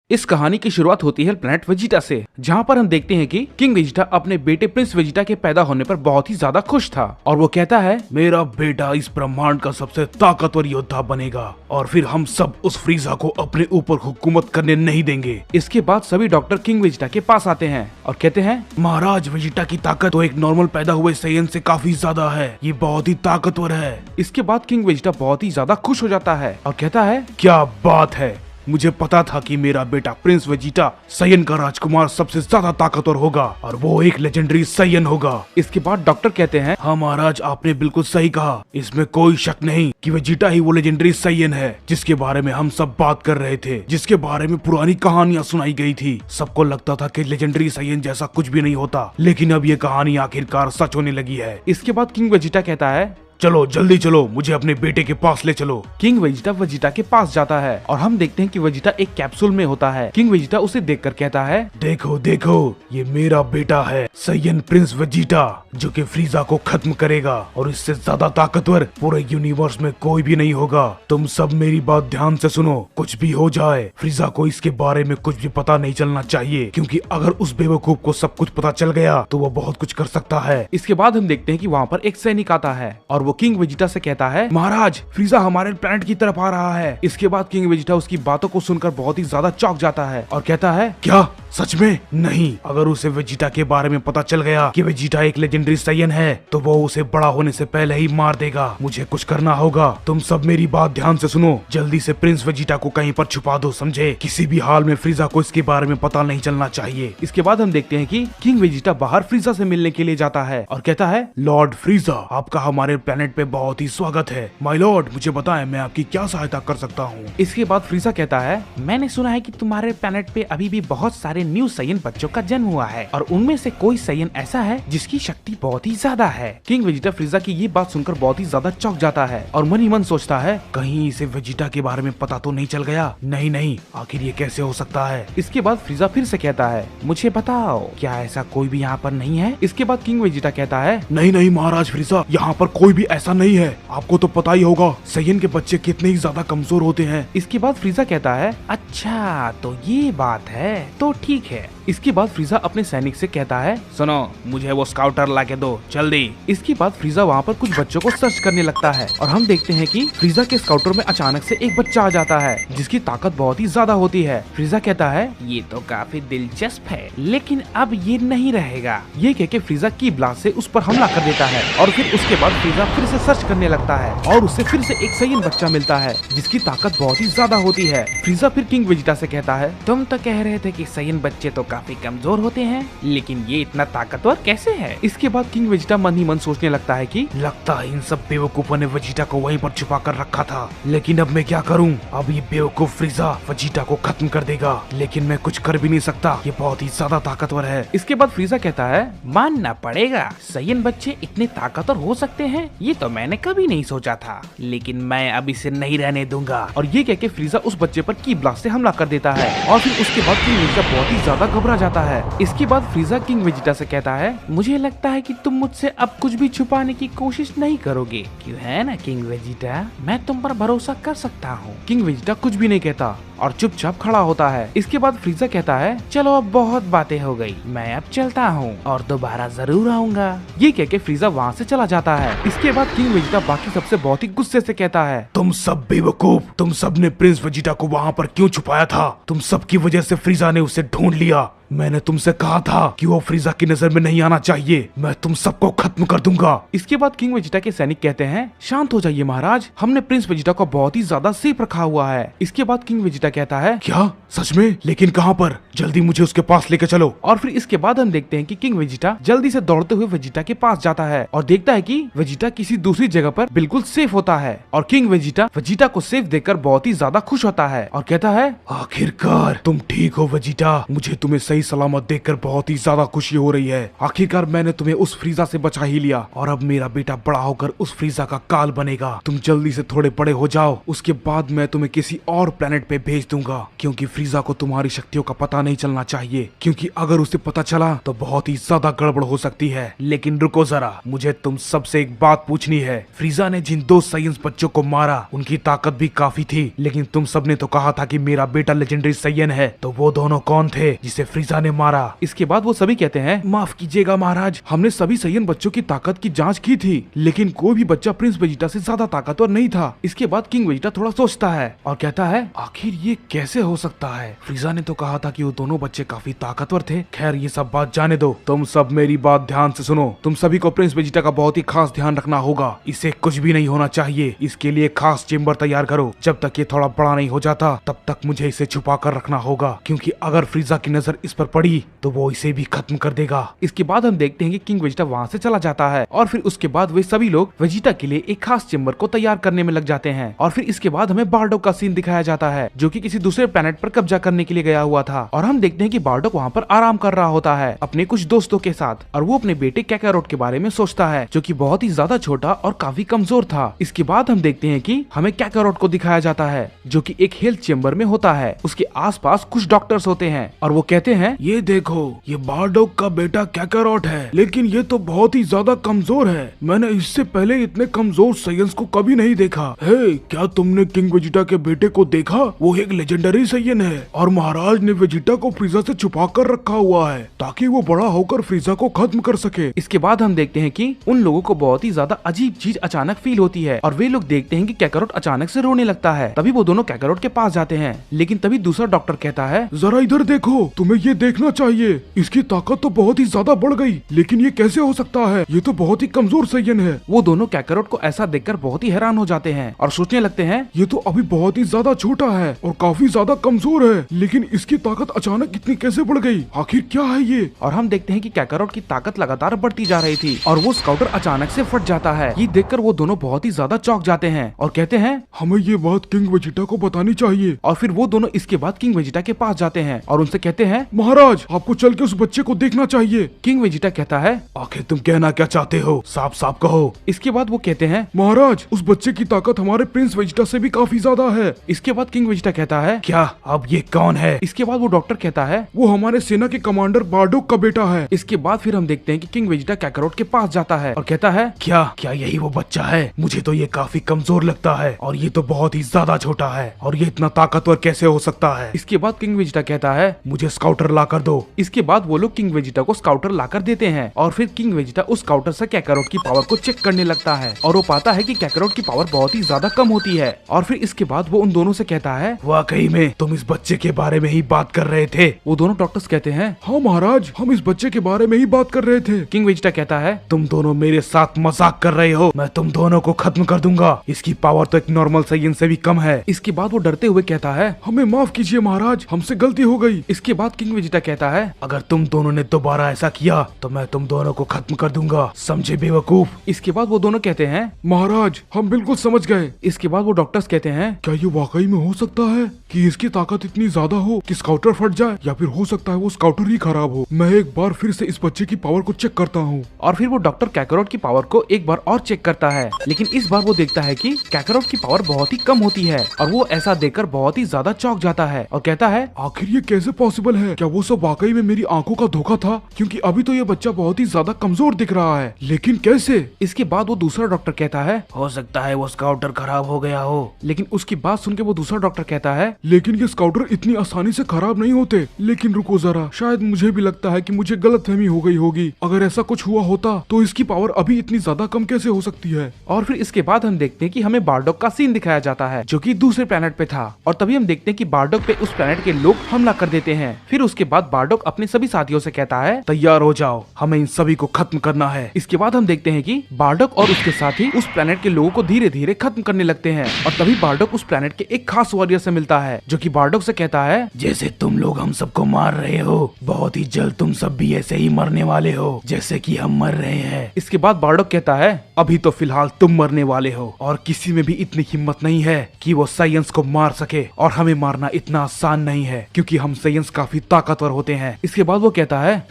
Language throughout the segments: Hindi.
इस कहानी की शुरुआत होती है प्लैनेट वेजिटा से, जहाँ पर हम देखते हैं कि किंग वेजिटा अपने बेटे प्रिंस वेजिटा के पैदा होने पर बहुत ही ज्यादा खुश था और वो कहता है मेरा बेटा इस ब्रह्मांड का सबसे ताकतवर योद्धा बनेगा और फिर हम सब उस फ्रीजा को अपने ऊपर हुकूमत करने नहीं देंगे। इसके बाद सभी डॉक्टर किंग वेजिटा के पास आते हैं और कहते हैं महाराज वेजिटा की ताकत तो एक नॉर्मल पैदा हुए साइयन से काफी ज्यादा है, ये बहुत ही ताकतवर है। इसके बाद किंग वेजिटा बहुत ही ज्यादा खुश हो जाता है और कहता है क्या बात है, मुझे पता था कि मेरा बेटा प्रिंस वेजिटा साइयन का राजकुमार सबसे ज्यादा ताकतवर होगा और वो एक लेजेंडरी साइयन होगा। इसके बाद डॉक्टर कहते हैं हाँ महाराज आपने बिल्कुल सही कहा, इसमें कोई शक नहीं कि वेजिटा ही वो लेजेंडरी साइयन है जिसके बारे में हम सब बात कर रहे थे, जिसके बारे में पुरानी कहानियां सुनाई गई थी। सबको लगता था कि लेजेंडरी साइयन जैसा कुछ भी नहीं होता, लेकिन अब ये कहानी आखिरकार सच होने लगी है। इसके बाद किंग वेजिटा कहता है चलो जल्दी चलो, मुझे अपने बेटे के पास ले चलो। किंग वेजिटा के पास जाता है और हम देखते हैं कि वेजिटा एक कैप्सूल में होता है। किंग वेजिटा उसे देखकर कहता है देखो देखो ये मेरा बेटा है साइयन प्रिंस वेजिटा, जो कि फ्रीजा को खत्म करेगा और इससे ज्यादा ताकतवर पूरे यूनिवर्स में कोई भी नहीं होगा। तुम सब मेरी बात ध्यान से सुनो, कुछ भी हो जाए फ्रीजा को इसके बारे में कुछ भी पता नहीं चलना चाहिए, क्योंकि अगर उस बेवकूफ को सब कुछ पता चल गया तो वो बहुत कुछ कर सकता है। इसके बाद हम देखते हैं कि वहाँ पर एक सैनिक आता है और वो किंग वेजिटा से कहता है महाराज फ्रीजा हमारे प्लैनेट की तरफ आ रहा है। इसके बाद किंग वेजिटा उसकी बातों को सुनकर बहुत ही ज्यादा चौंक जाता है और कहता है क्या सच में? नहीं, अगर उसे वेजिटा के बारे में पता चल गया कि वेजिटा एक लेजेंडरी साइयन है तो वो उसे बड़ा होने से पहले ही मार देगा। मुझे कुछ करना होगा, तुम सब मेरी बात ध्यान से सुनो, जल्दी से प्रिंस वेजिटा को कहीं पर छुपा दो, समझे? किसी भी हाल में फ्रीजा को इसके बारे में पता नहीं चलना चाहिए। इसके बाद हम देखते हैं कि किंग वेजिटा बाहर फ्रीजा से मिलने के लिए जाता है और कहता है लॉर्ड फ्रीजा आपका हमारे प्लेनेट पे बहुत ही स्वागत है। माय लॉर्ड मुझे बताएं मैं आपकी क्या सहायता कर सकता हूँ। इसके बाद फ्रीजा कहता है मैंने सुना है कि तुम्हारे प्लेनेट पे अभी भी बहुत सारे न्यू साइयन बच्चों का जन्म हुआ है और उनमें से कोई साइयन ऐसा है जिसकी शक्ति बहुत ही ज्यादा है। किंग वेजिटा फ्रीजा की ये बात सुनकर बहुत ही ज्यादा चौंक जाता है और मन ही मन सोचता है कहीं इसे वेजिटा के बारे में पता तो नहीं चल गया। नहीं नहीं, आखिर ये कैसे हो सकता है। इसके बाद फ्रीजा फिर से कहता है मुझे बताओ क्या ऐसा कोई भी यहाँ पर नहीं है। इसके बाद किंग वेजिटा कहता है नहीं नहीं महाराज फ्रीजा, यहाँ पर कोई भी ऐसा नहीं है, आपको तो पता ही होगा साइयन के बच्चे कितने ही ज्यादा कमजोर होते हैं। इसके बाद फ्रीजा कहता है अच्छा तो ये बात है, तो ठीक है। इसके बाद फ्रीजा अपने सैनिक से कहता है सुनो मुझे वो स्काउटर ला के दो जल्दी। इसके बाद फ्रीजा वहाँ पर कुछ बच्चों को सर्च करने लगता है और हम देखते हैं कि फ्रीजा के स्काउटर में अचानक से एक बच्चा आ जाता है जिसकी ताकत बहुत ही ज्यादा होती है। फ्रीजा कहता है ये तो काफी दिलचस्प है, लेकिन अब ये नहीं रहेगा। ये कह के फ्रीजा की ब्लास्ट से उस पर हमला कर देता है और फिर उसके बाद फ्रीजा फिर से सर्च करने लगता है और उससे फिर से एक साइयन बच्चा मिलता है जिसकी ताकत बहुत ही ज्यादा होती है। फ्रीजा फिर किंग वेजिटा से कहता है तुम तो कह रहे थे कि साइयन बच्चे तो काफी कमजोर होते हैं, लेकिन ये इतना ताकतवर कैसे है। इसके बाद किंग वेजिटा मन ही मन सोचने लगता है कि लगता है इन सब बेवकूफों ने वेजिटा को वहीं पर छुपा कर रखा था, लेकिन अब मैं क्या करूं? अब ये बेवकूफ फ्रीजा वेजिटा को खत्म कर देगा, लेकिन मैं कुछ कर भी नहीं सकता, ये बहुत ही ज्यादा ताकतवर है। इसके बाद फ्रीजा कहता है मानना पड़ेगा साइयन बच्चे इतने ताकतवर हो सकते हैं, ये तो मैंने कभी नहीं सोचा था, लेकिन मैं अब इसे नहीं रहने दूंगा। और ये कह के फ्रीजा उस बच्चे पर की ब्लास्ट से हमला कर देता है और फिर उसके बाद किंग वेजिटा बहुत ही ज्यादा घबरा जाता है। इसके बाद फ्रीजा किंग वेजिटा से कहता है मुझे लगता है कि तुम मुझसे अब कुछ भी छुपाने की कोशिश नहीं करोगे, क्यों है ना किंग वेजिटा? मैं तुम पर भरोसा कर सकता हूँ। किंग वेजिटा कुछ भी नहीं कहता और चुपचाप खड़ा होता है। इसके बाद फ्रीजा कहता है चलो अब बहुत बातें हो गई, मैं अब चलता हूँ और दोबारा जरूर आऊंगा। ये कह के फ्रीजा वहाँ से चला जाता है। इसके बाद किंग वेजिटा बाकी सबसे बहुत ही गुस्से से कहता है तुम सब बेवकूफ, तुम सब ने प्रिंस वेजिटा को वहाँ पर क्यों छुपाया था? तुम सब की वजह से फ्रीजा ने उसे ढूंढ लिया। मैंने तुमसे कहा था कि वो फ्रीजा की नजर में नहीं आना चाहिए, मैं तुम सबको खत्म कर दूंगा। इसके बाद किंग वेजिटा के सैनिक कहते हैं शांत हो जाइए महाराज, हमने प्रिंस वेजिटा को बहुत ही ज्यादा सेफ रखा हुआ है। इसके बाद किंग वेजिटा कहता है क्या सच में? लेकिन कहाँ पर? जल्दी मुझे उसके पास लेकर चलो। और फिर इसके बाद हम देखते हैं कि किंग वेजिटा जल्दी से दौड़ते हुए वेजिटा के पास जाता है और देखता है कि वेजिटा किसी दूसरी जगह पर बिल्कुल सेफ होता है और किंग वेजिटा को सेफ देखकर बहुत ही ज्यादा खुश होता है और कहता है आखिरकार तुम ठीक हो वेजिटा, मुझे तुम्हें सही सही सलामत देखकर बहुत ही ज्यादा खुशी हो रही है। आखिरकार मैंने तुम्हें उस फ्रीजा से बचा ही लिया और अब मेरा बेटा बड़ा होकर उस फ्रीजा का काल बनेगा। तुम जल्दी से थोड़े बड़े हो जाओ, उसके बाद मैं तुम्हें किसी और प्लेनेट पे भेज दूंगा, क्योंकि फ्रीजा को तुम्हारी शक्तियों का पता नहीं चलना चाहिए, क्योंकि अगर उसे पता चला तो बहुत ही ज्यादा गड़बड़ हो सकती है। लेकिन रुको जरा, मुझे तुम सबसे एक बात पूछनी है। फ्रीजा ने जिन 2 साइयंस बच्चों को मारा उनकी ताकत भी काफी थी, लेकिन तुम सबने तो कहा था कि मेरा बेटा लेजेंडरी साइयन है, तो वो दोनों कौन थे जिसे फ्रीजा ने मारा? इसके बाद वो सभी कहते हैं, माफ कीजिएगा महाराज, हमने सभी साइयन बच्चों की ताकत की जांच की थी, लेकिन कोई भी बच्चा प्रिंस वेजिटा से ज्यादा ताकतवर नहीं था। इसके बाद किंग वेजिटा थोड़ा सोचता है और कहता है, आखिर ये कैसे हो सकता है? फ्रीजा ने तो कहा था कि वो दोनों बच्चे काफी ताकतवर थे। खैर ये सब बात जाने दो, तुम सब मेरी बात ध्यान से सुनो। तुम सभी को प्रिंस वेजिटा का बहुत ही खास ध्यान रखना होगा, इसे कुछ भी नहीं होना चाहिए। इसके लिए खास चेम्बर तैयार करो। जब तक ये थोड़ा बड़ा नहीं हो जाता तब तक मुझे इसे छुपा कर रखना होगा, क्योंकि अगर फ्रीजा की नजर इस पर पड़ी तो वो इसे भी खत्म कर देगा। इसके बाद हम देखते हैं कि किंग वेजिटा वहाँ से चला जाता है और फिर उसके बाद वे सभी लोग वेजिटा के लिए एक खास चेम्बर को तैयार करने में लग जाते हैं। और फिर इसके बाद हमें बार्डोक का सीन दिखाया जाता है, जो कि किसी दूसरे प्लेनेट पर कब्जा करने के लिए गया हुआ था। और हम देखते हैं कि बार्डोक वहाँ पर आराम कर रहा होता है अपने कुछ दोस्तों के साथ, और वो अपने बेटे कैकारोट के बारे में सोचता है, जो कि बहुत ही ज्यादा छोटा और काफी कमजोर था। इसके बाद हम देखते हैं कि हमें कैकारोट को दिखाया जाता है, जो कि एक हेल्थ चेम्बर में होता है। उसके आसपास कुछ डॉक्टर्स होते हैं और वो कहते हैं, ये देखो, ये बार्डोक का बेटा कैकारोट है, लेकिन ये तो बहुत ही ज्यादा कमजोर है। मैंने इससे पहले इतने कमजोर साइयंस को कभी नहीं देखा। हे, क्या तुमने किंग वेजिटा के बेटे को देखा? वो एक लेजेंडरी साइयन है और महाराज ने वेजिटा को फ्रीजा से छुपा कर रखा हुआ है ताकि वो बड़ा होकर फ्रीजा को खत्म कर सके। इसके बाद हम देखते हैं कि उन लोगों को बहुत ही ज्यादा अजीब चीज अचानक फील होती है और वे लोग देखते हैं कि कैकारोट अचानक से रोने लगता है। तभी वो दोनों कैकारोट के पास जाते हैं, लेकिन तभी दूसरा डॉक्टर कहता है, जरा इधर देखो, तुम्हें ये देखना चाहिए, इसकी ताकत तो बहुत ही ज्यादा बढ़ गई, लेकिन ये कैसे हो सकता है? ये तो बहुत ही कमजोर साइयन है। वो दोनों कैकारोट को ऐसा देखकर बहुत ही हैरान हो जाते हैं और सोचने लगते हैं, ये तो अभी बहुत ही ज्यादा छोटा है और काफी ज्यादा कमजोर है, लेकिन इसकी ताकत अचानक इतनी कैसे बढ़ गई? आखिर क्या है ये? और हम देखते हैं कि कैकारोट की ताकत लगातार बढ़ती जा रही थी और वो स्काउटर अचानक से फट जाता है। ये देखकर वो दोनों बहुत ही ज्यादा चौंक जाते हैं और कहते हैं, हमें ये बात किंग वेजिटा को बतानी चाहिए। और फिर वो दोनों इसके बाद किंग वेजिटा के पास जाते हैं और उनसे कहते हैं, महाराज, आपको चल के उस बच्चे को देखना चाहिए। किंग वेजिटा कहता है, आखिर तुम कहना क्या चाहते हो? साफ साफ कहो। इसके बाद वो कहते हैं, महाराज, उस बच्चे की ताकत हमारे प्रिंस वेजिटा से भी काफी ज्यादा है। इसके बाद किंग वेजिटा कहता है, क्या? अब ये कौन है? इसके बाद वो डॉक्टर कहता है, वो हमारे सेना के कमांडर बार्डोक का बेटा है। इसके बाद फिर हम देखते हैं कि किंग वेजिटा कैकारोट के पास जाता है और कहता है, क्या यही वो बच्चा है? मुझे तो ये काफी कमजोर लगता है और ये तो बहुत ही ज्यादा छोटा है, और ये इतना ताकतवर कैसे हो सकता है? इसके बाद किंग वेजिटा कहता है, मुझे स्काउटर ला कर दो। इसके बाद वो लोग किंग वेजिटा को स्काउटर ला कर देते हैं और फिर किंग वेजिटा उस स्काउटर से कैकारोट की पावर को चेक करने लगता है और वो पाता है कि कैकारोट की पावर बहुत ही ज्यादा कम होती है। और फिर इसके बाद वो उन दोनों से कहता है, वाकई में तुम इस बच्चे के बारे में ही बात कर रहे थे? वो दोनों डॉक्टर्स कहते हैं, हाँ महाराज, हम इस बच्चे के बारे में ही बात कर रहे थे। किंग वेजिटा कहता है, तुम दोनों मेरे साथ मजाक कर रहे हो, मैं तुम दोनों को खत्म कर दूंगा। इसकी पावर तो एक नॉर्मल साइयन से भी कम है। इसके बाद वो डरते हुए कहता है, हमें माफ कीजिए महाराज, हमसे गलती हो गई। इसके बाद किंग वेजिटा कहता है, अगर तुम दोनों ने दोबारा ऐसा किया तो मैं तुम दोनों को खत्म कर दूंगा, समझे बेवकूफ? इसके बाद वो दोनों कहते हैं, महाराज, हम बिल्कुल समझ गए। इसके बाद वो डॉक्टर्स कहते हैं, क्या ये वाकई में हो सकता है कि इसकी ताकत इतनी ज्यादा हो कि स्काउटर फट जाए, या फिर हो सकता है वो स्काउटर ही खराब हो? मैं एक बार फिर से इस बच्चे की पावर को चेक करता हूँ। और फिर वो डॉक्टर कैकारोट की पावर को एक बार और चेक करता है, लेकिन इस बार वो देखता है कि कैकारोट की पावर बहुत ही कम होती है और वो ऐसा देखकर बहुत ही ज्यादा चौंक जाता है और कहता है, आखिर ये कैसे पॉसिबल है? क्या वो सब वाकई में मेरी आंखों का धोखा था? क्योंकि अभी तो ये बच्चा बहुत ही ज्यादा कमजोर दिख रहा है, लेकिन कैसे? इसके बाद वो दूसरा डॉक्टर कहता है, हो सकता है वो स्काउटर खराब हो गया हो। लेकिन उसकी बात सुन के वो दूसरा डॉक्टर कहता है, लेकिन ये स्काउटर इतनी आसानी से खराब नहीं होते। लेकिन रुको जरा, शायद मुझे भी लगता है कि मुझे गलतफहमी हो गई होगी। अगर ऐसा कुछ हुआ होता तो इसकी पावर अभी इतनी ज्यादा कम कैसे हो सकती है? और फिर इसके बाद हम देखते हैं कि हमें बार्डोक का सीन दिखाया जाता है, जो कि दूसरे प्लेनेट पे था। और तभी हम देखते हैं कि बार्डोक पे उस प्लेनेट के लोग हमला कर देते हैं। फिर उसके बाद बार्डोक अपने सभी साथियों से कहता है, तैयार हो जाओ, हमें इन सभी को खत्म करना है। इसके बाद हम देखते हैं कि बार्डोक और उसके साथी उस प्लेनेट के लोगों को धीरे धीरे खत्म करने लगते हैं। और तभी बार्डोक उस प्लेनेट के एक खास वॉरियर से मिलता है, जो कि बार्डोक से कहता है, जैसे तुम लोग हम सबको मार रहे हो, बहुत ही जल्द तुम सब भी ऐसे ही मरने वाले हो जैसे कि हम मर रहे हैं। इसके बाद बार्डोक कहता है, अभी तो फिलहाल तुम मरने वाले हो और किसी में भी इतनी हिम्मत नहीं है कि वो साइयंस को मार सके, और हमें मारना इतना आसान नहीं है क्योंकि हम साइयंस काफी ताकत ताकतवर होते हैं। इसके बाद वो कहता है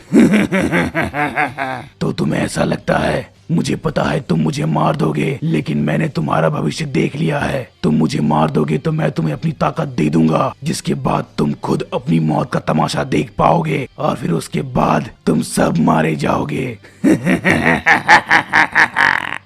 तो तुम्हें ऐसा लगता है, मुझे पता है तुम मुझे मार दोगे, लेकिन मैंने तुम्हारा भविष्य देख लिया है। तुम मुझे मार दोगे तो मैं तुम्हें अपनी ताकत दे दूंगा, जिसके बाद तुम खुद अपनी मौत का तमाशा देख पाओगे और फिर उसके बाद तुम सब मारे जाओगे।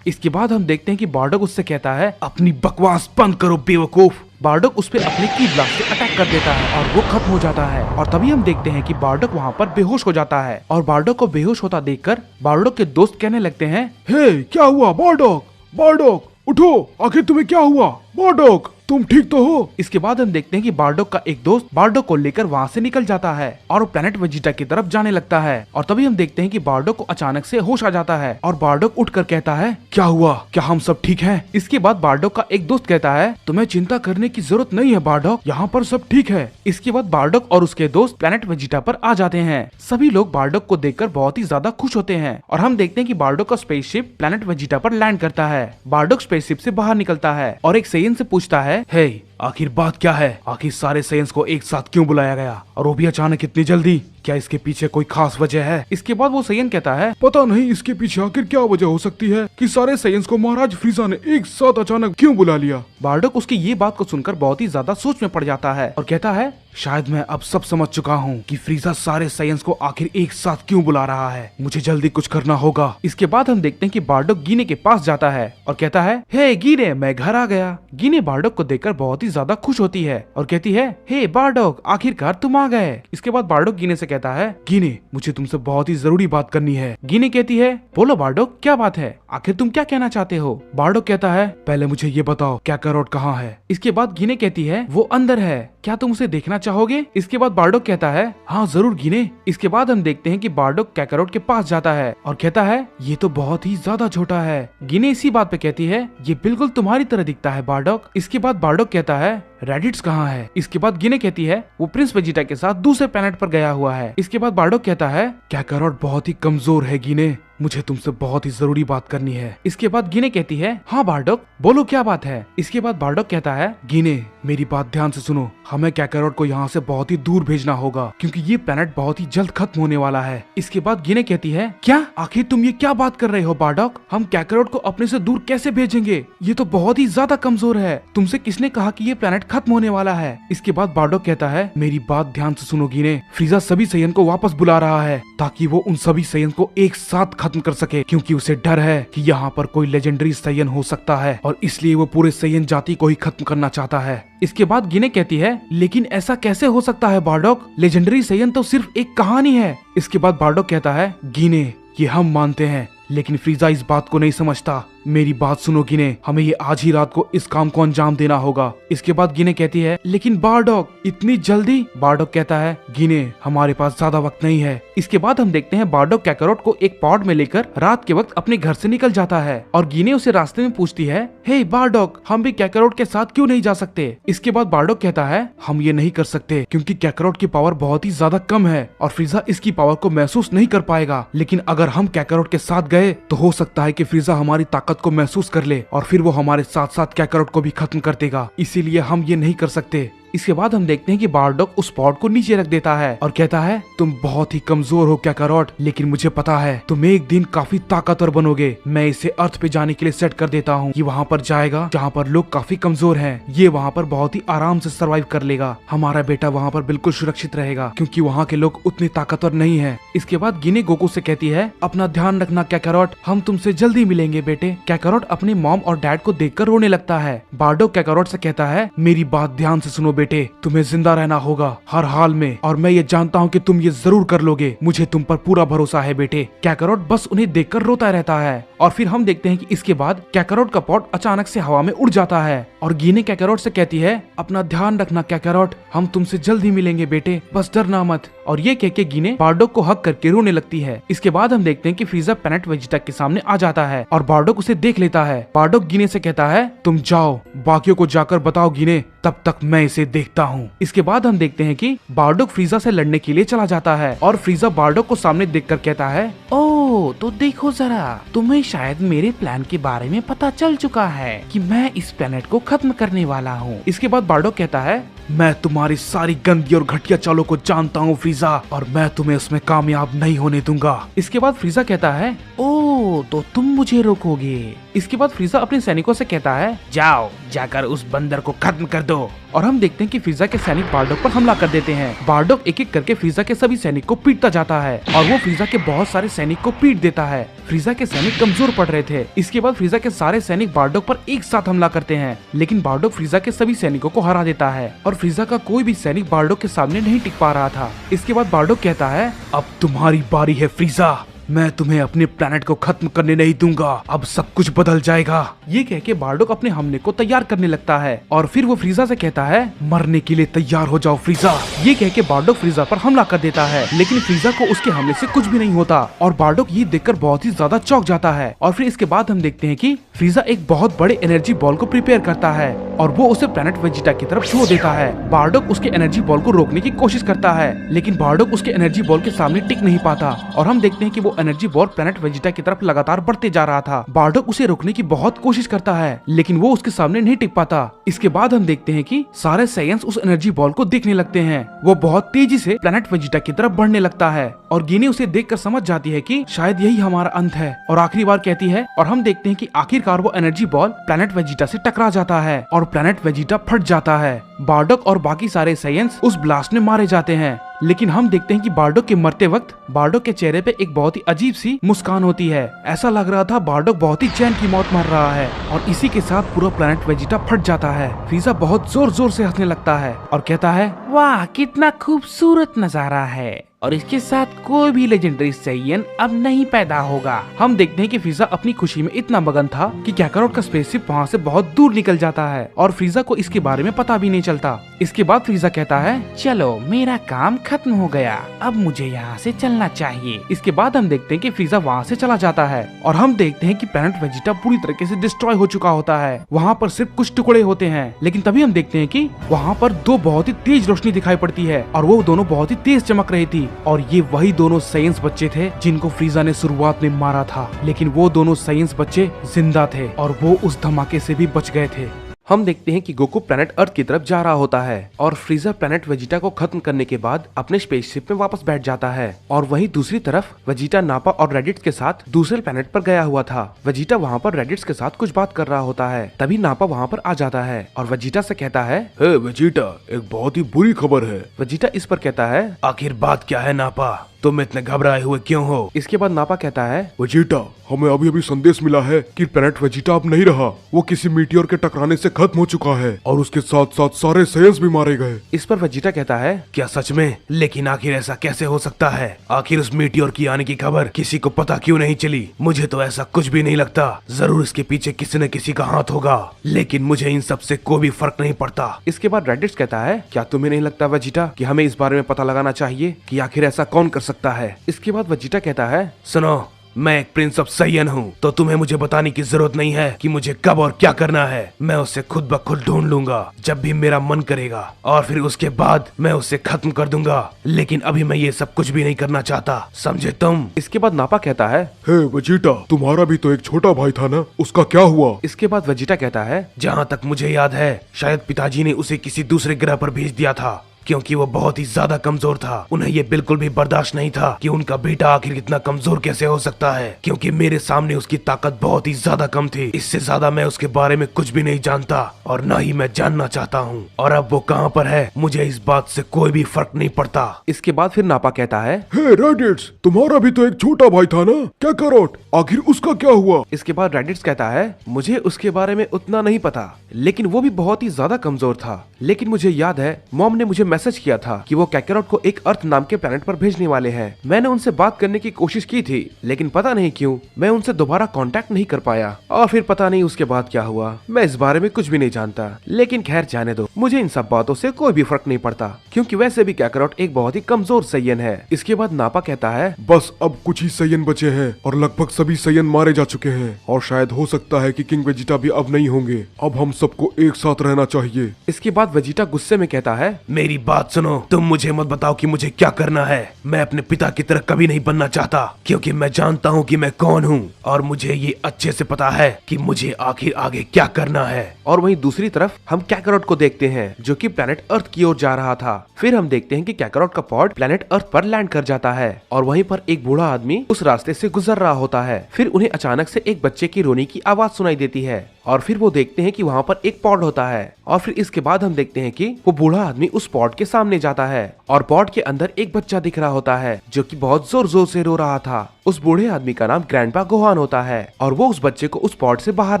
इसके बाद हम देखते हैं कि बार्डोक उससे कहता है अपनी बकवास बंद करो बेवकूफ। बार्डोक उस पे अपने की ब्लास्ट से अटैक कर देता है और वो खत्म हो जाता है। और तभी हम देखते हैं कि बार्डोक वहाँ पर बेहोश हो जाता है और बार्डोक को बेहोश होता देखकर बार्डोक के दोस्त कहने लगते हैं, हे क्या हुआ बार्डोक, बार्डोक उठो, आखिर तुम्हें क्या हुआ बार्डोक, तुम ठीक तो हो। इसके बाद हम देखते हैं कि बार्डोक का एक दोस्त बार्डोक को लेकर वहाँ से निकल जाता है और वो प्लेनेट वेजिटा की तरफ जाने लगता है। और तभी हम देखते हैं कि बार्डोक को अचानक से होश आ जाता है और बार्डोक उठकर कहता है, क्या हुआ, क्या हम सब ठीक हैं? इसके बाद बार्डोक का एक दोस्त कहता है, तुम्हें चिंता करने की जरूरत नहीं है बार्डोक, यहाँ पर सब ठीक है। इसके बाद बार्डोक और उसके दोस्त प्लेनेट वेजिटा पर आ जाते हैं। सभी लोग बार्डोक को देखकर बहुत ही ज्यादा खुश होते हैं और हम देखते हैं कि बार्डोक का स्पेसशिप प्लेनेट वेजिटा पर लैंड करता है। बार्डोक स्पेसशिप से बाहर निकलता है और एक सेयन से पूछता है, हे आखिर बात क्या है, आखिर सारे सेयंस को एक साथ क्यों बुलाया गया और वो भी अचानक इतनी जल्दी, क्या इसके पीछे कोई खास वजह है? इसके बाद वो सेयन कहता है, पता नहीं इसके पीछे आखिर क्या वजह हो सकती है कि सारे सेयंस को महाराज फ्रीजा ने एक साथ अचानक क्यों बुला लिया। बार्डोक उसकी ये बात को सुनकर बहुत ही ज्यादा सोच में पड़ जाता है और कहता है, शायद मैं अब सब समझ चुका हूँ कि फ्रीजा सारे सेयंस को आखिर एक साथ क्यों बुला रहा है, मुझे जल्दी कुछ करना होगा। इसके बाद हम देखते हैं कि बार्डोक गीने के पास जाता है और कहता है, हे गीने मैं घर आ गया। गीने बार्डोक को देखकर बहुत ही ज्यादा खुश होती है और कहती है, हे बार्डोक आखिरकार तुम आ गए। इसके बाद बार्डोक गीने से कहता है, गीने मुझे तुमसे बहुत ही जरूरी बात करनी है। गीने कहती है, बोलो बार्डोक क्या बात है, आखिर तुम क्या कहना चाहते हो? बार्डोक कहता है, पहले मुझे ये बताओ काकारोट कहाँ है? इसके बाद गीने कहती है, वो अंदर है, क्या तुम उसे देखना चाहोगे? इसके बाद बार्डोक कहता है, हाँ जरूर गीने। इसके बाद हम देखते हैं कि बार्डोक काकारोट के पास जाता है और कहता है, ये तो बहुत ही ज्यादा छोटा है। गीने इसी बात पे कहती है, ये बिल्कुल तुम्हारी तरह दिखता है बार्डोक। इसके बाद बार्डोक कहता है, रेडिट्स कहाँ है? इसके बाद गीने कहती है, वो प्रिंस वेजिटा के साथ दूसरे प्लेनेट पर गया हुआ है। इसके बाद बार्डोक कहता है, काकारोट बहुत ही कमजोर है गीने, मुझे तुमसे बहुत ही जरूरी बात करनी है। इसके बाद गीने कहती है, हाँ बार्डोक बोलो क्या बात है? इसके बाद बार्डोक कहता है, गीने मेरी बात ध्यान से सुनो, हमें काकारोट को यहाँ से बहुत ही दूर भेजना होगा क्योंकि ये प्लेनेट बहुत ही जल्द खत्म होने वाला है। इसके बाद गीने कहती है, क्या आखिर तुम ये क्या बात कर रहे हो बार्डोक, हम काकारोट को अपने से दूर कैसे भेजेंगे? ये तो बहुत ही ज्यादा कमजोर है, तुमसे किसने कहा कि ये प्लेनेट खत्म होने वाला है? इसके बाद बार्डोक कहता है, मेरी बात ध्यान से सुनो गीने, फ्रीजा सभी सेयन को वापस बुला रहा है ताकि वो उन सभी सेयन को एक साथ खत्म कर सके, क्योंकि उसे डर है कि यहाँ पर कोई लेजेंडरी सेयन हो सकता है और इसलिए वो पूरे सेयन जाति को ही खत्म करना चाहता है। इसके बाद गीने कहती है, लेकिन ऐसा कैसे हो सकता है बार्डोक, लेजेंडरी सेयन तो सिर्फ एक कहानी है। इसके बाद बार्डोक कहता है, गीने ये हम मानते हैं लेकिन फ्रीजा इस बात को नहीं समझता, मेरी बात सुनो गीने, हमें ये आज ही रात को इस काम को अंजाम देना होगा। इसके बाद गीने कहती है, लेकिन बार्डोक इतनी जल्दी? बार्डोक कहता है, गीने हमारे पास ज्यादा वक्त नहीं है। इसके बाद हम देखते हैं बार्डोक काकारोट को एक पॉड में लेकर रात के वक्त अपने घर से निकल जाता है और गीने उसे रास्ते में पूछती है, हे बार्डोक हम भी काकारोट के साथ क्यों नहीं जा सकते? इसके बाद बार्डोक कहता है, हम ये नहीं कर सकते क्योंकि काकारोट की पावर बहुत ही ज्यादा कम है और फ्रीजा इसकी पावर को महसूस नहीं कर पाएगा, लेकिन अगर हम काकारोट के साथ गए तो हो सकता है कि फ्रीजा हमारी ताकत को महसूस कर ले और फिर वो हमारे साथ साथ काकारोट को भी खत्म कर देगा, इसीलिए हम ये नहीं कर सकते। इसके बाद हम देखते हैं कि बार्डोक उस पॉड को नीचे रख देता है और कहता है, तुम बहुत ही कमजोर हो काकारोट, लेकिन मुझे पता है तुम एक दिन काफी ताकतवर बनोगे। मैं इसे अर्थ पे जाने के लिए सेट कर देता हूँ, ये वहाँ पर जाएगा जहाँ पर लोग काफी कमजोर हैं। ये वहाँ पर बहुत ही आराम से सरवाइव कर लेगा, हमारा बेटा वहाँ पर बिल्कुल सुरक्षित रहेगा क्योंकि वहाँ के लोग उतने ताकतवर नहीं है। इसके बाद गीने गोकू से कहती है, अपना ध्यान रखना काकारोट, हम तुमसे जल्दी मिलेंगे बेटे। काकारोट अपने मॉम और डैड को देखकर रोने लगता है। बार्डोक काकारोट से कहता है, मेरी बात ध्यान से सुनो बेटे, तुम्हें जिंदा रहना होगा हर हाल में और मैं ये जानता हूँ कि तुम ये जरूर कर लोगे, मुझे तुम पर पूरा भरोसा है बेटे। काकारोट बस उन्हें देखकर रोता रहता है और फिर हम देखते हैं कि इसके बाद काकारोट का पॉट अचानक से हवा में उड़ जाता है और गीने काकारोट से कहती है, अपना ध्यान रखना काकारोट, हम तुमसे जल्द ही मिलेंगे बेटे, बस डरना मत। और ये कह के गीने बार्डोक को हक करके रोने लगती है। इसके बाद हम देखते हैं कि फ्रीजा प्लेनेट वेजिटा के सामने आ जाता है और बार्डोक उसे देख लेता है। बार्डोक गीने से कहता है, तुम जाओ बाकियों को जाकर बताओ गीने, तब तक मैं इसे देखता हूँ। इसके बाद हम देखते हैं कि बार्डोक फ्रीजा से लड़ने के लिए चला जाता है और फ्रीजा बार्डोक को सामने देखकर कहता है, ओह तो देखो जरा, तुम्हें शायद मेरे प्लान के बारे में पता चल चुका है कि मैं इस प्लेनेट को खत्म करने वाला हूँ। इसके बाद बार्डोक कहता है, मैं तुम्हारी सारी गंदी और घटिया चालों को जानता हूँ फ्रीजा, और मैं तुम्हें उसमें कामयाब नहीं होने दूंगा। इसके बाद फ्रीजा कहता है, ओ तो तुम मुझे रोकोगे। इसके बाद फ्रीजा अपने सैनिकों से कहता है, जाओ जाकर उस बंदर को खत्म कर दो। और हम देखते हैं कि फ्रीजा के सैनिक बारडोक पर हमला कर देते हैं। बारडोक एक एक करके फ्रीजा के सभी सैनिक को पीटता जाता है और वो फ्रीजा के बहुत सारे सैनिक को पीट देता है। फ्रीजा के सैनिक कमजोर पड़ रहे थे। इसके बाद फ्रीजा के सारे सैनिक बारडोक पर एक साथ हमला करते हैं, लेकिन बारडोक फ्रीजा के सभी सैनिकों को हरा देता है और फ्रीजा का कोई भी सैनिक बारडोक के सामने नहीं टिक पा रहा था। इसके बाद बारडोक कहता है, अब तुम्हारी बारी है फ्रीजा, मैं तुम्हें अपने प्लेनेट को खत्म करने नहीं दूंगा, अब सब कुछ बदल जाएगा। ये कह के बारडोक अपने हमले को तैयार करने लगता है और फिर वो फ्रीजा से कहता है, मरने के लिए तैयार हो जाओ फ्रीजा। ये कह के बारडोक फ्रीजा पर हमला कर देता है, लेकिन फ्रीजा को उसके हमले से कुछ भी नहीं होता और बारडोक ये देखकर बहुत ही ज्यादा चौंक जाता है। और फिर इसके बाद हम देखते हैं कि फ्रीजा एक बहुत बड़े एनर्जी बॉल को प्रिपेयर करता है और वो उसे प्लेनेट वेजिटा की तरफ छोड़ देता है। बारडोक उसके एनर्जी बॉल को रोकने की कोशिश करता है, लेकिन बारडोक उसके एनर्जी बॉल के सामने टिक नहीं पाता और हम देखते हैं कि वो एनर्जी बॉल प्लेनेट वेजिटा की तरफ लगातार बढ़ते जा रहा था। बारडोक उसे रोकने की बहुत कोशिश करता है, लेकिन वो उसके सामने नहीं टिक पाता। इसके बाद हम देखते हैं कि सारे साइंस उस एनर्जी बॉल को देखने लगते हैं। वो बहुत तेजी से प्लेनेट वेजिटा की तरफ बढ़ने लगता है और गिनी उसे देखकर समझ जाती है कि शायद यही हमारा अंत है और आखिरी बार कहती है। और हम देखते हैं कि आखिरकार वो एनर्जी बॉल प्लेनेट वेजिटा से टकरा जाता है और प्लेनेट वेजिटा फट जाता है। बारडोक और बाकी सारे साइंस उस ब्लास्ट में मारे जाते हैं, लेकिन हम देखते हैं कि बारडोक के मरते वक्त बारडोक के चेहरे पे एक बहुत ही अजीब सी मुस्कान होती है। ऐसा लग रहा था बारडोक बहुत ही चैन की मौत मर रहा है और इसी के साथ पूरा प्लेनेट वेजिटा फट जाता है। फ्रीजा बहुत जोर जोर से हंसने लगता है और कहता है, वाह कितना खूबसूरत नजारा है और इसके साथ कोई भी लेजेंडरी साइयन अब नहीं पैदा होगा। हम देखते हैं कि फ्रीजा अपनी खुशी में इतना मगन था कि कैकारोट का स्पेसशिप वहाँ से बहुत दूर निकल जाता है और फ्रीजा को इसके बारे में पता भी नहीं चलता। इसके बाद फ्रीजा कहता है, चलो मेरा काम खत्म हो गया, अब मुझे यहाँ से चलना चाहिए। इसके बाद हम देखते हैं कि फ्रीजा वहाँ से चला जाता है और हम देखते हैं कि प्लेनेट वेजिटा पूरी तरीके से डिस्ट्रॉय हो चुका होता है। वहाँ पर सिर्फ कुछ टुकड़े होते हैं, लेकिन तभी हम देखते हैं कि वहाँ पर दो बहुत ही तेज रोशनी दिखाई पड़ती है और वो दोनों बहुत ही तेज चमक रही थी और ये वही दोनों साइंस बच्चे थे जिनको फ्रीजा ने शुरुआत में मारा था, लेकिन वो दोनों साइंस बच्चे जिंदा थे और वो उस धमाके से भी बच गए थे। हम देखते हैं कि गोकू प्लेनेट अर्थ की तरफ जा रहा होता है और फ्रीजा प्लेनेट वेजिटा को खत्म करने के बाद अपने स्पेसशिप में वापस बैठ जाता है और वहीं दूसरी तरफ वेजिटा नापा और रेडिट्स के साथ दूसरे प्लेनेट पर गया हुआ था। वेजिटा वहाँ पर रेडिट्स के साथ कुछ बात कर रहा होता है, तभी नापा वहाँ पर आ जाता है और वेजिटा से कहता है, हे वेजिटा, एक बहुत ही बुरी खबर है। वेजिटा इस पर कहता है, आखिर बात क्या है नापा, तुम इतने घबराए हुए क्यों हो? इसके बाद नापा कहता है, वेजिटा, हमें अभी अभी संदेश मिला है कि प्लेनेट वेजिटा अब नहीं रहा, वो किसी मीटियोर के टकराने से खत्म हो चुका है और उसके साथ साथ सारे साइंस भी मारे गए। इस पर वेजिटा कहता है, क्या सच में? लेकिन आखिर ऐसा कैसे हो सकता है? आखिर उस मीटियोर की आने की खबर किसी को पता क्यों नहीं चली? मुझे तो ऐसा कुछ भी नहीं लगता, जरूर इसके पीछे किसी न किसी का हाथ होगा, लेकिन मुझे इन सब से कोई भी फर्क नहीं पड़ता। इसके बाद रेडिट्स कहता है, क्या तुम्हें नहीं लगता वेजिटा कि हमें इस बारे में पता लगाना चाहिए कि आखिर ऐसा कौन कर सकता है? इसके बाद वेजिटा कहता है, सुनो, मैं एक प्रिंस ऑफ साइयन हूँ, तो तुम्हें मुझे बताने की जरूरत नहीं है कि मुझे कब और क्या करना है। मैं उसे खुद ब खुद ढूंढ लूंगा जब भी मेरा मन करेगा और फिर उसके बाद मैं उसे खत्म कर दूंगा, लेकिन अभी मैं ये सब कुछ भी नहीं करना चाहता, समझे तुम? इसके बाद नापा कहता है, हे वेजिटा, तुम्हारा भी तो एक छोटा भाई था ना, उसका क्या हुआ? इसके बाद वेजिटा कहता है, जहाँ तक मुझे याद है शायद पिताजी ने उसे किसी दूसरे ग्रह पर भेज दिया था क्योंकि वो बहुत ही ज्यादा कमजोर था। उन्हें ये बिल्कुल भी बर्दाश्त नहीं था कि उनका बेटा आखिर इतना कमजोर कैसे हो सकता है, क्योंकि मेरे सामने उसकी ताकत बहुत ही ज्यादा कम थी। इससे ज्यादा मैं उसके बारे में कुछ भी नहीं जानता और न ही मैं जानना चाहता हूँ, और अब वो कहाँ पर है मुझे इस बात से कोई भी फर्क नहीं पड़ता। इसके बाद फिर नापा कहता है, हे रेडिट्स, तुम्हारा भी तो एक छोटा भाई था ना, क्या करोट, आखिर उसका क्या हुआ? इसके बाद रेडिट्स कहता है, मुझे उसके बारे में उतना नहीं पता, लेकिन वो भी बहुत ही ज्यादा कमजोर था, लेकिन मुझे याद है मॉम ने मुझे मैसेज किया था कि वो कैकारोट को एक अर्थ नाम के प्लेनेट पर भेजने वाले हैं। मैंने उनसे बात करने की कोशिश की थी, लेकिन पता नहीं क्यों मैं उनसे दोबारा कांटेक्ट नहीं कर पाया और फिर पता नहीं उसके बाद क्या हुआ। मैं इस बारे में कुछ भी नहीं जानता, लेकिन खैर जाने दो, मुझे इन सब बातों से कोई भी फर्क नहीं पड़ता, क्योंकि वैसे भी कैकारोट एक बहुत ही कमजोर साइयन है। इसके बाद नापा कहता है, बस अब कुछ ही साइयन बचे हैं और लगभग सभी साइयन मारे जा चुके हैं और शायद हो सकता है कि किंग वेजिटा भी अब नहीं होंगे। अब हम सबको एक साथ रहना चाहिए। इसके बाद वेजिटा गुस्से में कहता है, मेरी बात सुनो, तुम मुझे मत बताओ कि मुझे क्या करना है। मैं अपने पिता की तरह कभी नहीं बनना चाहता, क्योंकि मैं जानता हूँ कि मैं कौन हूँ और मुझे ये अच्छे से पता है कि मुझे आखिर आगे क्या करना है। और वहीं दूसरी तरफ हम कैकरोट को देखते हैं जो कि प्लेनेट अर्थ की ओर जा रहा था। फिर हम देखते हैं कि कैकरोट का पॉड प्लेनेट अर्थ पर लैंड कर जाता है और वहीं पर एक बूढ़ा आदमी उस रास्ते से गुजर रहा होता है। फिर उन्हें अचानक से एक बच्चे की रोने की आवाज सुनाई देती है और फिर वो देखते हैं कि वहाँ पर एक पॉड होता है। और फिर इसके बाद हम देखते हैं कि वो बूढ़ा आदमी उस पॉड के सामने जाता है और पॉड के अंदर एक बच्चा दिख रहा होता है जो कि बहुत जोर जोर से रो रहा था। उस बूढ़े आदमी का नाम ग्रैंडपा गोहान होता है और वो उस बच्चे को उस पॉड से बाहर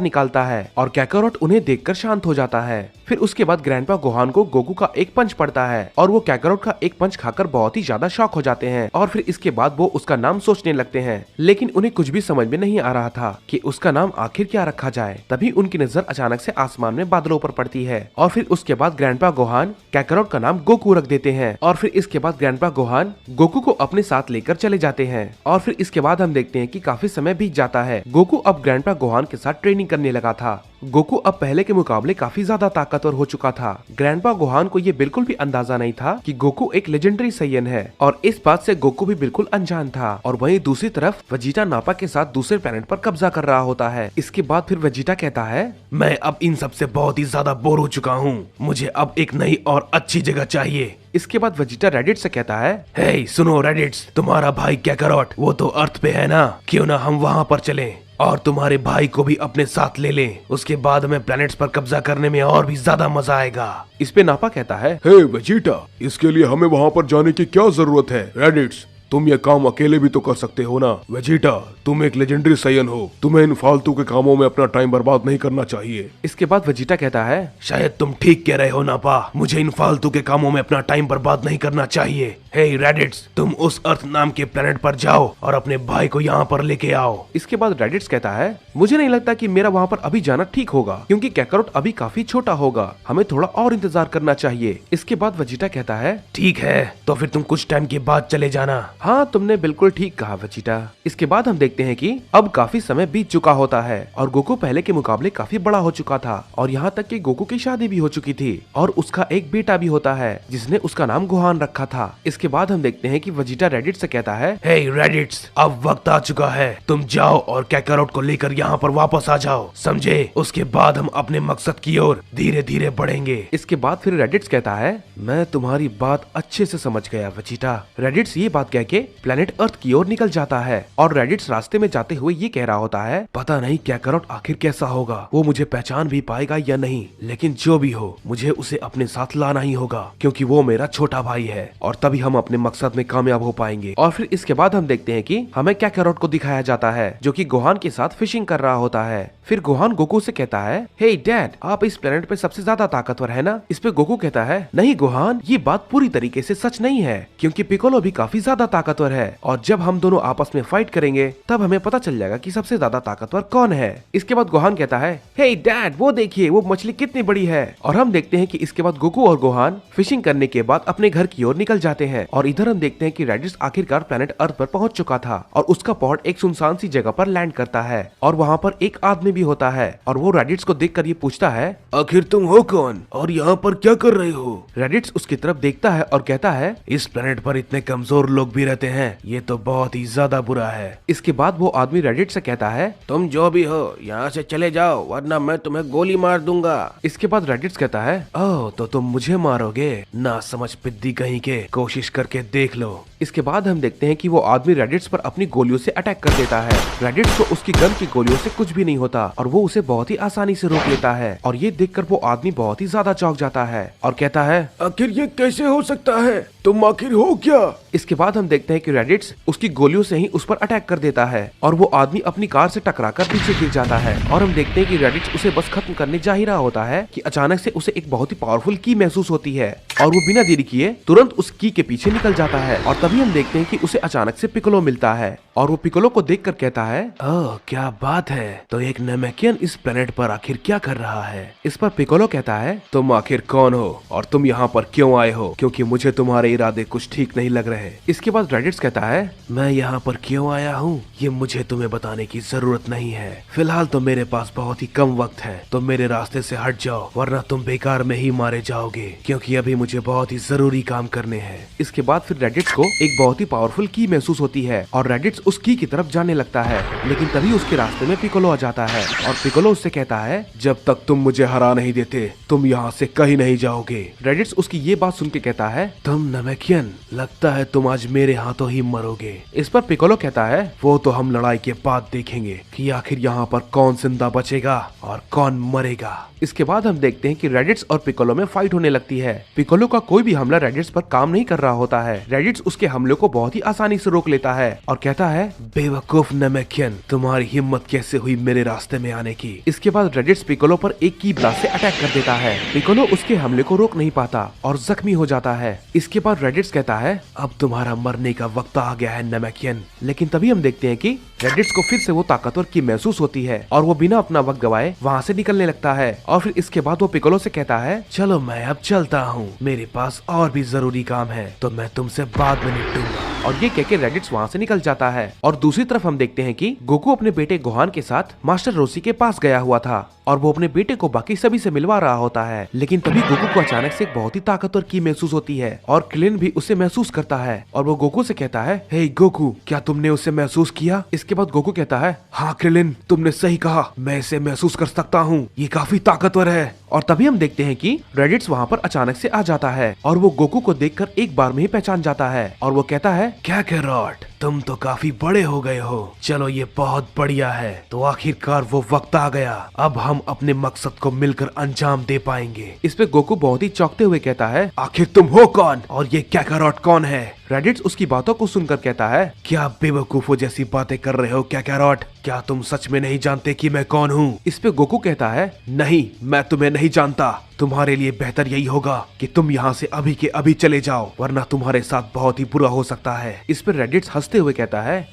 निकालता है और कैकरोट उन्हें देखकर शांत हो जाता है। फिर उसके बाद ग्रैंडपा गोहान को गोकू का एक पंच पड़ता है और वो कैकरोट का एक पंच खाकर बहुत ही ज्यादा शॉक हो जाते हैं। और फिर इसके बाद वो उसका नाम सोचने लगते हैं, लेकिन उन्हें कुछ भी समझ में नहीं आ रहा था कि उसका नाम आखिर क्या रखा जाए। तभी उनकी नजर अचानक से आसमान में बादलों पर पड़ती है और फिर उसके बाद ग्रैंडपा गोहान कैकरोट का नाम गोकू रख देते हैं। और फिर इसके बाद ग्रैंडपा गोहान गोकू को अपने साथ लेकर चले जाते हैं। और फिर इसके बाद हम देखते हैं कि काफी समय बीत जाता है। गोकू अब ग्रैंडपा गोहान के साथ ट्रेनिंग करने लगा था। गोकू अब पहले के मुकाबले काफी ज्यादा ताकतवर हो चुका था। ग्रैंडपा गोहान को ये बिल्कुल भी अंदाजा नहीं था कि गोकू एक लेजेंडरी साइयन है और इस बात से गोकू भी बिल्कुल अनजान था। और वहीं दूसरी तरफ वेजिटा नापा के साथ दूसरे प्लेनेट पर कब्जा कर रहा होता है। इसके बाद फिर वेजिटा कहता है, मैं अब इन सब से बहुत ही ज्यादा बोर हो चुका हूँ, मुझे अब एक नई और अच्छी जगह चाहिए। इसके बाद वेजिटा रेडिट से कहता है, हे सुनो रेडिट्स, तुम्हारा भाई कैकरोट वो तो अर्थ पे है ना, क्यों ना हम वहाँ पर चलें और तुम्हारे भाई को भी अपने साथ ले लें। उसके बाद हमें प्लैनेट्स पर कब्जा करने में और भी ज्यादा मजा आएगा। इस पे नापा कहता है, हे वेजिटा, इसके लिए हमें वहाँ पर जाने की क्या जरूरत है? रेडिट्स, तुम ये काम अकेले भी तो कर सकते हो ना। वेजिटा, तुम एक लेजेंडरी साइयन हो, तुम्हें इन फालतू के कामों में अपना टाइम बर्बाद नहीं करना चाहिए। इसके बाद वेजिटा कहता है, शायद तुम ठीक कह रहे हो नापा, मुझे इन फालतू के कामों में अपना टाइम बर्बाद नहीं करना चाहिए। हे रेडिट्स, तुम उस अर्थ नाम के प्लेनेट पर जाओ और अपने भाई को यहाँ पर लेके आओ। इसके बाद रेडिट्स कहता है, मुझे नहीं लगता कि मेरा वहाँ पर अभी जाना ठीक होगा, क्योंकि कैकरोट अभी काफी छोटा होगा, हमें थोड़ा और इंतजार करना चाहिए। इसके बाद वेजिटा कहता है, ठीक है, तो फिर तुम कुछ टाइम के बाद चले जाना। हाँ, तुमने बिल्कुल ठीक कहा वेजिटा। इसके बाद हम देखते हैं कि अब काफी समय बीत चुका होता है और गोकू पहले के मुकाबले काफी बड़ा हो चुका था और यहाँ तक कि गोकू की शादी भी हो चुकी थी और उसका एक बेटा भी होता है जिसने उसका नाम गोहान रखा था। इसके बाद हम देखते हैं कि वेजिटा रेडिट से कहता है, हे रेडिट्स, अब वक्त आ चुका है, तुम जाओ और कैकरोट को लेकर यहाँ पर वापस आ जाओ, समझे? उसके बाद हम अपने मकसद की ओर धीरे धीरे बढ़ेंगे। इसके बाद फिर रेडिट्स कहता है, मैं तुम्हारी बात अच्छे से समझ गया वेजिटा। रेडिट्स ये बात कह के प्लेनेट अर्थ की ओर निकल जाता है और रेडिट्स रास्ते में जाते हुए ये कह रहा होता है, पता नहीं कैकरोट आखिर कैसा होगा, वो मुझे पहचान भी पाएगा या नहीं, लेकिन जो भी हो मुझे उसे अपने साथ लाना ही होगा, क्योंकि वो मेरा छोटा भाई है और तभी हम अपने मकसद में कामयाब हो पाएंगे। और फिर इसके बाद हम देखते हैं कि हमें कैकरोट को दिखाया जाता है जो कि गोहान के साथ फिशिंग कर रहा होता है। फिर गोहान गोकू से कहता है, हे डैड, आप इस प्लेनेट पे सबसे ज्यादा ताकतवर है ना? इस पे गोकू कहता है, नहीं गोहान, ये बात पूरी तरीके से सच नहीं है, क्योंकि पिकोलो भी काफी ज्यादा ताकतवर है और जब हम दोनों आपस में फाइट करेंगे तब हमें पता चल जाएगा कि सबसे ज्यादा ताकतवर कौन है। इसके बाद गोहान कहता है, हे डैड, वो देखिए वो मछली कितनी बड़ी है। और हम देखते हैं कि इसके बाद गोकू और गोहान फिशिंग करने के बाद अपने घर की ओर निकल जाते हैं और इधर हम देखते हैं कि रेडिट्स आखिरकार प्लेनेट अर्थ पर पहुंच चुका था और उसका पॉड एक सुनसान सी जगह पर लैंड करता है और वहाँ पर एक आदमी भी होता है और वो रेडिट्स को देखकर ये पूछता है, आखिर तुम हो कौन और यहाँ पर क्या कर रहे हो? रेडिट्स उसकी तरफ देखता है और कहता है, इस प्लेनेट पर इतने कमजोर लोग भी रहते हैं, ये तो बहुत ही ज्यादा बुरा है। इसके बाद वो आदमी रेडिट से कहता है, तुम जो भी हो यहाँ से चले जाओ वरना मैं तुम्हें गोली मार दूंगा। इसके बाद रेडिट्स कहता है, ओह, तो तुम मुझे मारोगे? ना समझ पिद्दी कहीं के, कोशिश करके देख लो। इसके बाद हम देखते हैं कि वो आदमी रेडिट्स पर अपनी गोलियों से अटैक कर देता है। रेडिट्स को उसकी गन की गोलियों से कुछ भी नहीं होता और वो उसे बहुत ही आसानी से रोक लेता है और ये देखकर वो आदमी बहुत ही ज्यादा चौंक जाता है और कहता है, आखिर ये कैसे हो सकता है? तुम आखिर हो क्या? इसके बाद हम देखते हैं कि रेडिट्स उसकी गोलियों से ही उस पर अटैक कर देता है और वो आदमी अपनी कार से टकराकर पीछे गिर जाता है और हम देखते हैं कि रेडिट्स उसे बस खत्म करने जा ही रहा होता है कि अचानक से उसे एक बहुत ही पावरफुल की महसूस होती है और वो बिना देरी किए तुरंत उस की के पीछे निकल जाता है और तभी हम देखते हैं कि उसे अचानक से पिकोलो मिलता है और वो पिकोलो को देखकर कहता है, ओह क्या बात है, तो एक नेमेकियन इस प्लेनेट पर आखिर क्या कर रहा है? इस पर पिकोलो कहता है, तुम आखिर कौन हो और तुम यहाँ पर क्यों आए हो? क्योंकि मुझे तुम्हारे इरादे कुछ ठीक नहीं लग रहे। इसके बाद रेडिट्स कहता है, मैं यहाँ पर क्यों आया हूँ ये मुझे तुम्हें बताने की जरूरत नहीं है। फिलहाल तो मेरे पास बहुत ही कम वक्त है, तो मेरे रास्ते से हट जाओ वरना तुम बेकार में ही मारे जाओगे, क्योंकि अभी मुझे बहुत ही जरूरी काम करने हैं। इसके बाद फिर रेडिट्स को एक बहुत ही पावरफुल की महसूस होती है और रेडिट्स उस की तरफ जाने लगता है, लेकिन तभी उसके रास्ते में पिकोलो आ जाता है और पिकोलो उससे कहता है, जब तक तुम मुझे हरा नहीं देते तुम यहाँ से कहीं नहीं जाओगे। रेडिट्स उसकी ये बात सुन के कहता है, तुम नेमेकियन, लगता है तुम आज मेरे हाथों ही मरोगे। इस पर पिकोलो कहता है, वो तो हम लड़ाई के बाद देखेंगे कि आखिर यहाँ पर कौन जिंदा बचेगा और कौन मरेगा। इसके बाद हम देखते हैं कि रेडिट्स और पिकोलो में फाइट होने लगती है। पिकोलो का कोई भी हमला रेडिट्स पर काम नहीं कर रहा होता है। रेडिट्स उसके हमले को बहुत ही आसानी से रोक लेता है और कहता है, बेवकूफ नेमेकियन, तुम्हारी हिम्मत कैसे हुई मेरे रास्ते में आने की? इसके बाद रेडिट्स पिकोलो पर एक की ब्लास्ट से अटैक कर देता है। पिकोलो उसके हमले को रोक नहीं पाता और जख्मी हो जाता है। इसके बाद रेडिट्स कहता है, अब तुम्हारा मरने का वक्त आ गया है नेमेकियन। लेकिन तभी हम देखते हैं कि रेडिट्स को फिर से वो ताकतवर की महसूस होती है और वो बिना अपना वक्त गवाए वहाँ से निकलने लगता है। और फिर इसके बाद वो पिकोलो से कहता है, चलो मैं अब चलता हूँ, मेरे पास और भी जरूरी काम है, तो मैं तुमसे बाद में निपटूंगा। और ये कहकर रेडिट्स वहाँ से निकल जाता है। और दूसरी तरफ हम देखते हैं कि गोकू अपने बेटे गोहान के साथ मास्टर रोसी के पास गया हुआ था और वो अपने बेटे को बाकी सभी से मिलवा रहा होता है। लेकिन तभी गोकू को अचानक से एक बहुत ही ताकतवर की महसूस होती है और क्रिलिन भी उसे महसूस करता है और वो गोकू से कहता है, हे गोकू, क्या तुमने उसे महसूस किया? इसके बाद गोकू कहता है, हाँ क्रिलिन, तुमने सही कहा, मैं इसे महसूस कर सकता हूँ, ये काफी ताकतवर है। और तभी हम देखते हैं कि रेडिट्स वहाँ पर अचानक से आ जाता है और वो गोकू को देखकर एक बार में ही पहचान जाता है और वो कहता है, कैकरॉट, तुम तो काफी बड़े हो गए हो। चलो ये बहुत बढ़िया है, तो आखिरकार वो वक्त आ गया, अब हम अपने मकसद को मिलकर अंजाम दे पाएंगे। इस पे गोकू बहुत ही चौंकते हुए कहता है, आखिर तुम हो कौन और ये कैकरॉट कौन है? रेडिट्स उसकी बातों को सुनकर कहता है, क्या बेवकूफों जैसी बातें कर रहे हो कैकरॉट? क्या तुम सच में नहीं जानते कि मैं कौन हूँ? इस पे गोकू कहता है, नहीं, मैं तुम्हें नहीं जानता। तुम्हारे लिए बेहतर यही होगा कि तुम यहाँ से अभी के अभी चले जाओ, वरना तुम्हारे साथ बहुत ही बुरा हो सकता है। इस पर रेडिट्स हंसते हुए कहता है,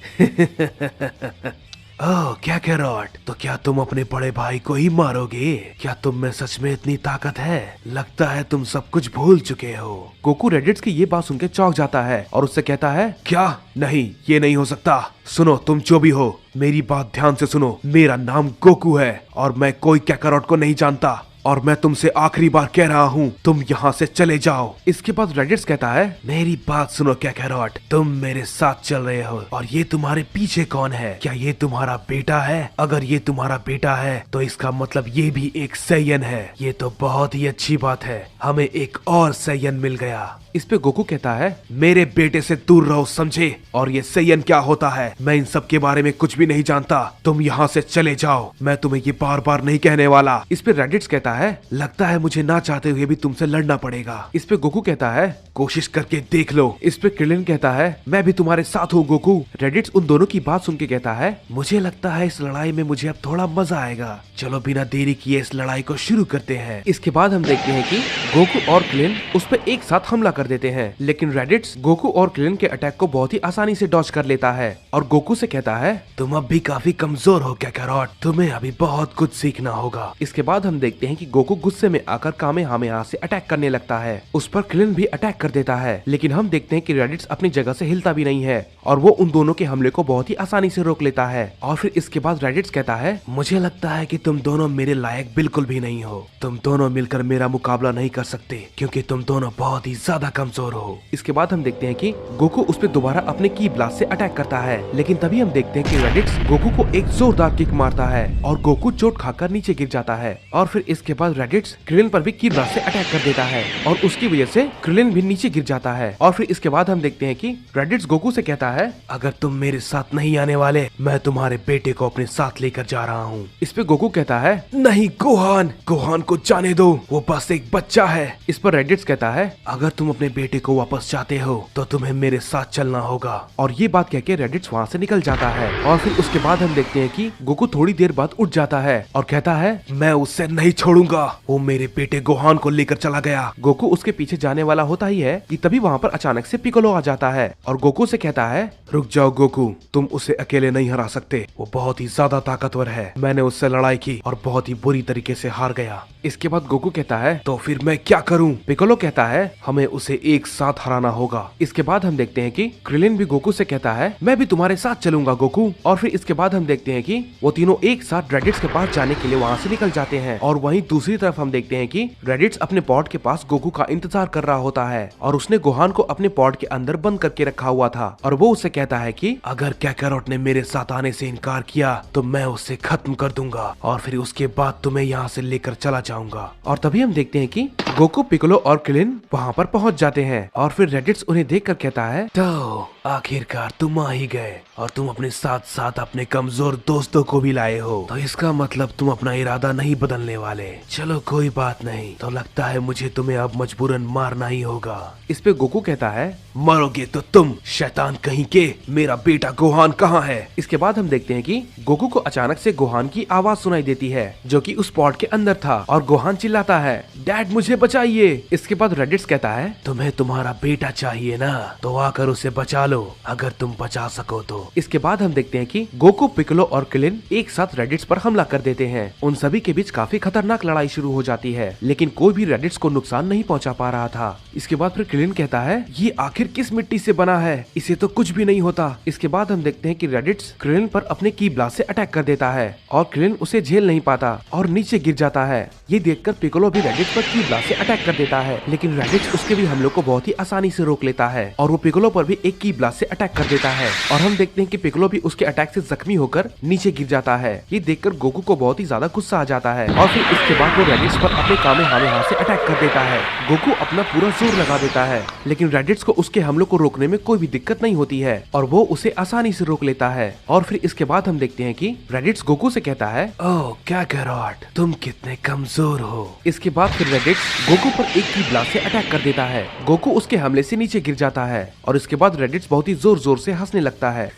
ओह कैकरॉट, तो क्या तुम अपने बड़े भाई को ही मारोगे? क्या तुम में सच में इतनी ताकत है? लगता है तुम सब कुछ भूल चुके हो। गोकू रेडिट्स की ये बात सुनकर चौंक जाता है और उससे कहता है, क्या? नहीं, ये नहीं हो सकता। सुनो, तुम जो भी हो, मेरी बात ध्यान से सुनो। मेरा नाम गोकू है और मैं कोई कैकरॉट को नहीं जानता और मैं तुमसे आखिरी बार कह रहा हूँ, तुम यहाँ से चले जाओ। इसके बाद रेडिट्स कहता है, मेरी बात सुनो कैकरॉट, तुम मेरे साथ चल रहे हो और ये तुम्हारे पीछे कौन है? क्या ये तुम्हारा बेटा है? अगर ये तुम्हारा बेटा है तो इसका मतलब ये भी एक सैयन है। ये तो बहुत ही अच्छी बात है, हमें एक और सैयन मिल गया। इस पे गोकू कहता है, मेरे बेटे से दूर रहो, समझे? और ये सैयन क्या होता है, मैं इन सब के बारे में कुछ भी नहीं जानता। तुम यहाँ से चले जाओ, मैं तुम्हें ये बार बार नहीं कहने वाला। इस पे रेडिट्स कहता है, लगता है मुझे ना चाहते हुए भी तुमसे लड़ना पड़ेगा। इस पे गोकू कहता है, कोशिश करके देख लो। इस पे क्रिलिन कहता है, मैं भी तुम्हारे साथ हूँ गोकू। रेडिट्स उन दोनों की बात सुन के कहता है, मुझे लगता है इस लड़ाई में मुझे अब थोड़ा मजा आएगा। चलो बिना देरी किए इस लड़ाई को शुरू करते हैं। इसके बाद हम देखते हैं कि गोकू और क्रिलिन उस पे एक साथ हमला कर देते हैं, लेकिन रेडिट्स गोकू और क्रिलिन के अटैक को बहुत ही आसानी से डॉज कर लेता है और गोकू से कहता है, तुम अब भी काफी कमजोर हो कैकरॉट, तुम्हें अभी बहुत कुछ सीखना होगा। इसके बाद हम देखते हैं कि गोकू गुस्से में आकर कामेहामेहा से अटैक करने लगता है। उस पर क्रिलिन भी अटैक कर देता है, लेकिन हम देखते हैं कि रेडिट्स अपनी जगह से हिलता भी नहीं है और वो उन दोनों के हमले को बहुत ही आसानी से रोक लेता है। और फिर इसके बाद रेडिट्स कहता है, मुझे लगता है कि तुम दोनों मेरे लायक बिल्कुल भी नहीं हो। तुम दोनों मिलकर मेरा मुकाबला नहीं कर सकते क्योंकि तुम दोनों बहुत ही ज्यादा कमजोर हो। इसके बाद हम देखते हैं कि गोकू उस पर दोबारा अपने की ब्लास्ट से अटैक करता है, लेकिन तभी हम देखते हैं कि रेडिट्स गोकू को एक जोरदार किक मारता है और गोकू चोट खाकर नीचे गिर जाता है। और फिर इसके बाद रेडिट्स क्रिलिन पर भी की ब्लास्ट से अटैक कर देता है और उसकी वजह से क्रिलिन भी नीचे गिर जाता है। और फिर इसके बाद हम देखते हैं कि रेडिट्स गोकू से कहता है, अगर तुम मेरे साथ नहीं आने वाले, मैं तुम्हारे बेटे को अपने साथ लेकर जा रहा हूँ। इस पे गोकू कहता है, नहीं गोहान, गोहान को जाने दो, वो बस एक बच्चा है। इस पर रेडिट्स कहता है, अगर तुम अपने बेटे को वापस चाहते हो तो तुम्हें मेरे साथ चलना होगा। और ये बात कह के रेडिट्स वहाँ से निकल जाता है। और फिर उसके बाद हम देखते हैं कि गोकू थोड़ी देर बाद उठ जाता है और कहता है, मैं उससे नहीं छोड़ूंगा। छोड़ूंगा। वो मेरे बेटे गोहान को लेकर चला गया। गोकू उसके पीछे जाने वाला होता ही है कि तभी वहाँ पर अचानक से पिकोलो आ जाता है और गोकू से कहता है, रुक जाओ गोकू, तुम उसे अकेले नहीं हरा सकते। वो बहुत ही ज्यादा ताकतवर है। मैंने उससे लड़ाई की और बहुत ही बुरी तरीके से हार गया। इसके बाद गोकू कहता है, तो फिर मैं क्या करूं? पिकोलो कहता है, हमें उसे एक साथ हराना होगा। इसके बाद हम देखते हैं कि क्रिलिन भी गोकू से कहता है, मैं भी तुम्हारे साथ चलूंगा गोकू। और फिर इसके बाद हम देखते हैं कि वो तीनों एक साथ रेडिट्स के पास जाने के लिए वहाँ से निकल जाते हैं। और वहीं दूसरी तरफ हम देखते हैं कि रेडिट्स अपने पॉड के पास गोकू का इंतजार कर रहा होता है और उसने गोहान को अपने पॉड के अंदर बंद करके रखा हुआ था। और वो उससे कहता है कि अगर कैकारोट ने मेरे साथ आने से इनकार किया तो मैं उसे खत्म कर दूंगा और फिर उसके बाद तुम्हें यहाँ से लेकर चला जाऊंगा। और तभी हम देखते हैं कि गोकू, पिकोलो और क्रिलिन वहाँ पर पहुँच जाते हैं और फिर रेडिट्स उन्हें देखकर कहता है, तो आखिरकार तुम आ ही गए और तुम अपने साथ साथ अपने कमजोर दोस्तों को भी लाए हो। तो इसका मतलब तुम अपना इरादा नहीं बदलने वाले। चलो कोई बात नहीं, तो लगता है मुझे तुम्हें अब मजबूरन मारना ही होगा। इस पे गोकू कहता है, मरोगे तो तुम शैतान कहीं के। मेरा बेटा गोहान कहाँ है? इसके बाद हम देखते हैं कि गोकू को अचानक से गोहान की आवाज सुनाई देती है जो कि उस पॉड के अंदर था और गोहान चिल्लाता है, डैड मुझे बचाइए। इसके बाद रेडिट्स कहता है, तुम्हें तुम्हारा बेटा चाहिए ना, तो आकर उसे बचा लो अगर तुम बचा सको तो। इसके बाद हम देखते हैं कि गोकू, पिकोलो और क्रिलिन एक साथ रेडिट्स पर हमला कर देते हैं। उन सभी के बीच काफी खतरनाक लड़ाई शुरू हो जाती है लेकिन कोई भी रेडिट्स को नुकसान नहीं पहुंचा पा रहा था। इसके बाद फिर क्रिलिन कहता है, ये आखिर किस मिट्टी से बना है? इसे तो कुछ भी नहीं होता। इसके बाद हम देखते हैं कि रेडिट्स क्रिलिन पर अपने की ब्लास्ट से अटैक कर देता है और क्रिलिन उसे झेल नहीं पाता और नीचे गिर जाता है। ये देखकर पिकोलो भी रेडिट्स पर की ब्लास्ट से अटैक कर देता है लेकिन रेडिट्स उसके भी हमलों को बहुत ही आसानी से रोक लेता है और वो पिकोलो पर भी एक की ब्लास्ट से अटैक कर देता है। और हम देखते हैं कि पिकोलो भी उसके अटैक से जख्मी होकर नीचे गिर जाता है। ये देखकर गोकू को बहुत ही ज्यादा गुस्सा आ जाता है और फिर इसके बाद वो रेडिट्स पर अपने कामेहामेहा से अटैक कर देता है। गोकू अपना पूरा जोर लगा देता है लेकिन रेडिट्स को उसके हमलों को रोकने में कोई भी दिक्कत नहीं होती है और वो उसे आसानी से रोक लेता है। और फिर इसके बाद हम देखते हैं कि रेडिट्स गोकू से कहता है, ओह कैकारोट, तुम कितने कमजोर हो। इसके बाद फिर रेडिट्स गोकू पर एक की ब्लास्ट से अटैक कर देता है। गोकू उसके हमले से नीचे गिर जाता है और इसके बाद रेडिट्स बहुत ही जोर जोर से हंसने लगता है।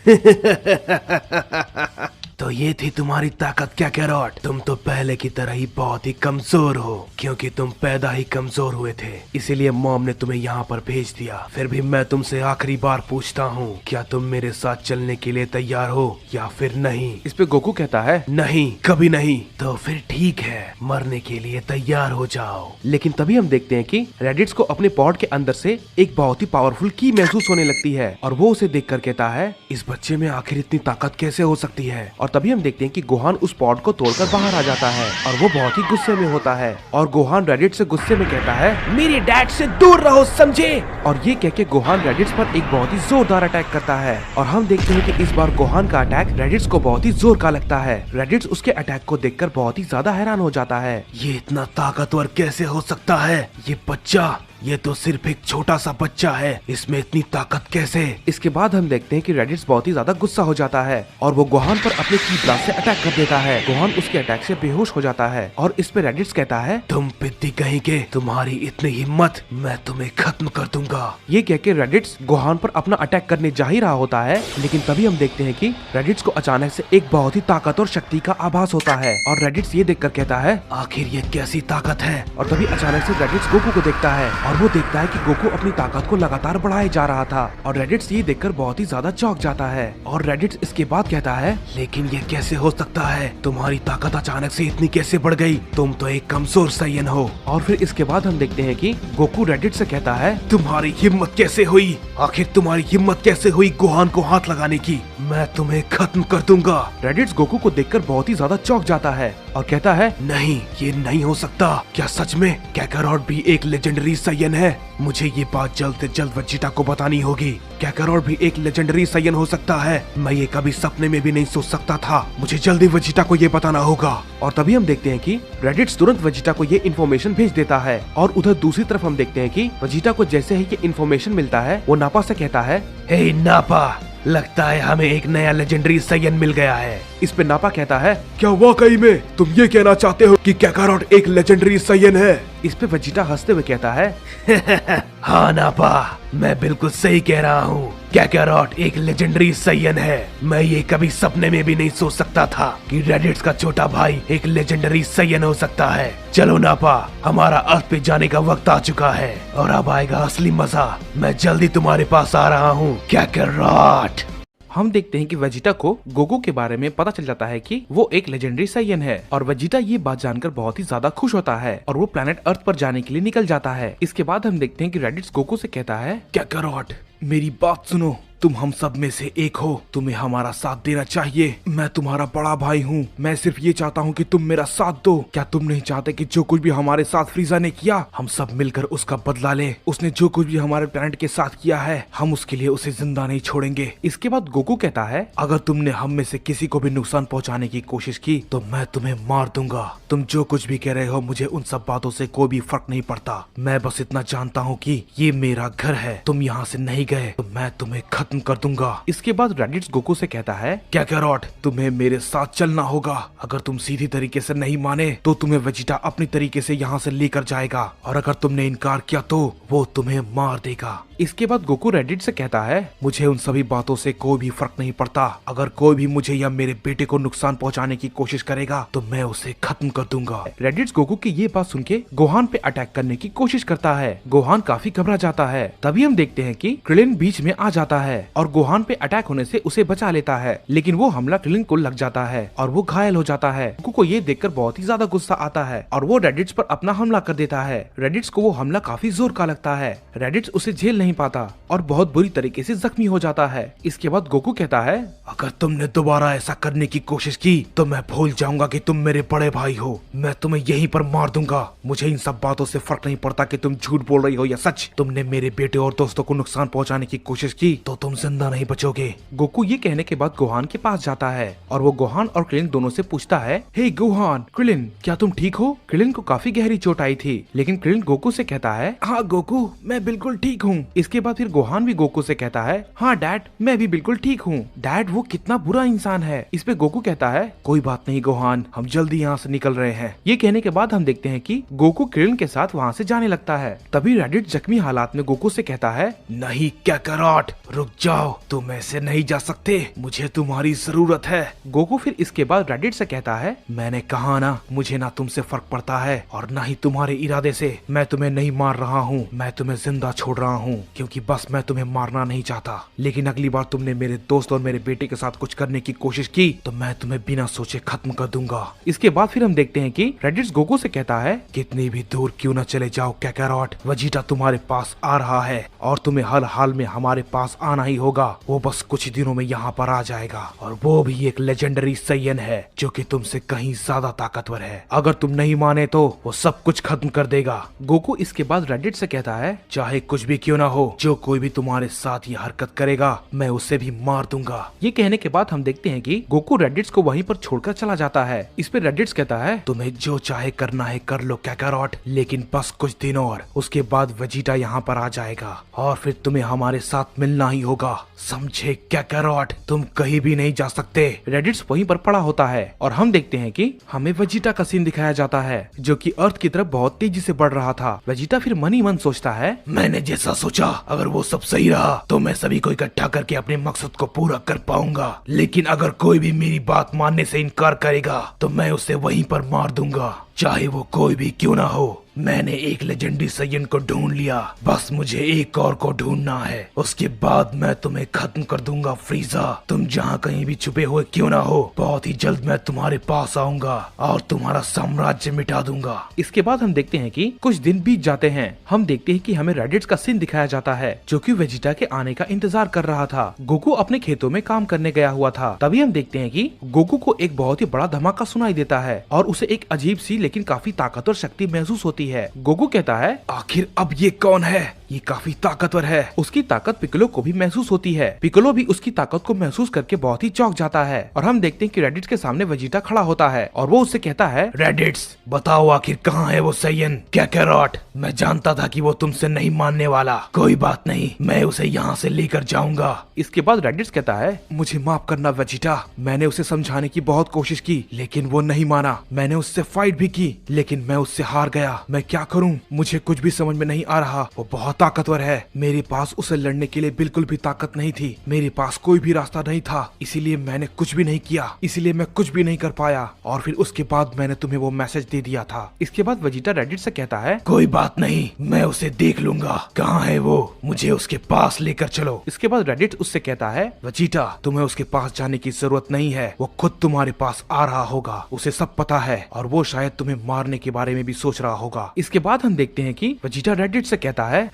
तो ये थी तुम्हारी ताकत कैकारोट। तुम तो पहले की तरह ही बहुत ही कमजोर हो क्योंकि तुम पैदा ही कमजोर हुए थे, इसीलिए मॉम ने तुम्हें यहाँ पर भेज दिया। फिर भी मैं तुमसे आखिरी बार पूछता हूँ, क्या तुम मेरे साथ चलने के लिए तैयार हो या फिर नहीं? इस पे गोकू कहता है, नहीं, कभी नहीं। तो फिर ठीक है, मरने के लिए तैयार हो जाओ। लेकिन तभी हम देखते हैं कि रेडिट्स को अपने पॉड के अंदर से एक बहुत ही पावरफुल की महसूस होने लगती है और वो उसे देखकर कहता है, इस बच्चे में आखिर इतनी ताकत कैसे हो सकती है? और तभी हम देखते हैं कि गोहान उस पॉड को तोड़कर बाहर आ जाता है और वो बहुत ही गुस्से में होता है और गोहान रेडिट्स से गुस्से में कहता है, मेरे डैड से दूर रहो, समझे? और ये कह के गोहान रेडिट्स पर एक बहुत ही जोरदार अटैक करता है और हम देखते हैं कि इस बार गोहान का अटैक रेडिट्स को बहुत ही जोर का लगता है। रेडिट्स उसके अटैक को देखकर बहुत ही ज्यादा हैरान हो जाता है। ये इतना ताकतवर कैसे हो सकता है? ये बच्चा, ये तो सिर्फ एक छोटा सा बच्चा है, इसमें इतनी ताकत कैसे? इसके बाद हम देखते हैं कि रेडिट्स बहुत ही ज्यादा गुस्सा हो जाता है और वो गोहान पर अपने की ब्लास्ट से अटैक कर देता है। गोहान उसके अटैक से बेहोश हो जाता है और इस पे रेडिट्स कहता है, तुम पिद्दी कहीं के, तुम्हारी इतनी हिम्मत, मैं तुम्हें खत्म कर दूंगा। ये कह के रेडिट्स गोहान पर अपना अटैक करने जा ही रहा होता है लेकिन तभी हम देखते हैं कि रेडिट्स को अचानक से एक बहुत ही ताकत और शक्ति का आभास होता है और रेडिट्स ये देखकर कहता है, आखिर ये कैसी ताकत है? और तभी अचानक से रेडिट्स गोकू को देखता है और वो देखता है कि गोकू अपनी ताकत को लगातार बढ़ाए जा रहा था और रेडिट्स ये देखकर बहुत ही ज्यादा चौंक जाता है और रेडिट्स इसके बाद कहता है, लेकिन ये कैसे हो सकता है? तुम्हारी ताकत अचानक से इतनी कैसे बढ़ गई? तुम तो एक कमजोर साइयन हो। और फिर इसके बाद हम देखते हैं कि गोकू रेडिट्स से कहता है, तुम्हारी हिम्मत कैसे हुई? आखिर तुम्हारी हिम्मत कैसे हुई गोहान को हाथ लगाने की? मैं तुम्हें खत्म कर दूंगा। रेडिट्स गोकू को देखकर बहुत ही ज्यादा चौंक जाता है और कहता है, नहीं, ये नहीं हो सकता। क्या सच में कैकारोट भी एक लेजेंडरी साइयन है? मुझे ये बात जल्द से जल्द वेजिटा को बतानी होगी। कैकारोट भी एक लेजेंडरी साइयन हो सकता है, मैं ये कभी सपने में भी नहीं सोच सकता था। मुझे जल्दी वेजिटा को ये बताना होगा। और तभी हम देखते हैं कि रेडिट्स तुरंत वेजिटा को ये इन्फॉर्मेशन भेज देता है और उधर दूसरी तरफ हम देखते हैं कि वेजिटा को जैसे ही ये इन्फॉर्मेशन मिलता है वो नापा से कहता है, हे नापा, लगता है हमें एक नया लेजेंडरी साइयन मिल गया है। इस पे नापा कहता है, क्या वाकई में तुम ये कहना चाहते हो कि कैकारोट एक लेजेंडरी साइयन है? इस पे वेजिटा हंसते हुए कहता है हाँ नापा, मैं बिल्कुल सही कह रहा हूँ। कैकारोट एक लेजेंडरी साइयन है। मैं ये कभी सपने में भी नहीं सोच सकता था कि रेडिट्स का छोटा भाई एक लेजेंडरी साइयन हो सकता है। चलो नापा, हमारा अर्थ पे जाने का वक्त आ चुका है और अब आएगा असली मजा। मैं जल्दी तुम्हारे पास आ रहा हूँ कैकारोट। हम देखते हैं कि वेजिटा को गोकू के बारे में पता चल जाता है कि वो एक लेजेंडरी साइयन है और वेजिटा ये बात जानकर बहुत ही ज्यादा खुश होता है और वो प्लेनेट अर्थ पर जाने के लिए निकल जाता है। इसके बाद हम देखते हैं कि रेडिट्स गोकू से कहता है, कैकारोट मेरी बात सुनो, तुम हम सब में से एक हो, तुम्हें हमारा साथ देना चाहिए। मैं तुम्हारा बड़ा भाई हूँ, मैं सिर्फ ये चाहता हूँ कि तुम मेरा साथ दो। क्या तुम नहीं चाहते कि जो कुछ भी हमारे साथ फ्रीजा ने किया हम सब मिलकर उसका बदला ले? उसने जो कुछ भी हमारे प्लेनेट के साथ किया है हम उसके लिए उसे जिंदा नहीं छोड़ेंगे। इसके बाद गोकू कहता है, अगर तुमने हम में से किसी को भी नुकसान पहुंचाने की कोशिश की तो मैं तुम्हें मार दूंगा। तुम जो कुछ भी कह रहे हो मुझे उन सब बातों से कोई भी फर्क नहीं पड़ता। मैं बस इतना जानता हूँ कि ये मेरा घर है, तुम यहाँ से नहीं गए तो मैं तुम्हें खत्म कर दूंगा। इसके बाद रेडिट्स गोकू से कहता है, कैकारोट तुम्हें मेरे साथ चलना होगा। अगर तुम सीधी तरीके से नहीं माने तो तुम्हें वेजिटा अपनी तरीके से यहाँ से लेकर जाएगा और अगर तुमने इनकार किया तो वो तुम्हें मार देगा। इसके बाद गोकू रेडिट से कहता है, मुझे उन सभी बातों से कोई भी फर्क नहीं पड़ता। अगर कोई भी मुझे या मेरे बेटे को नुकसान पहुंचाने की कोशिश करेगा तो मैं उसे खत्म कर दूंगा। रेडिट्स गोकू की ये बात सुन के गोहान पे अटैक करने की कोशिश करता है। गोहान काफी घबरा जाता है। तभी हम देखते हैं कि क्रिलिन बीच में आ जाता है और गोहान पे अटैक होने से उसे बचा लेता है, लेकिन वो हमला क्रिलिन को लग जाता है और वो घायल हो जाता है। गोकू को ये देखकर बहुत ही ज्यादा गुस्सा आता है और वो रेडिट्स पर अपना हमला कर देता है। रेडिट्स को वो हमला काफी जोर का लगता है। रेडिट्स उसे झेल नहीं पाता और बहुत बुरी तरीके से जख्मी हो जाता है। इसके बाद गोकू कहता है, अगर तुमने दोबारा ऐसा करने की कोशिश की तो मैं भूल जाऊंगा कि तुम मेरे बड़े भाई हो। मैं तुम्हें यहीं पर मार दूंगा। मुझे इन सब बातों से फर्क नहीं पड़ता कि तुम झूठ बोल रही हो या सच। तुमने मेरे बेटे और दोस्तों को नुकसान पहुंचाने की कोशिश की तो तुम जिंदा नहीं बचोगे। गोकू ये कहने के बाद गोहान के पास जाता है और वो गोहान और क्रिलिन दोनों से पूछता है, हे गोहान, क्रिलिन क्या तुम ठीक हो? क्रिलिन को काफी गहरी चोट आई थी, लेकिन क्रिलिन गोकू से कहता है, हाँ गोकू मैं बिल्कुल ठीक हूँ। इसके बाद फिर गोहान भी गोकू से कहता है, हाँ डैड मैं भी बिल्कुल ठीक हूँ। डैड वो कितना बुरा इंसान है। इस पे गोकू कहता है, कोई बात नहीं गोहान, हम जल्दी यहाँ से निकल रहे हैं। ये कहने के बाद हम देखते हैं कि गोकू क्रिलिन के साथ वहाँ से जाने लगता है। तभी रेडिट जख्मी हालात में गोकू से कहता है, नहीं कैकारोट रुक जाओ, तुम ऐसे नहीं जा सकते, मुझे तुम्हारी जरूरत है। गोकू फिर इसके बाद रेडिट से कहता है, मैंने कहा ना मुझे ना तुमसे फर्क पड़ता है और ना ही तुम्हारे इरादे से। मैं तुम्हें नहीं मार रहा हूँ, मैं तुम्हें जिंदा छोड़ रहा हूँ क्योंकि बस मैं तुम्हें मारना नहीं चाहता। लेकिन अगली बार तुमने मेरे दोस्त और मेरे बेटे के साथ कुछ करने की कोशिश की तो मैं तुम्हें बिना सोचे खत्म कर दूंगा। इसके बाद फिर हम देखते हैं कि रेडिट्स गोकू से कहता है, कितनी भी दूर क्यों न चले जाओ कैकारोट, वेजिटा तुम्हारे पास आ रहा है और तुम्हें हर हाल में हमारे पास आना ही होगा। वो बस कुछ दिनों में यहाँ पर आ जाएगा और वो भी एक लेजेंडरी साइयन है जो कि तुमसे कहीं ज्यादा ताकतवर है। अगर तुम नहीं माने तो वो सब कुछ खत्म कर देगा। गोकू इसके बाद रेडिट से कहता है, चाहे कुछ भी क्यों ना हो, जो कोई भी तुम्हारे साथ ये हरकत करेगा मैं उसे भी मार दूंगा। ये कहने के बाद हम देखते हैं कि गोकू रेडिट्स को वहीं पर छोड़कर चला जाता है। इस पे रेडिट्स कहता है, तुम्हें जो चाहे करना है कर लो कैकारोट, लेकिन बस कुछ दिन और, उसके बाद वेजिटा यहाँ पर आ जाएगा और फिर तुम्हें हमारे साथ मिलना ही होगा, समझे कैकारोट? तुम कहीं भी नहीं जा सकते। रेडिट्स वहीं पर पड़ा होता है और हम देखते हैं कि हमें वेजिटा का सीन दिखाया जाता है जो कि अर्थ की तरफ बहुत तेजी से बढ़ रहा था। वेजिटा फिर मन ही मन सोचता है, मैंने जैसा सोचा अगर वो सब सही रहा तो मैं सभी को इकट्ठा करके अपने मकसद को पूरा कर पाऊंगा, लेकिन अगर कोई भी मेरी बात मानने से इनकार करेगा तो मैं उसे वहीं पर मार दूंगा, चाहे वो कोई भी क्यों ना हो। मैंने एक लेजेंडरी साइयन को ढूंढ लिया, बस मुझे एक और को ढूंढना है, उसके बाद मैं तुम्हें खत्म कर दूंगा फ्रीजा। तुम जहाँ कहीं भी छुपे हुए क्यों ना हो, बहुत ही जल्द मैं तुम्हारे पास आऊंगा और तुम्हारा साम्राज्य मिटा दूंगा। इसके बाद हम देखते हैं कि कुछ दिन बीत जाते हैं। हम देखते हैं कि हमें रेडिट्स का सीन दिखाया जाता है जो कि वेजिटा के आने का इंतजार कर रहा था। गोकू अपने खेतों में काम करने गया हुआ था। तभी हम देखते हैं कि गोकू को एक बहुत ही बड़ा धमाका सुनाई देता है और उसे एक अजीब सी लेकिन काफी ताकतवर शक्ति महसूस होती है। गोकू कहता है, आखिर अब ये कौन है? ये काफी ताकतवर है। उसकी ताकत पिकोलो को भी महसूस होती है। पिकोलो भी उसकी ताकत को महसूस करके बहुत ही चौंक जाता है और हम देखते हैं कि रेडिट्स के सामने वेजिटा खड़ा होता है और वो उससे कहता है, रेडिट्स बताओ आखिर कहाँ है वो सैयन कैकरॉट। मैं जानता था कि वो तुमसे नहीं मानने वाला। कोई बात नहीं, मैं उसे यहाँ से लेकर जाऊंगा। इसके बाद रेडिट्स कहता है, मुझे माफ करना वेजिटा, मैंने उसे समझाने की बहुत कोशिश की लेकिन वो नहीं माना। मैंने उससे फाइट भी की लेकिन मैं उससे हार गया। मैं क्या करूं, मुझे कुछ भी समझ में नहीं आ रहा। वो बहुत ताकतवर है, मेरे पास उसे लड़ने के लिए बिल्कुल भी ताकत नहीं थी। मेरे पास कोई भी रास्ता नहीं था, इसीलिए मैंने कुछ भी नहीं किया, इसीलिए मैं कुछ भी नहीं कर पाया और फिर उसके बाद मैंने तुम्हें वो मैसेज दे दिया था। इसके बाद वेजिटा रेडिट्स से कहता है, कोई बात नहीं, मैं उसे देख लूंगा। कहाँ है वो, मुझे उसके पास लेकर चलो। इसके बाद रेडिट्स उससे कहता है, वेजिटा तुम्हें उसके पास जाने की जरूरत नहीं है, वो खुद तुम्हारे पास आ रहा होगा। उसे सब पता है और वो शायद तुम्हें मारने के बारे में भी सोच रहा होगा। इसके बाद हम देखते हैं कि वेजिटा रेडिट्स से कहता है,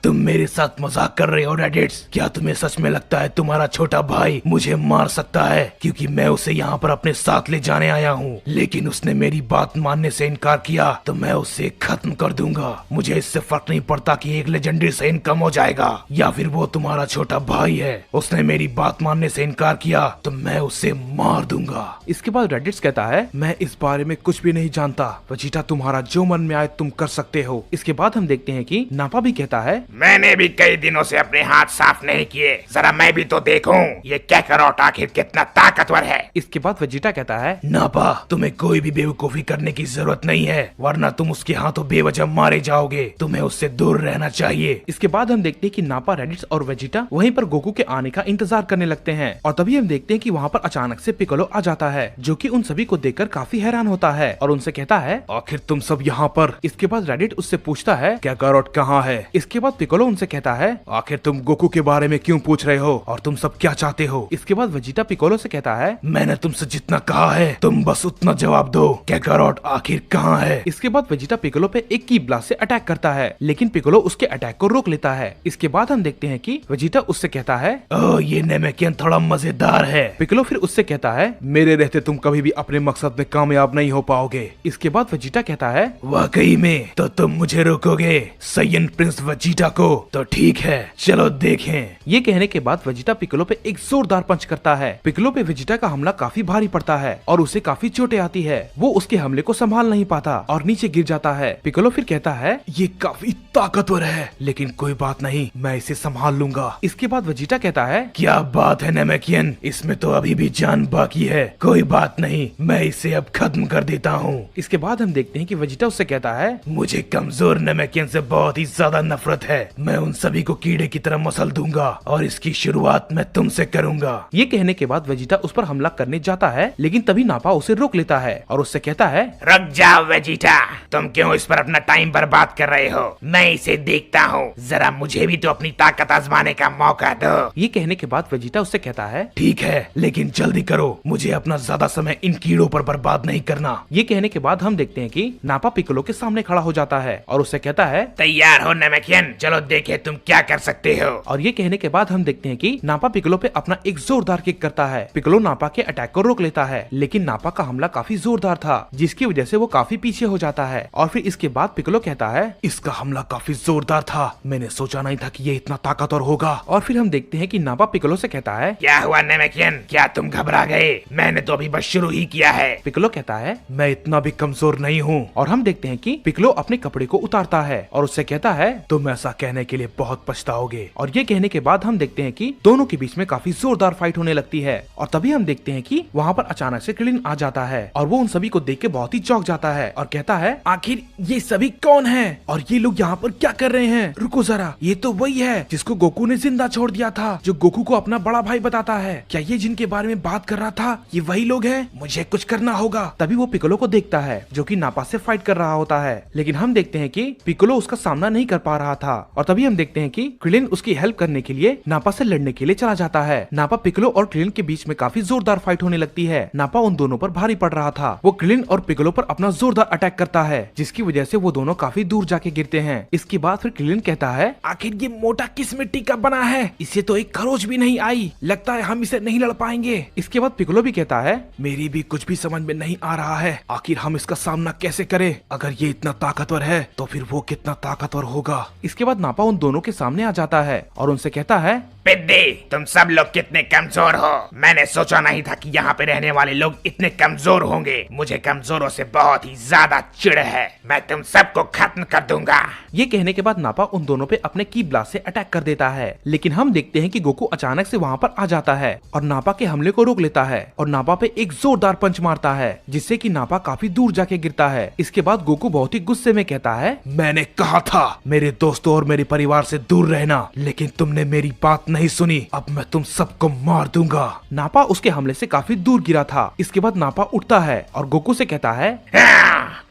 तुम मेरे साथ मजाक कर रहे हो रेडिट्स? क्या तुम्हें सच में लगता है तुम्हारा छोटा भाई मुझे मार सकता है क्योंकि मैं उसे यहाँ पर अपने साथ ले जाने आया हूँ? लेकिन उसने मेरी बात मानने से इनकार किया तो मैं उसे खत्म कर दूंगा। मुझे इससे फर्क नहीं पड़ता कि एक लेजेंडरी सैयन कम हो जाएगा या फिर वो तुम्हारा छोटा भाई है। उसने मेरी बात मानने से इनकार किया तो मैं उसे मार दूंगा। इसके बाद रेडिट्स कहता है, मैं इस बारे में कुछ भी नहीं जानता। वेजिटा तुम्हारा जो मन में आए तुम कर सकते हो। इसके बाद हम देखते हैं कि नापा भी कहता है, मैंने भी कई दिनों से अपने हाथ साफ नहीं किए, जरा मैं भी तो देखूं ये कैकरॉट आखिर कितना ताकतवर है। इसके बाद वेजिटा कहता है, नापा तुम्हें कोई भी बेवकूफी करने की जरूरत नहीं है वरना तुम उसके हाथों बेवजह मारे जाओगे। तुम्हें उससे दूर रहना चाहिए। इसके बाद हम देखते हैं कि नापा, रेडिट्स और वेजिटा वहीं पर गोकू के आने का इंतजार करने लगते हैं और तभी हम देखते हैं कि वहाँ पर अचानक से पिकोलो आ जाता है जो कि उन सभी को देखकर काफी हैरान होता है और उनसे कहता है, आखिर तुम सब यहाँ पर? इसके बाद रेडिट उससे पूछता है, कैकरॉट कहाँ है? इसके बाद पिकोलो उनसे कहता है, आखिर तुम गोकू के बारे में क्यों पूछ रहे हो और तुम सब क्या चाहते हो? इसके बाद वेजिटा पिकोलो से कहता है, मैंने तुमसे जितना कहा है तुम बस उतना जवाब दो। कैकरॉट आखिर कहाँ है? इसके बाद वेजिटा पिकोलो पे एक की ब्लास्ट से अटैक करता है लेकिन पिकोलो उसके अटैक को रोक लेता है। इसके बाद हम देखते हैं कि वेजिटा उससे कहता है, ओह ये नेमेकियन थोड़ा मजेदार है। पिकोलो फिर उससे कहता है, मेरे रहते तुम कभी भी अपने मकसद में कामयाब नहीं हो पाओगे। इसके बाद वेजिटा कहता है, वाकई में? तो तुम मुझे रोकोगे सैयन प्रिंस वेजिटा को? तो ठीक है, चलो देखें। ये कहने के बाद वेजिटा पिकोलो पे एक जोरदार पंच करता है। पिकोलो पे वेजिटा का हमला काफी भारी पड़ता है और उसे काफी चोटें आती है। वो उसके हमले को संभाल नहीं पाता और नीचे गिर जाता है। पिकोलो फिर कहता है, ये काफी ताकतवर है लेकिन कोई बात नहीं, मैं इसे संभाल लूंगा। इसके बाद वेजिटा कहता है, क्या बात है नेमेकियन, इसमें तो अभी भी जान बाकी है। कोई बात नहीं, मैं इसे अब खत्म कर देता हूँ। इसके बाद हम देखते हैं कि वेजिटा उससे कहता है, मुझे कमजोर नेमेकियन से बहुत ही ज्यादा नफरत है। मैं उन सभी को कीड़े की तरह मसल दूंगा और इसकी शुरुआत मैं तुमसे करूंगा। ये कहने के बाद वेजिटा उस पर हमला करने जाता है लेकिन तभी नापा उसे रोक लेता है और उससे कहता है, रुक जाओ वेजिटा, तुम क्यों इस पर अपना टाइम बर्बाद कर रहे हो? मैं इसे देखता हूँ, जरा मुझे भी तो अपनी ताकत आजमाने का मौका दो। ये कहने के बाद वेजिटा उससे कहता है, ठीक है लेकिन जल्दी करो, मुझे अपना ज्यादा समय इन कीड़ों पर बर्बाद नहीं करना। ये कहने के बाद हम देखते हैं कि नापा पिकोलो के सामने खड़ा हो जाता है और उससे कहता है, तैयार हो नेमेकियन, चलो देखे तुम क्या कर सकते हो। और ये कहने के बाद हम देखते हैं कि नापा पिकोलो पे अपना एक जोरदार किक करता है। पिकोलो नापा के अटैक को रोक लेता है लेकिन नापा का हमला काफी जोरदार था जिसकी वजह से वो काफी पीछे हो जाता है। और फिर इसके बाद पिकोलो कहता है, इसका हमला काफी जोरदार था, मैंने सोचा नहीं था कि ये इतना ताकतवर होगा। और फिर हम देखते हैं कि नापा पिकोलो से कहता है, क्या हुआ नेमेकियन, क्या तुम घबरा गए? मैंने तो अभी बस शुरू ही किया है। पिकोलो कहता है, मैं इतना भी कमजोर नहीं हूँ। और हम देखते हैं कि पिकोलो अपने कपड़े को उतारता है और उससे कहता है, तुम ऐसा कहने के लिए बहुत पछताओगे। और ये कहने के बाद हम देखते हैं कि दोनों के बीच में काफी जोरदार फाइट होने लगती है और तभी हम देखते हैं कि वहाँ पर अचानक से क्रिलिन आ जाता है और वो उन सभी को देख के बहुत ही चौंक जाता है और कहता है, आखिर ये सभी कौन हैं और ये लोग यहाँ पर क्या कर रहे हैं? रुको जरा, ये तो वही है जिसको गोकू ने जिंदा छोड़ दिया था, जो गोकू को अपना बड़ा भाई बताता है। क्या ये जिनके बारे में बात कर रहा था ये वही लोग हैं? मुझे कुछ करना होगा। तभी वो पिकोलो को देखता है जो कि नापा से फाइट कर रहा होता है लेकिन हम देखते हैं कि पिकोलो उसका सामना नहीं कर पा रहा था और तभी हम देखते हैं कि क्रिलिन उसकी हेल्प करने के लिए नापा से लड़ने के लिए चला जाता है। नापा, पिकोलो और क्रिलिन के बीच में काफी जोरदार फाइट होने लगती है। नापा उन दोनों पर भारी पड़ रहा था। वो क्रिलिन और पिकोलो पर अपना जोरदार अटैक करता है जिसकी वजह से वो दोनों काफी दूर जाके गिरते हैं। इसके बाद फिर क्रिलिन कहता है, आखिर ये मोटा किस मिट्टी का बना है? इसे तो एक खरोच भी नहीं आई, लगता है हम इसे नहीं लड़ पाएंगे। इसके बाद पिकोलो भी कहता है, मेरी भी कुछ भी समझ में नहीं आ रहा है, आखिर हम इसका सामना कैसे करें? अगर ये इतना ताकतवर है तो फिर वो कितना ताकतवर होगा। इसके बाद नापा उन दोनों के सामने आ जाता है और उनसे कहता है, पिद्दी, तुम सब लोग कितने कमजोर हो। मैंने सोचा नहीं था कि यहाँ पे रहने वाले लोग इतने कमजोर होंगे। मुझे कमजोरों से बहुत ही ज्यादा चिढ़ है। मैं तुम सबको खत्म कर दूंगा। ये कहने के बाद नापा उन दोनों पे अपने की ब्लास्ट से अटैक कर देता है, लेकिन हम देखते हैं कि गोकू अचानक से वहाँ पर आ जाता है और नापा के हमले को रोक लेता है और नापा पे एक जोरदार पंच मारता है, जिससे कि नापा काफी दूर जाके गिरता है। इसके बाद गोकू बहुत ही गुस्से में कहता है, मैंने कहा था मेरे दोस्तों और मेरे परिवार से दूर रहना, लेकिन तुमने मेरी बात नहीं सुनी। अब मैं तुम सबको मार दूंगा। नापा उसके हमले से काफी दूर गिरा था। इसके बाद नापा उठता है और गोकू से कहता है,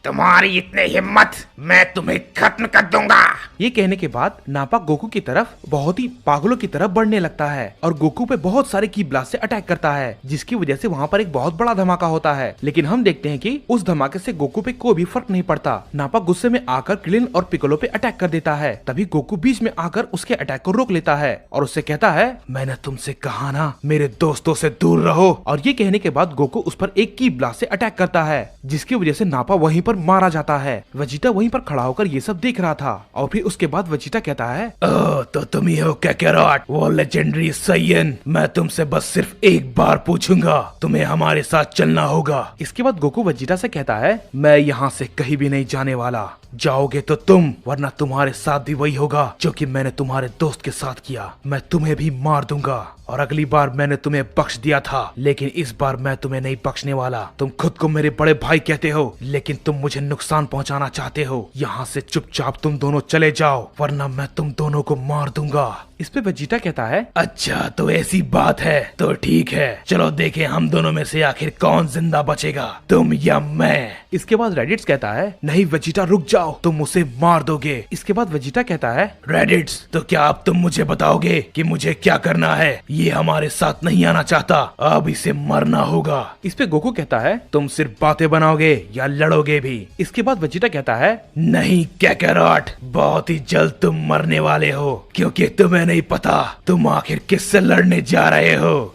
तुम्हारी इतनी हिम्मत, मैं तुम्हें खत्म कर दूंगा। ये कहने के बाद नापा गोकू की तरफ बहुत ही पागलों की तरफ बढ़ने लगता है और गोकू पे बहुत सारे की ब्लास्ट से अटैक करता है, जिसकी वजह से वहाँ पर एक बहुत बड़ा धमाका होता है। लेकिन हम देखते हैं कि उस धमाके से गोकू पे कोई भी फर्क नहीं पड़ता। नापा गुस्से में आकर क्रिलिन और पिकोलो पे अटैक कर देता है। तभी गोकू बीच में आकर उसके अटैक को रोक लेता है और उससे कहता है, मैंने तुमसे कहा ना मेरे दोस्तों से दूर रहो। और ये कहने के बाद गोकू उस पर एक की ब्लास्ट से अटैक करता है, जिसकी वजह से नापा वहीं पर मारा जाता है। वेजिटा वहीं पर खड़ा होकर ये सब देख रहा था और फिर उसके बाद वेजिटा कहता है, तो तुम ही हो कैकेरॉट, वो लेजेंडरी साइयन। मैं तुमसे बस सिर्फ एक बार पूछूंगा, तुम्हें हमारे साथ चलना होगा। इसके बाद गोकू वेजिटा से कहता है, मैं यहाँ से कहीं भी नहीं जाने वाला। जाओगे तो तुम, वरना तुम्हारे साथ भी वही होगा जो कि मैंने तुम्हारे दोस्त के साथ किया। मैं तुम्हें भी मार दूंगा और अगली बार मैंने तुम्हें बख्श दिया था, लेकिन इस बार मैं तुम्हें नहीं बख्शने वाला। तुम खुद को मेरे बड़े भाई कहते हो, लेकिन तुम मुझे नुकसान पहुंचाना चाहते हो। यहाँ से चुपचाप तुम दोनों चले जाओ, वरना मैं तुम दोनों को मार दूंगा। इस पे वेजिटा कहता है, अच्छा तो ऐसी बात है, तो ठीक है, चलो देखें हम दोनों में से आखिर कौन जिंदा बचेगा, तुम या मैं। इसके बाद रेडिट्स कहता है, नहीं वेजिटा रुक जाओ, तुम उसे मार दोगे। इसके बाद वेजिटा कहता है, रेडिट्स तो क्या अब तुम मुझे बताओगे कि मुझे क्या करना है? ये हमारे साथ नहीं आना चाहता, अब इसे मरना होगा। इस पे गोकू कहता है, तुम सिर्फ बातें बनाओगे या लड़ोगे भी? इसके बाद वेजिटा कहता है, नहीं कैकेरॉट, बहुत ही जल्द तुम मरने वाले हो, क्योंकि तुम्हें नहीं पता तुम आखिर किससे लड़ने जा रहे हो।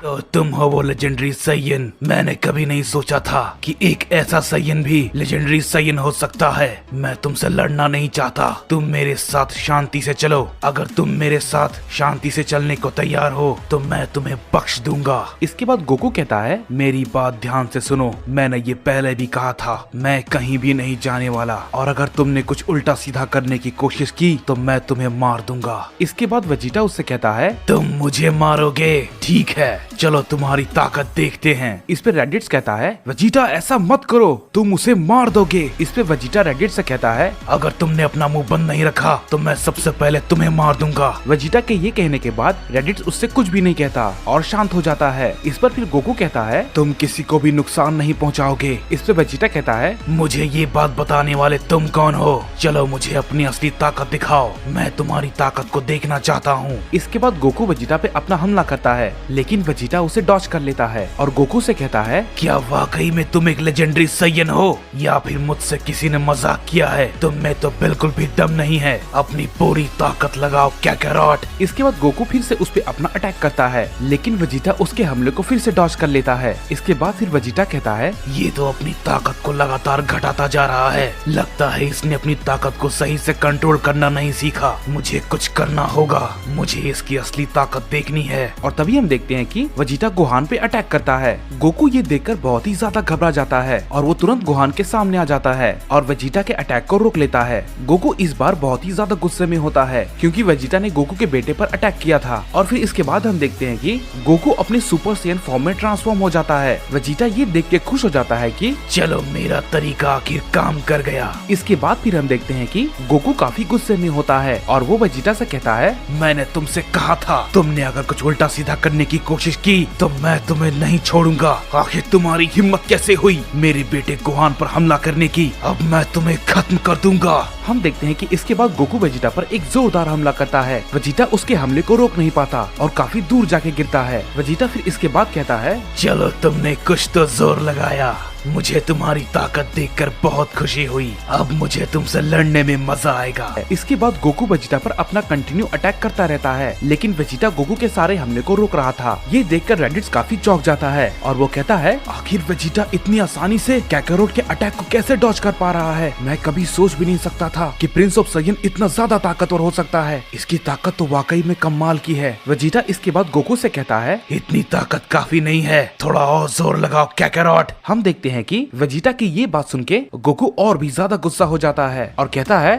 तो तुम हो वो लेजेंडरी साइयन। मैंने कभी नहीं सोचा था कि एक ऐसा साइयन भी लेजेंडरी साइयन हो सकता है। मैं तुमसे लड़ना नहीं चाहता, तुम मेरे साथ शांति से चलो। अगर तुम मेरे साथ शांति से चलने को तैयार हो तो मैं तुम्हें बख्श दूंगा। इसके बाद गोकू कहता है, मेरी बात ध्यान से सुनो, मैंने ये पहले भी कहा था, मैं कहीं भी नहीं जाने वाला, और अगर तुमने कुछ उल्टा सीधा करने की कोशिश की तो मैं तुम्हें मार दूंगा। इसके बाद वेजिटा उससे कहता है, तुम मुझे मारोगे? ठीक है, चलो तुम्हारी ताकत देखते हैं। इस पे रेडिट्स कहता है, वेजिटा ऐसा मत करो, तुम उसे मार दोगे। इस पे वेजिटा रेडिट्स से कहता है, अगर तुमने अपना मुंह बंद नहीं रखा तो मैं सबसे पहले तुम्हें मार दूंगा। वेजिटा के ये कहने के बाद रेडिट्स उससे कुछ भी नहीं कहता और शांत हो जाता है। इस पर फिर गोकू कहता है, तुम किसी को भी नुकसान नहीं पहुंचाओगे। इस पे वेजिटा कहता है, मुझे ये बात बताने वाले तुम कौन हो? चलो मुझे अपनी असली ताकत दिखाओ, मैं तुम्हारी ताकत को देखना चाहता हूँ। इसके बाद गोकू वेजिटा पे अपना हमला करता है, लेकिन वेजिटा उसे डॉच कर लेता है और गोकू से कहता है, क्या वाकई में तुम एक लेजेंडरी साइयन हो या फिर मुझसे किसी ने मजाक किया है? तुम में तो बिल्कुल भी दम नहीं है, अपनी पूरी ताकत लगाओ कैकेरॉट। इसके बाद गोकू फिर से उस पे अपना अटैक करता है, लेकिन वेजिटा उसके हमले को फिर से डॉच कर लेता है। इसके बाद फिर वेजिटा कहता है, ये तो अपनी ताकत को लगातार घटाता जा रहा है, लगता है इसने अपनी ताकत को सही से कंट्रोल करना नहीं सीखा। मुझे कुछ करना होगा, मुझे इसकी असली ताकत देखनी है। और तभी हम देखते हैं कि वेजिटा गोहान पे अटैक करता है। गोकू ये देखकर बहुत ही ज्यादा घबरा जाता है और वो तुरंत गोहान के सामने आ जाता है और वेजिटा के अटैक को रोक लेता है। गोकू इस बार बहुत ही ज्यादा गुस्से में होता है, क्योंकि वेजिटा ने गोकू के बेटे पर अटैक किया था। और फिर इसके बाद हम देखते हैं कि गोकू अपने सुपर सैयन फॉर्म में ट्रांसफॉर्म हो जाता है। वेजिटा ये देख के खुश हो जाता है कि चलो मेरा तरीका आखिर काम कर गया। इसके बाद फिर हम देखते हैं कि गोकू काफी गुस्से में होता है और वो वेजिटा से कहता है, मैंने तुमसे कहा था, तुमने अगर कुछ उल्टा सीधा करने की कोशिश की तो मैं तुम्हें नहीं छोड़ूंगा। आखिर तुम्हारी हिम्मत कैसे हुई मेरे बेटे गोहान पर हमला करने की? अब मैं तुम्हें खत्म कर दूंगा। हम देखते हैं कि इसके बाद गोकू वेजिटा पर एक जोरदार हमला करता है। वेजिटा उसके हमले को रोक नहीं पाता और काफी दूर जाके गिरता है। वेजिटा फिर इसके बाद कहता है, चलो तुमने कुछ तो जोर लगाया, मुझे तुम्हारी ताकत देखकर बहुत खुशी हुई। अब मुझे तुमसे लड़ने में मजा आएगा। इसके बाद गोकू वेजिटा पर अपना कंटिन्यू अटैक करता रहता है, लेकिन वेजिटा गोकू के सारे हमले को रोक रहा था। ये देखकर रेडिट्स काफी चौंक जाता है और वो कहता है, आखिर वेजिटा इतनी आसानी से कैकारोट के अटैक को कैसे डॉज कर पा रहा है। मैं कभी सोच भी नहीं सकता था कि प्रिंस ऑफ साइयन इतना ज्यादा ताकतवर हो सकता है। इसकी ताकत तो वाकई में कमाल की है। वेजिटा इसके बाद गोकू से कहता है, इतनी ताकत काफी नहीं है, थोड़ा और जोर लगाओ कैकारोट। हम देखते हैं कि वेजिटा की ये बात सुन के गोकू और भी ज्यादा गुस्सा हो जाता है और कहता है,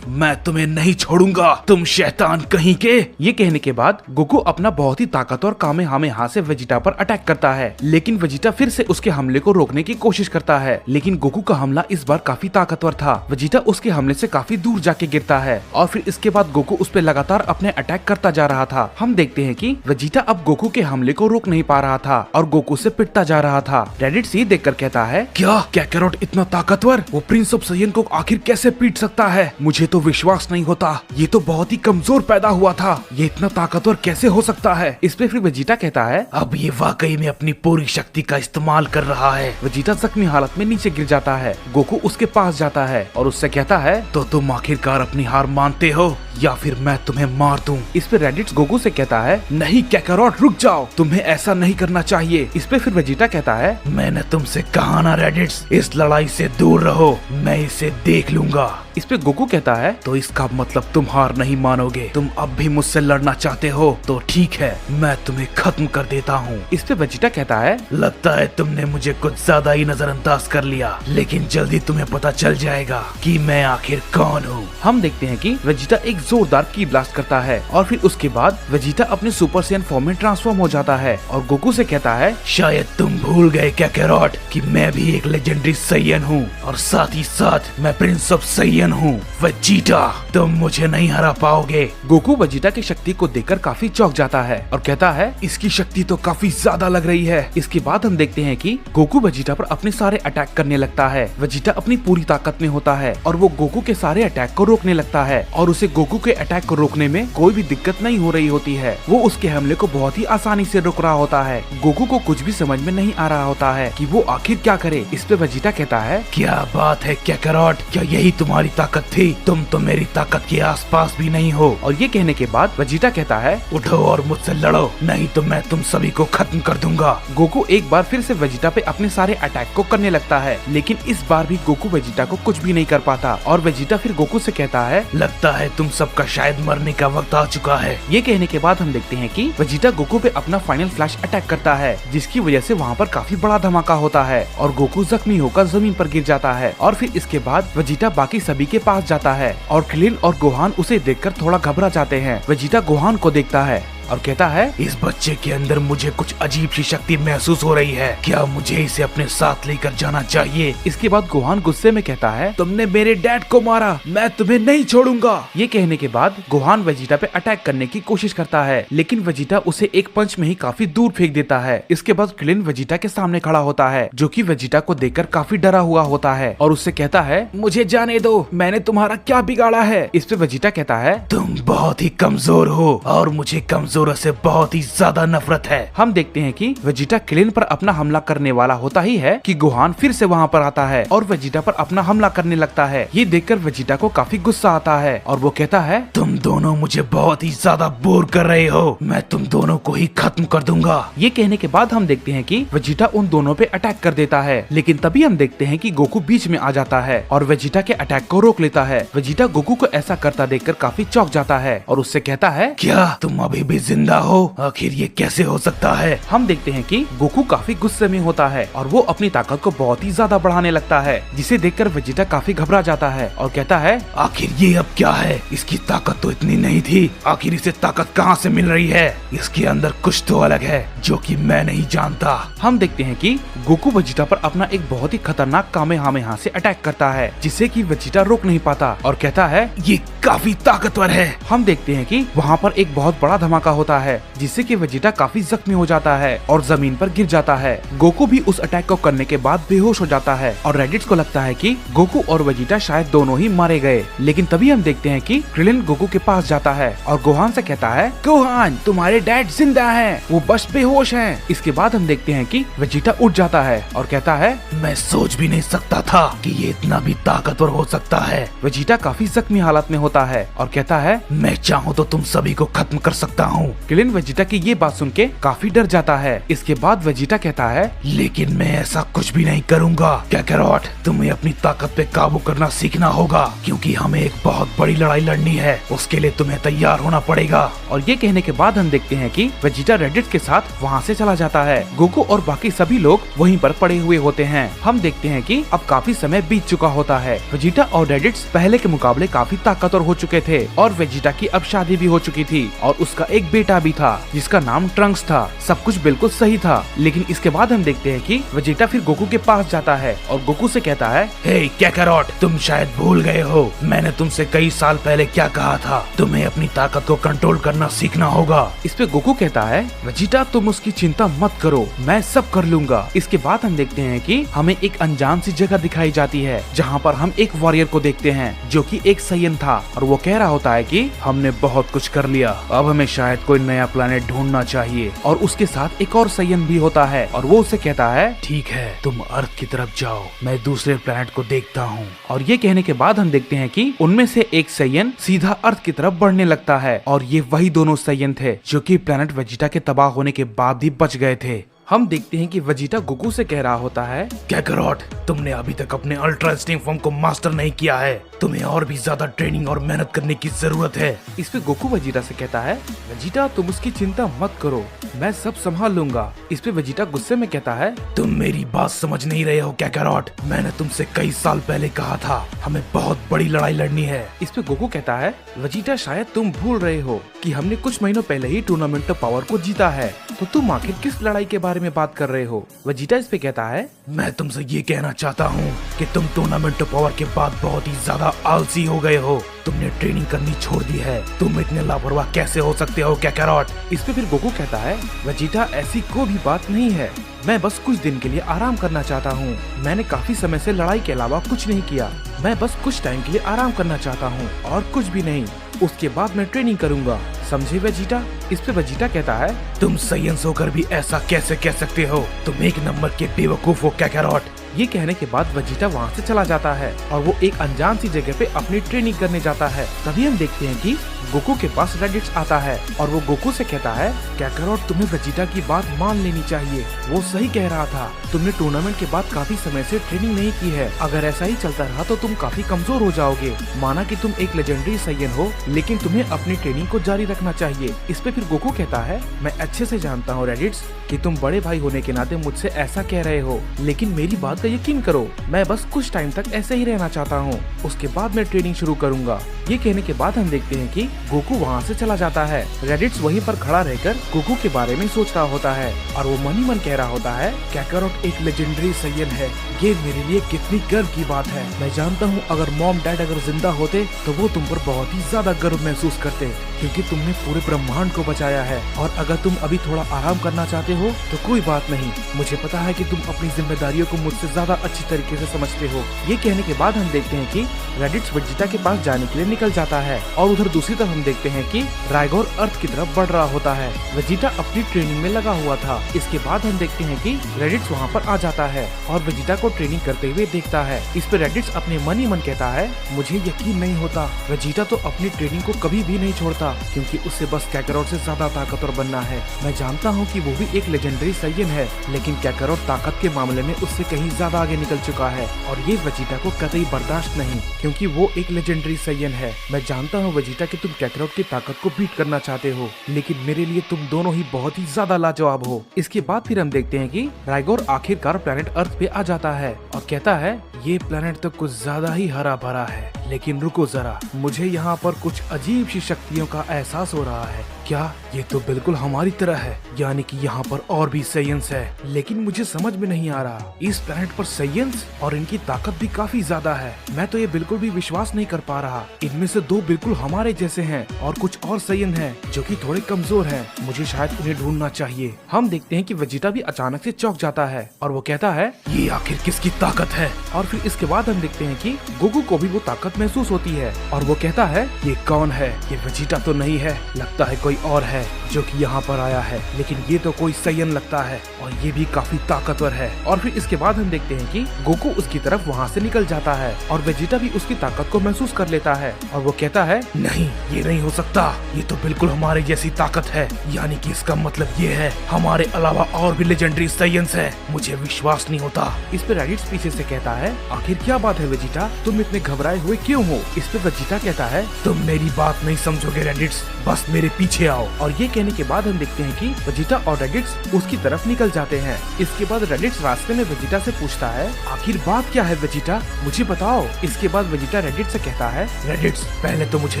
मैं तुम्हें नहीं छोड़ूंगा, तुम शैतान कहीं के। ये कहने के बाद गोकू अपना बहुत ही ताकतवर कामेहामेहा से वेजिटा पर अटैक करता है, लेकिन वेजिटा फिर से उसके हमले को रोकने की कोशिश करता है। लेकिन गोकू का हमला इस बार काफी ताकतवर था। वेजिटा उसके हमले से काफी दूर जाके गिरता है और फिर इसके बाद गोकू उस पर लगातार अपने अटैक करता जा रहा था। हम देखते हैं कि वेजिटा अब गोकू के हमले को रोक नहीं पा रहा था और गोकू से पिटता जा रहा था। रेडिट ये देखकर कहता है, क्या कैकारोट इतना ताकतवर? वो प्रिंस ऑफ साइयन को आखिर कैसे पीट सकता है? मुझे तो विश्वास नहीं होता। ये तो बहुत ही कमजोर पैदा हुआ था, ये इतना ताकतवर कैसे हो सकता है? इस पे फिर वेजिटा कहता है, अब ये वाकई में अपनी पूरी शक्ति का इस्तेमाल कर रहा है। वेजिटा जख्मी हालत में नीचे गिर जाता है। गोकू उसके पास जाता है और उससे कहता है, तो तुम आखिरकार अपनी हार मानते हो या फिर मैं तुम्हें मार दूं? इस पे रेडिट गोकू से कहता है, नहीं कैकारोट, रुक जाओ, तुम्हें ऐसा नहीं करना चाहिए। इस पे फिर वेजिटा कहता है, मैंने तुमसे कहा ना रेडिट्स, इस लड़ाई से दूर रहो, मैं इसे देख लूंगा। इस पे गोकू कहता है, तो इसका मतलब तुम हार नहीं मानोगे, तुम अब भी मुझसे लड़ना चाहते हो? तो ठीक है, मैं तुम्हें खत्म कर देता हूँ। इस पे वेजिटा कहता है, लगता है तुमने मुझे कुछ ज्यादा ही नजरअंदाज कर लिया, लेकिन जल्दी तुम्हें पता चल जाएगा कि मैं आखिर कौन हूँ। हम देखते हैं कि वेजिटा एक जोरदार की ब्लास्ट करता है और फिर उसके बाद वेजिटा अपने सुपर सैयन फॉर्म में ट्रांसफॉर्म हो जाता है और गोकू से कहता है, शायद तुम भूल गए कैकारोट कि मैं भी एक लेजेंडरी साइयन हूँ और साथ ही साथ मैं प्रिंस ऑफ साइयन हूँ। वेजिटा, तुम मुझे नहीं हरा पाओगे। गोकू वेजिटा की शक्ति को देखकर काफी चौंक जाता है और कहता है, इसकी शक्ति तो काफी ज्यादा लग रही है। इसके बाद हम देखते हैं कि गोकू वेजिटा पर अपने सारे अटैक करने लगता है। वेजिटा अपनी पूरी ताकत में होता है और वो गोकू के सारे अटैक को रोकने लगता है और उसे गोकू के अटैक को रोकने में कोई भी दिक्कत नहीं हो रही होती है। वो उसके हमले को बहुत ही आसानी से रोक रहा होता है। गोकू को कुछ भी समझ में नहीं आ रहा होता है कि वो आखिर क्या करे। इस पे वेजिटा कहता है, क्या बात है कैकारोट, क्या यही तुम्हारी ताकत थी? तुम तो मेरी ताकत के आसपास भी नहीं हो। और ये कहने के बाद वेजिटा कहता है, उठो और मुझसे लड़ो, नहीं तो मैं तुम सभी को खत्म कर दूंगा। गोकू एक बार फिर से वेजिटा पे अपने सारे अटैक को करने लगता है, लेकिन इस बार भी गोकू वेजिटा को कुछ भी नहीं कर पाता और वेजिटा फिर गोकू से कहता है, लगता है तुम सबका शायद मरने का वक्त आ चुका है। ये कहने के बाद हम देखते हैं कि वेजिटा गोकू पे अपना फाइनल फ्लैश अटैक करता है, जिसकी वजह से वहाँ पर काफी बड़ा धमाका होता है और गोकू जख्मी होकर जमीन पर गिर जाता है। और फिर इसके बाद वेजिटा बाकी सभी के पास जाता है और क्रिलिन और गोहान उसे देखकर थोड़ा घबरा जाते हैं। वेजिटा गोहान को देखता है और कहता है, इस बच्चे के अंदर मुझे कुछ अजीब सी शक्ति महसूस हो रही है, क्या मुझे इसे अपने साथ लेकर जाना चाहिए? इसके बाद गोहान गुस्से में कहता है, तुमने मेरे डैड को मारा, मैं तुम्हें नहीं छोड़ूंगा। ये कहने के बाद गोहान वेजिटा पे अटैक करने की कोशिश करता है, लेकिन वेजिटा उसे एक पंच में ही काफी दूर फेंक देता है। इसके बाद क्रिलिन वेजिटा के सामने खड़ा होता है, जो कि वेजिटा को देखकर काफी डरा हुआ होता है और उससे कहता है, मुझे जाने दो, मैंने तुम्हारा क्या बिगाड़ा है? इस पे वेजिटा कहता है, तुम बहुत ही कमजोर हो और मुझे कमजोर से बहुत ही ज्यादा नफरत है। हम देखते हैं कि वेजिटा क्रिलिन पर अपना हमला करने वाला होता ही है कि गोहान फिर से वहाँ पर आता है और वेजिटा पर अपना हमला करने लगता है। ये देखकर वेजिटा को काफी गुस्सा आता है और वो कहता है, तुम दोनों मुझे बहुत ही ज्यादा बोर कर रहे हो, मैं तुम दोनों को ही खत्म कर दूंगा। ये कहने के बाद हम देखते हैं कि वेजिटा उन दोनों पे अटैक कर देता है, लेकिन तभी हम देखते हैं कि गोकू बीच में आ जाता है और वेजिटा के अटैक को रोक लेता है। वेजिटा गोकू को ऐसा करता देखकर काफी चौंक जाता है और उससे कहता है, क्या तुम अभी भी जिंदा हो? आखिर ये कैसे हो सकता है? हम देखते हैं कि गोकू काफी गुस्से में होता है और वो अपनी ताकत को बहुत ही ज्यादा बढ़ाने लगता है, जिसे देखकर वेजिटा काफी घबरा जाता है और कहता है, आखिर ये अब क्या है? इसकी ताकत तो इतनी नहीं थी, आखिर इसे ताकत कहाँ से मिल रही है? इसके अंदर कुछ तो अलग है जो कि मैं नहीं जानता। हम देखते हैं कि गोकू वेजिटा पर अपना एक बहुत ही खतरनाक कामेहामेहा से अटैक करता है, जिसे कि वेजिटा रोक नहीं पाता और कहता है, ये काफी ताकतवर है। हम देखते हैं कि वहाँ पर एक बहुत बड़ा धमाका होता है जिससे कि वेजिटा काफी जख्मी हो जाता है और जमीन पर गिर जाता है। गोकू भी उस अटैक को करने के बाद बेहोश हो जाता है और रेडिट्स को लगता है कि गोकू और वेजिटा शायद दोनों ही मारे गए। लेकिन तभी हम देखते हैं कि क्रिलिन गोकू के पास जाता है और गोहान से कहता है, गोहान तुम्हारे डैड जिंदा हैं, वो बस बेहोश हैं। इसके बाद हम देखते हैं कि वेजिटा उठ जाता है और कहता है, मैं सोच भी नहीं सकता था कि ये इतना भी ताकतवर हो सकता है। वेजिटा काफी जख्मी हालत में होता है और कहता है, मैं चाहूँ तो तुम सभी को खत्म कर सकता हूँ। क्रिलिन वेजिटा की ये बात सुन के काफी डर जाता है। इसके बाद वेजिटा कहता है, लेकिन मैं ऐसा कुछ भी नहीं करूँगा। कैकरोट, तुम्हें अपनी ताकत पे काबू करना सीखना होगा क्योंकि हमें एक बहुत बड़ी लड़ाई लड़नी है। उसके लिए तुम्हें तैयार होना पड़ेगा। और ये कहने के बाद हम देखते हैं कि वेजिटा रेडिट्स के साथ वहाँ से चला जाता है। गोकू और बाकी सभी लोग वहीं पर पड़े हुए होते हैं। हम देखते हैं कि अब काफी समय बीत चुका होता है। वेजिटा और रेडिट्स पहले के मुकाबले काफी ताकतवर हो चुके थे और वेजिटा की अब शादी भी हो चुकी थी और उसका एक बेटा भी था जिसका नाम ट्रंक्स था। सब कुछ बिल्कुल सही था। लेकिन इसके बाद हम देखते हैं कि वेजिटा फिर गोकू के पास जाता है और गोकू से कहता है, हे कैकरोट, तुम शायद भूल गए हो मैंने तुमसे कई साल पहले क्या कहा था। तुम्हें अपनी ताकत को कंट्रोल करना सीखना होगा। इस पे गोकू कहता है, वेजिटा तुम उसकी चिंता मत करो, मैं सब कर लूंगा। इसके बाद हम देखते हैं कि हमें एक अनजान सी जगह दिखाई जाती है जहाँ पर हम एक वॉरियर को देखते हैं जो कि एक सैयन था और वो कह रहा होता है कि हमने बहुत कुछ कर लिया, अब हमें शायद कोई नया प्लेनेट ढूंढना चाहिए। और उसके साथ एक और सैयन भी होता है और वो उसे कहता है, ठीक है, तुम अर्थ की तरफ जाओ, मैं दूसरे प्लेनेट को देखता हूँ। और ये कहने के बाद हम देखते हैं कि उनमें से एक सैयन सीधा अर्थ की तरफ बढ़ने लगता है और ये वही दोनों सैयन थे जो कि प्लेनेट वेजिटा के तबाह होने के बाद भी बच गए थे। हम देखते हैं कि वेजिटा गोकू से कह रहा होता है, कैकरोट, तुमने अभी तक अपने अल्ट्रा इंस्टिंक्ट फॉर्म को मास्टर नहीं किया है। तुम्हें और भी ज्यादा ट्रेनिंग और मेहनत करने की जरूरत है। इस पे गोकू वेजिटा से कहता है, वेजिटा तुम उसकी चिंता मत करो, मैं सब संभाल लूंगा। इस पे वेजिटा गुस्से में कहता है, तुम मेरी बात समझ नहीं रहे हो कैकरोट, मैंने तुमसे कई साल पहले कहा था हमें बहुत बड़ी लड़ाई लड़नी है। इस पे गोकू कहता है, वेजिटा शायद तुम भूल रहे हो कि हमने कुछ महीनों पहले ही टूर्नामेंट ऑफ पावर को जीता है, तो तुम आखिर किस लड़ाई के बारे में बात कर रहे हो। वेजिटा इस पे कहता है, मैं तुमसे ये कहना चाहता हूँ कि तुम टूर्नामेंट ऑफ पावर के बाद बहुत ही ज्यादा आलसी हो गए हो। तुमने ट्रेनिंग करनी छोड़ दी है। तुम इतने लापरवाह कैसे हो सकते हो कैकरोट। इस पे फिर गोकू कहता है, वेजिटा ऐसी कोई भी बात नहीं है, मैं बस कुछ दिन के लिए आराम करना चाहता हूँ। मैंने काफी समय से लड़ाई के अलावा कुछ नहीं किया, मैं बस कुछ टाइम के लिए आराम करना चाहता हूँ और कुछ भी नहीं। उसके बाद मैं ट्रेनिंग करूंगा, समझे वेजिटा। इस पे वेजिटा कहता है, तुम साइंस होकर भी ऐसा कैसे कह सकते हो। तुम एक नंबर के बेवकूफ हो कैकरोट। ये कहने के बाद वेजिटा वहाँ से चला जाता है और वो एक अनजान सी जगह पे अपनी ट्रेनिंग करने जाता है। तभी हम देखते हैं कि गोकू के पास रेडिट्स आता है और वो गोकू से कहता है, कैकरोट तुम्हें वेजिटा की बात मान लेनी चाहिए, वो सही कह रहा था। तुमने टूर्नामेंट के बाद काफी समय से ट्रेनिंग नहीं की है, अगर ऐसा ही चलता रहा तो तुम काफी कमजोर हो जाओगे। माना कि तुम एक लेजेंडरी सैयन हो, लेकिन तुम्हें अपनी ट्रेनिंग को जारी रखना चाहिए। इस पे फिर गोकू कहता है, मैं अच्छे से जानता हूँ रेडिट्स कि तुम बड़े भाई होने के नाते मुझसे ऐसा कह रहे हो, लेकिन मेरी बात का यकीन करो, मैं बस कुछ टाइम तक ऐसे ही रहना चाहता हूँ, उसके बाद मैं ट्रेनिंग शुरू करूंगा। ये कहने के बाद हम देखते हैं कि गोकू वहाँ से चला जाता है। रेडिट्स वहीं पर खड़ा रहकर गोकू के बारे में सोच रहा होता है और वो मन ही मन कह रहा होता है, कैकरोट एक लेजेंडरी सैयन है, ये मेरे लिए कितनी गर्व की बात है। मैं जानता हूँ अगर मॉम डैड अगर जिंदा होते तो वो तुम पर बहुत ही ज्यादा गर्व महसूस करते, क्योंकि तुमने पूरे ब्रह्मांड को बचाया है। और अगर तुम अभी थोड़ा आराम करना चाहते हो तो कोई बात नहीं, मुझे पता है कि तुम अपनी जिम्मेदारियों को मुझसे ज्यादा अच्छी तरीके से समझते हो। ये कहने के बाद हम देखते हैं कि रेडिट्स वेजिटा के पास जाने के लिए निकल जाता है और उधर दूसरी तरफ हम देखते हैं कि राइगोर अर्थ की तरफ बढ़ रहा होता है। वेजिटा अपनी ट्रेनिंग में लगा हुआ था। इसके बाद हम देखते हैं कि रेडिट्स वहाँ पर आ जाता है और वेजिटा को ट्रेनिंग करते हुए देखता है। इस पर रेडिट्स अपने मन ही मन कहता है, मुझे यकीन नहीं होता, वेजिटा तो अपनी ट्रेनिंग को कभी भी नहीं छोड़ता, क्योंकि उसे बस कैकरोट से ज्यादा ताकतवर बनना है। मैं जानता हूँ कि वो भी एक लेजेंडरी सैयन है, लेकिन कैकरोट ताकत के मामले में उससे कहीं ज्यादा आगे निकल चुका है और ये वेजिटा को कतई बर्दाश्त नहीं, क्योंकि वो एक लेजेंडरी सैयन है। मैं जानता हूँ वेजिटा कि तुम कैकरोट की ताकत को बीट करना चाहते हो, लेकिन मेरे लिए तुम दोनों ही बहुत ही ज्यादा लाजवाब हो। इसके बाद फिर हम देखते हैं कि राइगोर आखिरकार प्लेनेट अर्थ पे आ जाता है और कहता है, ये प्लेनेट तो कुछ ज्यादा ही हरा भरा है, लेकिन रुको जरा, मुझे यहाँ पर कुछ अजीब सी शक्तियों का एहसास हो रहा है। क्या ये तो बिल्कुल हमारी तरह है, यानी कि यहाँ पर और भी साइंस है, लेकिन मुझे समझ में नहीं आ रहा इस प्लैनेट पर साइंस और इनकी ताकत भी काफी ज्यादा है। मैं तो ये बिल्कुल भी विश्वास नहीं कर पा रहा। इनमें से 2 बिल्कुल हमारे जैसे हैं और कुछ और साइंस हैं जो कि थोड़े कमजोर हैं। मुझे शायद उन्हें ढूंढना चाहिए। हम देखते हैं कि वेजिटा भी अचानक से चौंक जाता है और वो कहता है ये आखिर किसकी ताकत है? और फिर इसके बाद हम देखते हैं कि गोकू को भी वो ताकत महसूस होती है और वो कहता है ये कौन है? ये वेजिटा तो नहीं है, लगता है कोई और है जो कि यहाँ पर आया है, लेकिन ये तो कोई साइयन लगता है और ये भी काफी ताकतवर है। और फिर इसके बाद हम देखते हैं कि गोकू उसकी तरफ वहाँ से निकल जाता है और वेजिटा भी उसकी ताकत को महसूस कर लेता है और वो कहता है नहीं, ये नहीं हो सकता, ये तो बिल्कुल हमारे जैसी ताकत है, यानी कि इसका मतलब ये है हमारे अलावा और भी लेजेंडरी साइंस है। मुझे विश्वास नहीं होता। इस पे रेडिट्स पीछे से कहता है आखिर क्या बात है वेजिटा, तुम इतने घबराए हुए क्यों हो? इस पे वेजिटा कहता है तुम मेरी बात नहीं समझोगे रेडिट्स, बस मेरे पीछे आओ। और ये कहने के बाद हम देखते हैं कि वेजिटा और रेडिट्स उसकी तरफ निकल जाते हैं। इसके बाद रेडिट्स रास्ते में वेजिटा से पूछता है आखिर बात क्या है वेजिटा, मुझे बताओ। इसके बाद वेजिटा रेडिट्स से कहता है रेडिट्स, पहले तो मुझे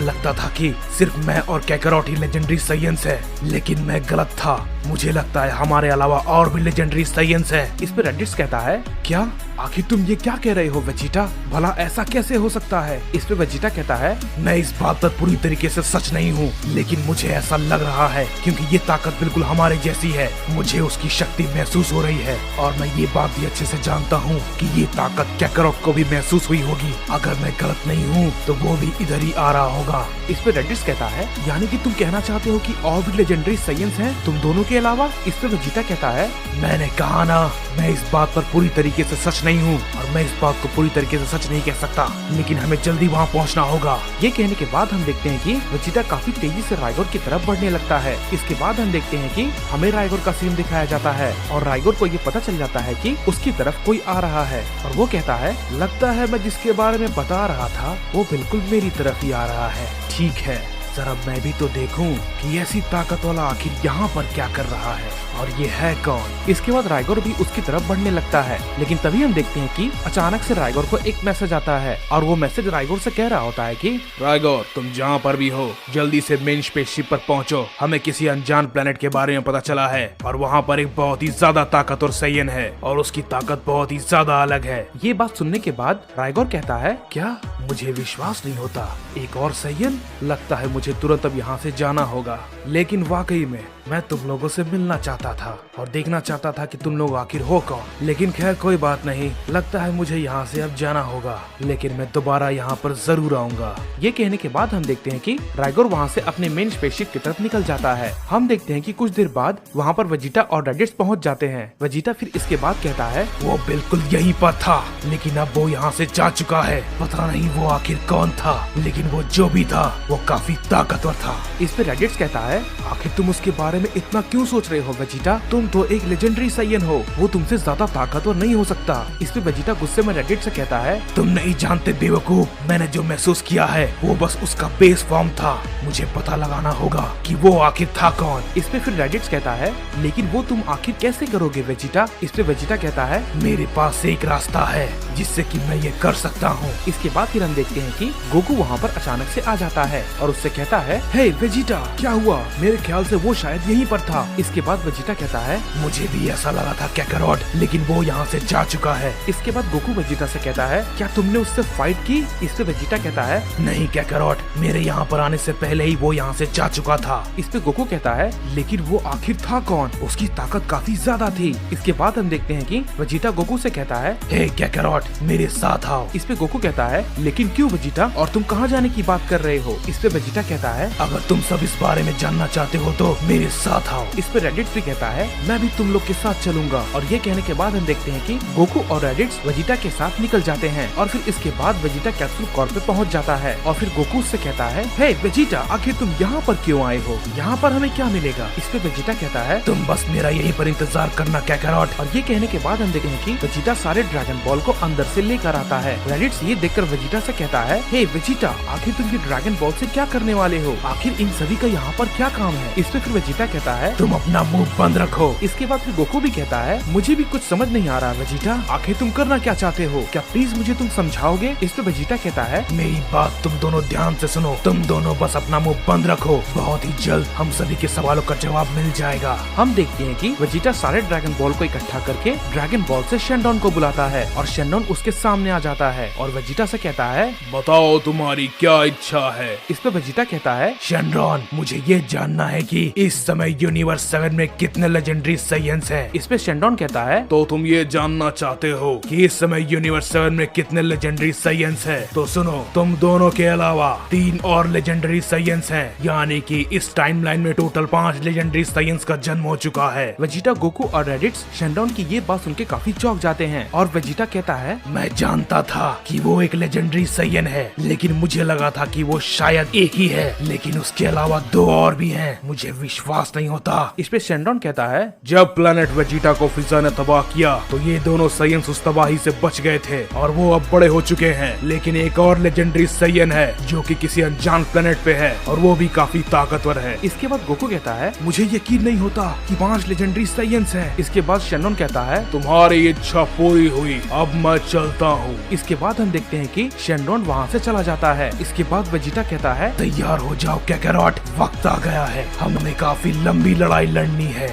लगता था कि सिर्फ मैं और कैकरॉट ही लेजेंडरी साइंस है, लेकिन मैं गलत था। मुझे लगता है हमारे अलावा और भी लेजेंडरी साइंस है। इस पे रेडिट्स कहता है क्या, आखिर तुम ये क्या कह रहे हो वेजिटा, भला ऐसा कैसे हो सकता है? इस पे वेजिटा कहता है मैं इस बात पर पूरी तरीके से सच नहीं हूँ, लेकिन मुझे ऐसा लग रहा है क्योंकि ये ताकत बिल्कुल हमारे जैसी है। मुझे उसकी शक्ति महसूस हो रही है और मैं ये बात भी अच्छे से जानता हूँ कि ये ताकत कैकरॉट को भी महसूस हुई होगी। अगर मैं गलत नहीं हूँ तो वो भी इधर ही आ रहा होगा। इस पे रेडिट्स कहता है यानी कि तुम कहना चाहते हो कि और भी लेजेंडरी साइंस हैं तुम दोनों के अलावा? इस पे वेजिटा कहता है मैंने कहा ना, मैं इस बात पर पूरी तरीके से सच नहीं हूँ और मैं इस बात को पूरी तरीके से सच नहीं कह सकता, लेकिन हमें जल्दी वहाँ पहुँचना होगा। ये कहने के बाद हम देखते हैं कि वेजिटा काफी तेजी से राइगोर की तरफ बढ़ने लगता है। इसके बाद हम देखते हैं कि हमें राइगोर का सीन दिखाया जाता है और राइगोर को ये पता चल जाता है कि उसकी तरफ कोई आ रहा है और वो कहता है लगता है मैं जिसके बारे में बता रहा था वो बिल्कुल मेरी तरफ ही आ रहा है। ठीक है, जरा मैं भी तो देखूं कि ऐसी ताकत वाला आखिर यहाँ पर क्या कर रहा है और ये है कौन। इसके बाद राइगोर भी उसकी तरफ बढ़ने लगता है, लेकिन तभी हम देखते हैं कि अचानक से राइगोर को एक मैसेज आता है और वो मैसेज राइगोर से कह रहा होता है कि राइगोर, तुम जहाँ पर भी हो जल्दी से मेन स्पेसशिप पर पहुँचो। हमें किसी अनजान प्लेनेट के बारे में पता चला है और वहाँ पर एक बहुत ही ज्यादा ताकतवर साइयन है और उसकी ताकत बहुत ही ज्यादा अलग है। ये बात सुनने के बाद राइगोर कहता है क्या, मुझे विश्वास नहीं होता, एक और साइयन? लगता है मुझे तुरंत अब यहाँ से जाना होगा, लेकिन वाकई में मैं तुम लोगों से मिलना चाहता था और देखना चाहता था कि तुम लोग आखिर हो कौन। लेकिन खैर कोई बात नहीं, लगता है मुझे यहाँ से अब जाना होगा, लेकिन मैं दोबारा यहाँ पर जरूर आऊंगा। ये कहने के बाद हम देखते हैं कि राइगोर वहाँ से अपने मेन स्पेसशिप की तरफ निकल जाता है। हम देखते हैं कि कुछ देर बाद वहाँ पर वेजिटा और रेडिट्स पहुँच जाते हैं। वेजिटा फिर इसके बाद कहता है वो बिल्कुल यहीं पर था, लेकिन अब वो यहाँ से जा चुका है। पता नहीं वो आखिर कौन था, लेकिन वो जो भी था वो काफी ताकतवर था। इस पे रेडिट्स कहता है आखिर तुम उसके बारे में इतना क्यों सोच रहे हो वेजिटा, तुम तो एक लेजेंडरी साइयन हो, वो तुमसे ज्यादा ताकतवर नहीं हो सकता। इस पे वेजिटा गुस्से में रेडिट्स से कहता है तुम नहीं जानते बेवकूफ, मैंने जो महसूस किया है वो बस उसका बेस फॉर्म था। मुझे पता लगाना होगा कि वो आखिर था कौन। इस पे फिर रेडिट्स कहता है लेकिन वो तुम आखिर कैसे करोगे वेजिटा। इस पे वेजिटा कहता है मेरे पास एक रास्ता है जिससे कि मैं ये कर सकता हूँ। इसके बाद फिर हम देखते हैं कि गोकू वहाँ पर अचानक से आ जाता है और उससे कहता है हे वेजिटा, क्या हुआ? मेरे ख्याल से वो शायद यहीं पर था। इसके बाद वेजिटा कहता है मुझे भी ऐसा लगा था कैकरॉट, लेकिन वो यहाँ से जा चुका है। इसके बाद गोकू वेजिटा से कहता है क्या तुमने उससे फाइट की? इस पे वेजिटा कहता है नहीं कैकरॉट, मेरे यहाँ पर आने से पहले ही वो यहाँ से जा चुका था। इस पे गोकू कहता है लेकिन वो आखिर था कौन? उसकी ताकत काफी ज्यादा थी। इसके बाद हम देखते हैं कि वेजिटा गोकू से कहता है हे कैकरॉट, मेरे साथ आओ। इस पे गोकू कहता है लेकिन क्यों वेजिटा, और तुम कहाँ जाने की बात कर रहे हो? इस पे वेजिटा कहता है अगर तुम सब इस बारे में जानना चाहते हो तो मेरे साथ आओ। इस पे रेडिट्स भी कहता है मैं भी तुम लोग के साथ चलूंगा। और ये कहने के बाद हम देखते हैं कि गोकू और रेडिट्स वेजिटा के साथ निकल जाते हैं और फिर इसके बाद वेजिटा कैप्सूल कॉर्प पे पहुंच जाता है और फिर गोकू से कहता है हे वेजिटा, आखिर तुम यहाँ पर क्यों आए हो? यहाँ पर हमें क्या मिलेगा? इस पे वेजिटा कहता है तुम बस मेरा यहीं पर इंतजार करना कैकरॉट। और ये कहने के बाद हम देखते हैं कि वेजिटा सारे ड्रैगन बॉल को अंदर से लेकर आता है। रेडिट्स ये देखकर वेजिटा से कहता है, हे वेजिटा, आखिर तुम ये ड्रैगन बॉल से क्या करने वाले हो? आखिर इन सभी का यहाँ पर क्या काम है? इस पे फिर वेजिटा कहता है, तुम अपना मुंह बंद रखो। इसके बाद फिर गोकू भी कहता है, मुझे भी कुछ समझ नहीं आ रहा वेजिटा, आखिर तुम करना क्या चाहते हो? क्या प्लीज मुझे तुम समझाओगे? इस पे वेजिटा कहता है, मेरी बात तुम दोनों ध्यान से सुनो, तुम दोनों बस अपना मुंह बंद रखो, बहुत ही जल्द हम सभी के सवालों का जवाब मिल जाएगा। हम देखते हैं कि वेजिटा सारे ड्रैगन बॉल को इकट्ठा करके ड्रैगन बॉल से शेनडॉन को बुलाता है और शेनडॉन उसके सामने आ जाता है और वेजिटा से कहता है, बताओ तुम्हारी क्या इच्छा है? इस पे वेजिटा कहता है, शेनरॉन, मुझे ये जानना है कि इस समय यूनिवर्स 7 में कितने लेजेंडरी साइयंस हैं। इस पे शेनडॉन कहता है, तो तुम ये जानना चाहते हो कि इस समय यूनिवर्स 7 में कितने लेजेंडरी साइयंस है? तो सुनो, तुम दोनों के अलावा 3 और लेजेंडरी साइयंस हैं, यानी कि इस टाइमलाइन में टोटल 5 लेजेंडरी साइयंस का जन्म हो चुका है। वेजिटा, गोकू और रेडिट्स शेनडॉन की ये बात सुन के काफी चौंक जाते हैं और वेजिटा कहता है, मैं जानता था कि वो एक लेजेंडरी साइयन है, लेकिन मुझे लगा था कि वो शायद एक ही है, लेकिन उसके अलावा 2 और भी हैं। मुझे विश्वास नहीं होता। इस पे शेनडॉन कहता है, जब प्लेनेट वेजिटा को फिजा ने तबाह किया तो ये दोनों साइयंस उस तबाही से बच गए थे और वो अब बड़े हो चुके हैं, लेकिन एक और लेजेंडरी साइयन है जो कि किसी अनजान प्लेनेट पे है और वो भी काफी ताकतवर है। इसके बाद गोकू कहता है, मुझे यकीन नहीं होता कि 5 लेजेंडरी साइयंस हैं। इसके बाद शेनडॉन कहता है, तुम्हारी इच्छा पूरी हुई, अब मैं चलता हूँ। इसके बाद हम देखते हैं कि शेनडॉन वहाँ से चला जाता है। इसके बाद वेजिटा कहता है, तैयार हो जाओ कैकरॉट, वक्त आ गया है, हमें काफी लंबी लड़ाई लड़नी है।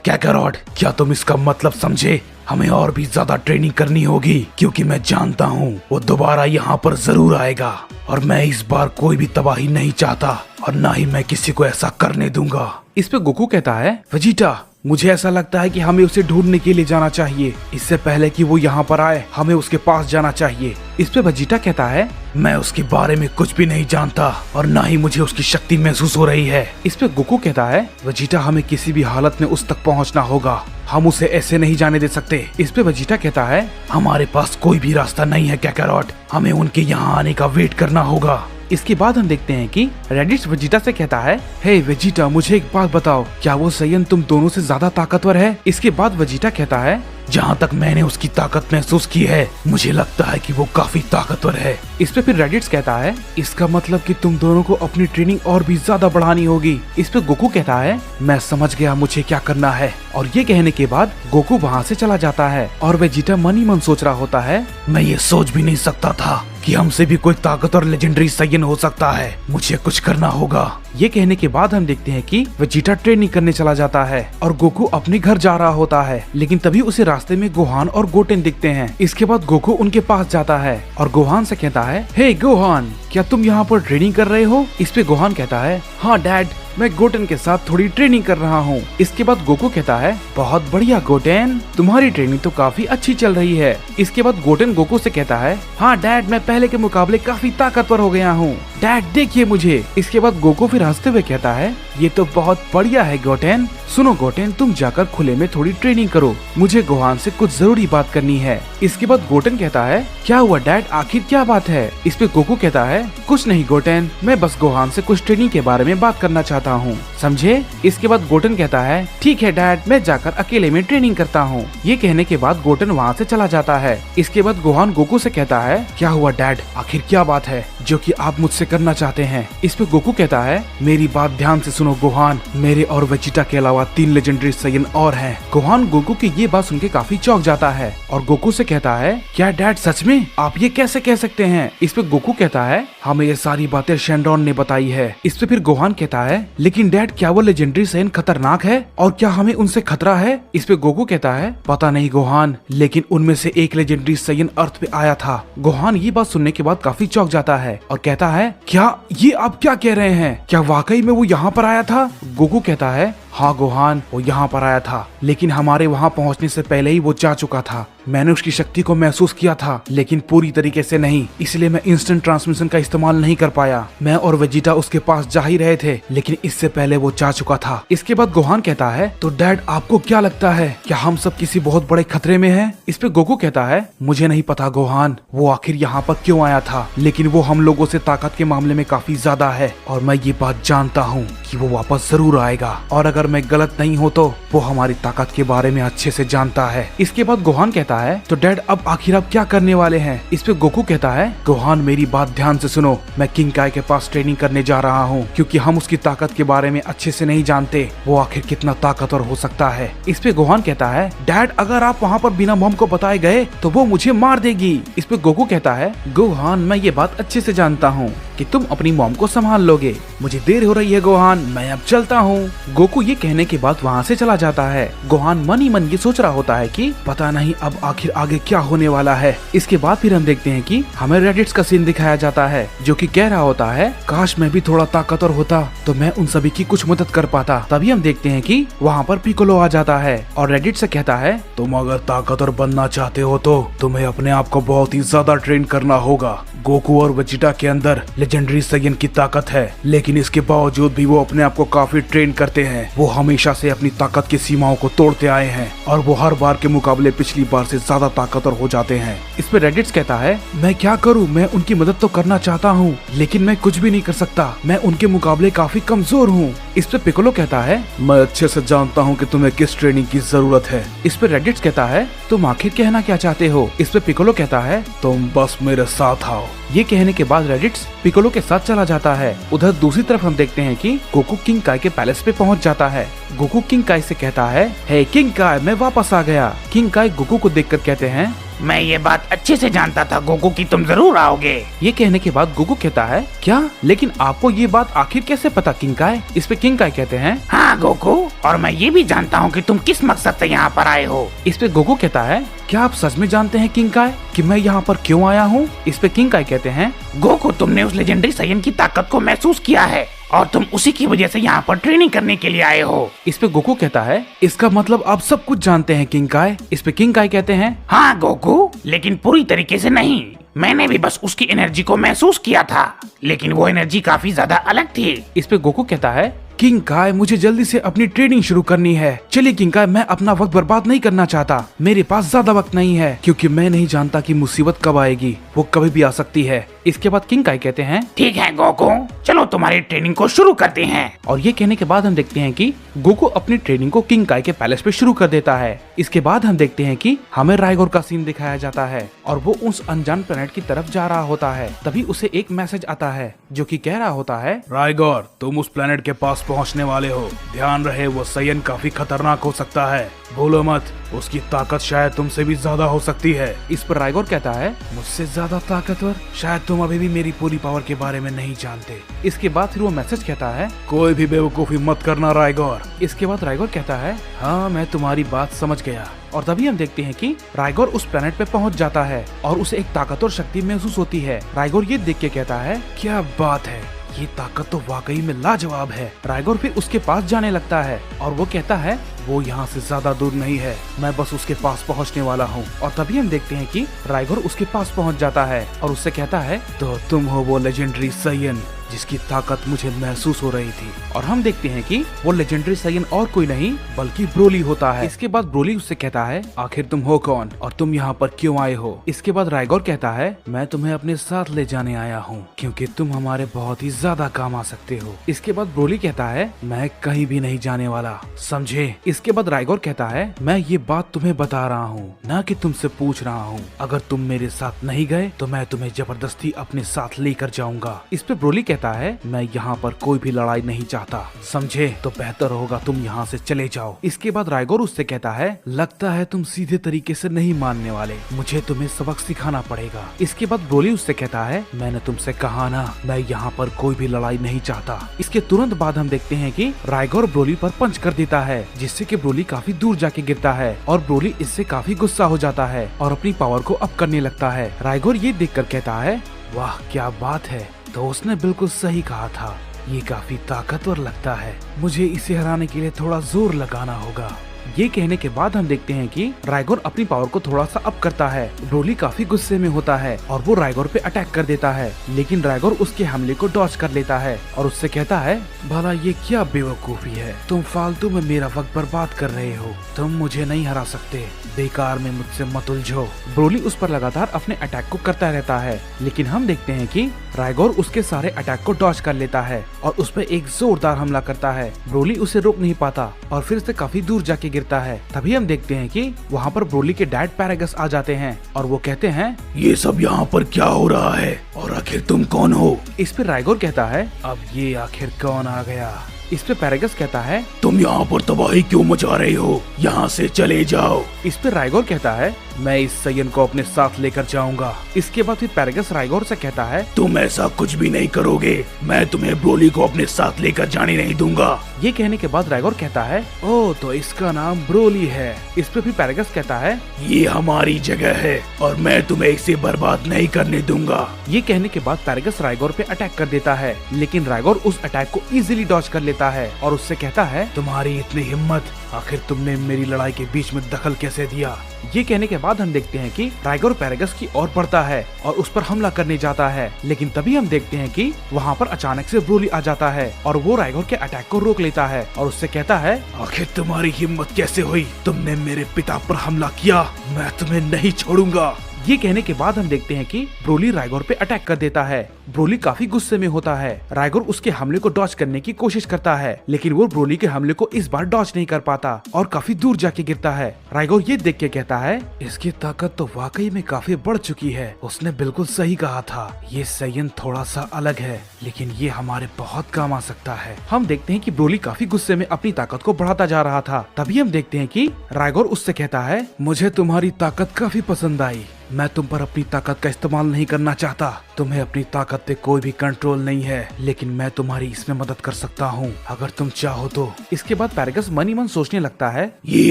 कैकरॉट, क्या तुम इसका मतलब समझे? हमें और भी ज्यादा ट्रेनिंग करनी होगी, क्योंकि मैं जानता हूँ वो दोबारा यहाँ पर जरूर आएगा और मैं इस बार कोई भी तबाही नहीं चाहता और ना ही मैं किसी को ऐसा करने दूंगा। इस पे गोकू कहता है, वेजिटा, मुझे ऐसा लगता है कि हमें उसे ढूंढने के लिए जाना चाहिए। इससे पहले कि वो यहाँ पर आए, हमें उसके पास जाना चाहिए। इस पे वेजिटा कहता है, मैं उसके बारे में कुछ भी नहीं जानता और ना ही मुझे उसकी शक्ति महसूस हो रही है। इस पे गोकू कहता है, वेजिटा, हमें किसी भी हालत में उस तक पहुँचना होगा, हम उसे ऐसे नहीं जाने दे सकते। इस पे वेजिटा कहता है, हमारे पास कोई भी रास्ता नहीं है कैकरॉट, हमें उनके यहाँ आने का वेट करना होगा। इसके बाद हम देखते हैं कि रेडिट्स वेजिटा से कहता है, हे वेजिटा, मुझे एक बात बताओ, क्या वो साइयन तुम दोनों से ज्यादा ताकतवर है? इसके बाद वेजिटा कहता है, जहाँ तक मैंने उसकी ताकत महसूस की है, मुझे लगता है कि वो काफी ताकतवर है। इस पे फिर रेडिट्स कहता है, इसका मतलब कि तुम दोनों को अपनी ट्रेनिंग और भी ज्यादा बढ़ानी होगी। इस पे गोकू कहता है, मैं समझ गया मुझे क्या करना है। और ये कहने के बाद गोकू वहाँ से चला जाता है और वेजिटा मन ही मन सोच रहा होता है, मैं ये सोच भी नहीं सकता था कि हमसे भी कोई ताकतवर लेजेंडरी साइयन हो सकता है, मुझे कुछ करना होगा। ये कहने के बाद हम देखते हैं कि वेजिटा ट्रेनिंग करने चला जाता है और गोकू अपने घर जा रहा होता है, लेकिन तभी उसे रास्ते में गोहान और गोटेन दिखते हैं। इसके बाद गोकू उनके पास जाता है और गोहान से कहता है, हे गोहान, क्या तुम यहाँ पर ट्रेनिंग कर रहे हो? इस पे गोहान कहता है, हाँ डैड, मैं गोटेन के साथ थोड़ी ट्रेनिंग कर रहा हूँ। इसके बाद गोकू कहता है, बहुत बढ़िया गोटेन, तुम्हारी ट्रेनिंग तो काफी अच्छी चल रही है। इसके बाद गोटेन गोकू से कहता है, हाँ डैड, मैं पहले के मुकाबले काफी ताकतवर हो गया हूँ, डैड देखिए मुझे। इसके बाद गोकू फिर हंसते हुए कहता है, ये तो बहुत बढ़िया है गोटेन। सुनो गोटेन, तुम जाकर खुले में थोड़ी ट्रेनिंग करो, मुझे गोहान से कुछ जरूरी बात करनी है। इसके बाद गोटेन कहता है, क्या हुआ डैड, आखिर क्या बात है? इस पे गोकू कहता है, कुछ नहीं गोटेन, मैं बस गोहान से कुछ ट्रेनिंग के बारे में बात करना चाहता हूँ, समझे? इसके बाद गोटेन कहता है, ठीक है डैड, मैं जाकर अकेले में ट्रेनिंग करता हूँ। ये कहने के बाद गोटेन वहाँ से चला जाता है। इसके बाद गोहान गोकू से कहता है, क्या हुआ डैड, आखिर क्या बात है जो कि आप मुझसे करना चाहते हैं? इस पे गोकू कहता है, मेरी बात ध्यान से सुनो गोहान, मेरे और वेजिटा के अलावा 3 लेजेंडरी साइयन और हैं। गोहान गोकू की ये बात सुन के काफी चौंक जाता है और गोकू से कहता है, क्या डैड सच में? आप ये कैसे कह सकते हैं? इस पे गोकू कहता है, हमें ये सारी बातें शेनडॉन ने बताई है। इस पे फिर गोहान कहता है, लेकिन डैड, क्या वो लेजेंडरी साइयन खतरनाक है और क्या हमें उनसे खतरा है? इस पे गोकू कहता है, पता नहीं गोहान, लेकिन उनमें से एक लेजेंडरी साइयन अर्थ पे आया था। गोहान ये बात सुनने के बाद काफी चौंक जाता है और कहता है, क्या ये आप क्या कह रहे हैं? क्या वाकई में वो यहाँ पर आया था? गोकू कहता है, हाँ गोहान, वो यहाँ पर आया था, लेकिन हमारे वहाँ पहुँचने से पहले ही वो जा चुका था। मैंने उसकी शक्ति को महसूस किया था, लेकिन पूरी तरीके से नहीं, इसलिए मैं इंस्टेंट ट्रांसमिशन का इस्तेमाल नहीं कर पाया। मैं और वेजिटा उसके पास जा ही रहे थे, लेकिन इससे पहले वो जा चुका था। इसके बाद गोहान कहता है, तो डैड, आपको क्या लगता है, क्या हम सब किसी बहुत बड़े खतरे में हैं? इस पे गोकू कहता है, मुझे नहीं पता गोहान, वो आखिर यहाँ पर क्यों आया था, लेकिन वो हम लोगों से ताकत के मामले में काफी ज्यादा है और मैं ये बात जानता हूँ कि वो वापस जरूर आएगा, और अगर अगर मैं गलत नहीं हूँ तो वो हमारी ताकत के बारे में अच्छे से जानता है। इसके बाद गोहान कहता है तो डैड अब आखिर आप क्या करने वाले हैं? इस पे गोकू कहता है गोहान मेरी बात ध्यान से सुनो, मैं किंग काय के पास ट्रेनिंग करने जा रहा हूँ क्योंकि हम उसकी ताकत के बारे में अच्छे से नहीं जानते, वो आखिर कितना ताकतवर हो सकता है। इस पे गोहान कहता है डैड अगर आप वहाँ पर बिना मॉम को बताए गए तो वो मुझे मार देगी। इस पे गोकू कहता है गोहान मैं ये बात अच्छे से जानता हूँ कि तुम अपनी मॉम को संभाल लोगे, मुझे देर हो रही है गोहान, मैं अब चलता हूँ। गोकू ये कहने के बाद वहाँ से चला जाता है। गोहान मन ही मन ये सोच रहा होता है कि पता नहीं अब आखिर आगे क्या होने वाला है। इसके बाद फिर हम देखते हैं कि हमें रेडिट्स का सीन दिखाया जाता है जो कि कह रहा होता है काश मैं भी थोड़ा ताकतवर होता तो मैं उन सभी की कुछ मदद कर पाता। तभी हम देखते हैं कि वहाँ पर पिकोलो आ जाता है और रेडिट से कहता है तुम अगर ताकतवर बनना चाहते हो तो तुम्हें अपने आप को बहुत ही ज्यादा ट्रेन करना होगा। गोकू और वेजिटा के अंदर लेजेंडरी साइयन की ताकत है, लेकिन इसके बावजूद भी वो अपने आप को काफी ट्रेन करते हैं। वो हमेशा से अपनी ताकत की सीमाओं को तोड़ते आए हैं और वो हर बार के मुकाबले पिछली बार से ज्यादा ताकतवर हो जाते हैं। इस पे रेडिट्स कहता है मैं क्या करूं, मैं उनकी मदद तो करना चाहता हूं लेकिन मैं कुछ भी नहीं कर सकता, मैं उनके मुकाबले काफी कमजोर हूं। इस पे पिकोलो कहता है मैं अच्छे से जानता हूँ कि तुम्हें किस ट्रेनिंग की जरूरत है। इस पे रेडिट्स कहता है तुम आखिर कहना क्या चाहते हो? इस पे पिकोलो कहता है तुम बस मेरे साथ आओ। ये कहने के बाद रेडिट्स पिकोलो के साथ चला जाता है। उधर दूसरी तरफ हम देखते हैं कि गोकू किंग काय के पैलेस पे पहुंच जाता है। गोकू किंग काय से कहता है हे किंग काय मैं वापस आ गया। किंग काय गोकू को देखकर कहते हैं मैं ये बात अच्छे से जानता था गोकू कि तुम जरूर आओगे। ये कहने के बाद गोकू कहता है क्या, लेकिन आपको ये बात आखिर कैसे पता किंग काय? इस पे किंग काय कहते हैं हाँ गोकू, और मैं ये भी जानता हूँ कि तुम किस मकसद से यहाँ पर आए हो। इस पे गोकू कहता है क्या आप सच में जानते हैं किंग काय कि मैं यहाँ पर क्यों आया हूँ? इस पे किंग काय कहते हैं गोकू तुमने उस लेजेंडरी साइयन की ताकत को महसूस किया है और तुम उसी की वजह से यहाँ पर ट्रेनिंग करने के लिए आए हो। इस पे गोकू कहता है इसका मतलब आप सब कुछ जानते हैं किंग काय? इस पे किंग काय कहते हैं हाँ गोकू, लेकिन पूरी तरीके से नहीं, मैंने भी बस उसकी एनर्जी को महसूस किया था, लेकिन वो एनर्जी काफी ज्यादा अलग थी। इस पे गोकू कहता है किंग काय मुझे जल्दी से अपनी ट्रेनिंग शुरू करनी है, चलिए किंग काय मैं अपना वक्त बर्बाद नहीं करना चाहता, मेरे पास ज्यादा वक्त नहीं है क्योंकि मैं नहीं जानता कि मुसीबत कब आएगी, वो कभी भी आ सकती है। इसके बाद किंग काय कहते हैं ठीक है गोकू, चलो तुम्हारी ट्रेनिंग को शुरू करते हैं। और ये कहने के बाद हम देखते हैं कि गोकू अपनी ट्रेनिंग को किंग काय के पैलेस पे शुरू कर देता है। इसके बाद हम देखते हैं कि हमें रायगोर का सीन दिखाया जाता है और वो उस अनजान प्लेनेट की तरफ जा रहा होता है। तभी उसे एक मैसेज आता है जो कि कह रहा होता है रायगोर तुम उस प्लेनेट के पास पहुंचने वाले हो, ध्यान रहे वो साइयन काफी खतरनाक हो सकता है, भूलो मत उसकी ताकत शायद तुमसे भी ज्यादा हो सकती है। इस पर रायगोर कहता है मुझसे ज्यादा ताकतवर? शायद तुम अभी भी मेरी पूरी पावर के बारे में नहीं जानते। इसके बाद फिर वो मैसेज कहता है कोई भी बेवकूफी मत करना रायगोर। इसके बाद रायगोर कहता है हाँ मैं तुम्हारी बात समझ गया। और तभी हम देखते हैं कि रायगोर उस प्लेनेट पे पहुंच जाता है और उसे एक ताकतवर शक्ति महसूस होती है। रायगोर ये देख के कहता है क्या बात है, ये ताकत तो वाकई में लाजवाब है। रायगोर फिर उसके पास जाने लगता है और वो कहता है वो यहाँ से ज्यादा दूर नहीं है, मैं बस उसके पास पहुँचने वाला हूँ। और तभी हम देखते हैं कि रायगोर उसके पास पहुँच जाता है और उससे कहता है तो तुम हो वो लेजेंडरी साइयन जिसकी ताकत मुझे महसूस हो रही थी। और हम देखते हैं कि वो लेजेंडरी साइयन और कोई नहीं बल्कि ब्रोली होता है। इसके बाद ब्रोली उससे कहता है आखिर तुम हो कौन और तुम यहाँ पर क्यों आए हो? इसके बाद रायगोर कहता है मैं तुम्हें अपने साथ ले जाने आया हूँ क्योंकि तुम हमारे बहुत ही ज्यादा काम आ सकते हो। इसके बाद ब्रोली कहता है मैं कहीं भी नहीं जाने वाला, समझे? इसके बाद रायगोर कहता है मैं ये बात तुम्हें बता रहा हूँ न कि तुमसे पूछ रहा हूँ, अगर तुम मेरे साथ नहीं गए तो मैं तुम्हें जबरदस्ती अपने साथ लेकर जाऊंगा। इस पे ब्रोली कहता है मैं यहाँ पर कोई भी लड़ाई नहीं चाहता, समझे? तो बेहतर होगा तुम यहाँ से चले जाओ। इसके बाद रायगोर उससे कहता है लगता है तुम सीधे तरीके से नहीं मानने वाले, मुझे तुम्हें सबक सिखाना पड़ेगा। इसके बाद ब्रोली उससे कहता है मैंने तुमसे कहा ना मैं यहाँ पर कोई भी लड़ाई नहीं चाहता। इसके तुरंत बाद हम देखते हैं कि रायगोर ब्रोली पर पंच कर देता है जिससे कि ब्रोली काफी दूर जाके गिरता है और ब्रोली इससे काफी गुस्सा हो जाता है और अपनी पावर को अप करने लगता है। रायगोर ये देखकर कहता है वाह क्या बात है, तो उसने बिल्कुल सही कहा था, ये काफी ताकतवर लगता है, मुझे इसे हराने के लिए थोड़ा जोर लगाना होगा। ये कहने के बाद हम देखते हैं कि राइगोर अपनी पावर को थोड़ा सा अप करता है। ब्रोली काफी गुस्से में होता है और वो राइगोर पे अटैक कर देता है, लेकिन राइगोर उसके हमले को डॉज कर लेता है और उससे कहता है, भला ये क्या बेवकूफी है, तुम फालतू में मेरा वक्त बर्बाद कर रहे हो, तुम मुझे नहीं हरा सकते, बेकार में मुझसे मत उलझो। ब्रोली उस पर लगातार अपने अटैक को करता रहता है, लेकिन हम देखते हैं कि राइगोर उसके सारे अटैक को डॉज कर लेता है और उस पर एक जोरदार हमला करता है। ब्रोली उसे रोक नहीं पाता और फिर से काफी दूर जाके गिरता है। तभी हम देखते हैं कि वहाँ पर ब्रोली के डैड पैरागस आ जाते हैं और वो कहते हैं, ये सब यहाँ पर क्या हो रहा है और आखिर तुम कौन हो? इस पे राइगोर कहता है, अब ये आखिर कौन आ गया। इस पे पैरागस कहता है, तुम यहाँ पर तबाही क्यों मचा रहे हो, यहाँ से चले जाओ। इस पे राइगोर कहता है, मैं इस सयन को अपने साथ लेकर जाऊंगा। इसके बाद फिर पैरागस राइगोर से कहता है, तुम ऐसा कुछ भी नहीं करोगे, मैं तुम्हें ब्रोली को अपने साथ लेकर जाने नहीं दूंगा। ये कहने के बाद राइगोर कहता है, ओ तो इसका नाम ब्रोली है। इस पे फिर पैरागस कहता है, ये हमारी जगह है और मैं तुम्हें इसे बर्बाद नहीं करने दूंगा। ये कहने के बाद पैरागस राइगोर पे अटैक कर देता है, लेकिन राइगोर उस अटैक को इजीली डॉज कर लेता है और उससे कहता है, तुम्हारी इतनी हिम्मत, आखिर तुमने मेरी लड़ाई के बीच में दखल कैसे दिया? ये कहने के बाद हम देखते हैं कि राइगोर पैरागस की ओर बढ़ता है और उस पर हमला करने जाता है, लेकिन तभी हम देखते हैं कि वहाँ पर अचानक से ब्रोली आ जाता है और वो राइगोर के अटैक को रोक लेता है और उससे कहता है, आखिर तुम्हारी हिम्मत कैसे हुई? तुमने मेरे पिता पर हमला किया, मैं तुम्हें नहीं छोड़ूंगा। ये कहने के बाद हम देखते हैं कि ब्रोली राइगोर पे अटैक कर देता है। ब्रोली काफी गुस्से में होता है। राइगोर उसके हमले को डॉज करने की कोशिश करता है, लेकिन वो ब्रोली के हमले को इस बार डॉज नहीं कर पाता और काफी दूर जाके गिरता है। राइगोर ये देख के कहता है, इसकी ताकत तो वाकई में काफी बढ़ चुकी है। उसने बिल्कुल सही कहा था, ये सयन थोड़ा सा अलग है, लेकिन ये हमारे बहुत काम आ सकता है। हम देखते हैं कि ब्रोली काफी गुस्से में अपनी ताकत को बढ़ाता जा रहा था। तभी हम देखते हैं कि राइगोर उससे कहता है, मुझे तुम्हारी ताकत काफी पसंद आई, मैं तुम पर अपनी ताकत का इस्तेमाल नहीं करना चाहता। तुम्हें अपनी ताकत पे कोई भी कंट्रोल नहीं है, लेकिन मैं तुम्हारी इसमें मदद कर सकता हूँ अगर तुम चाहो तो। इसके बाद पैरागस मन ही मन सोचने लगता है, ये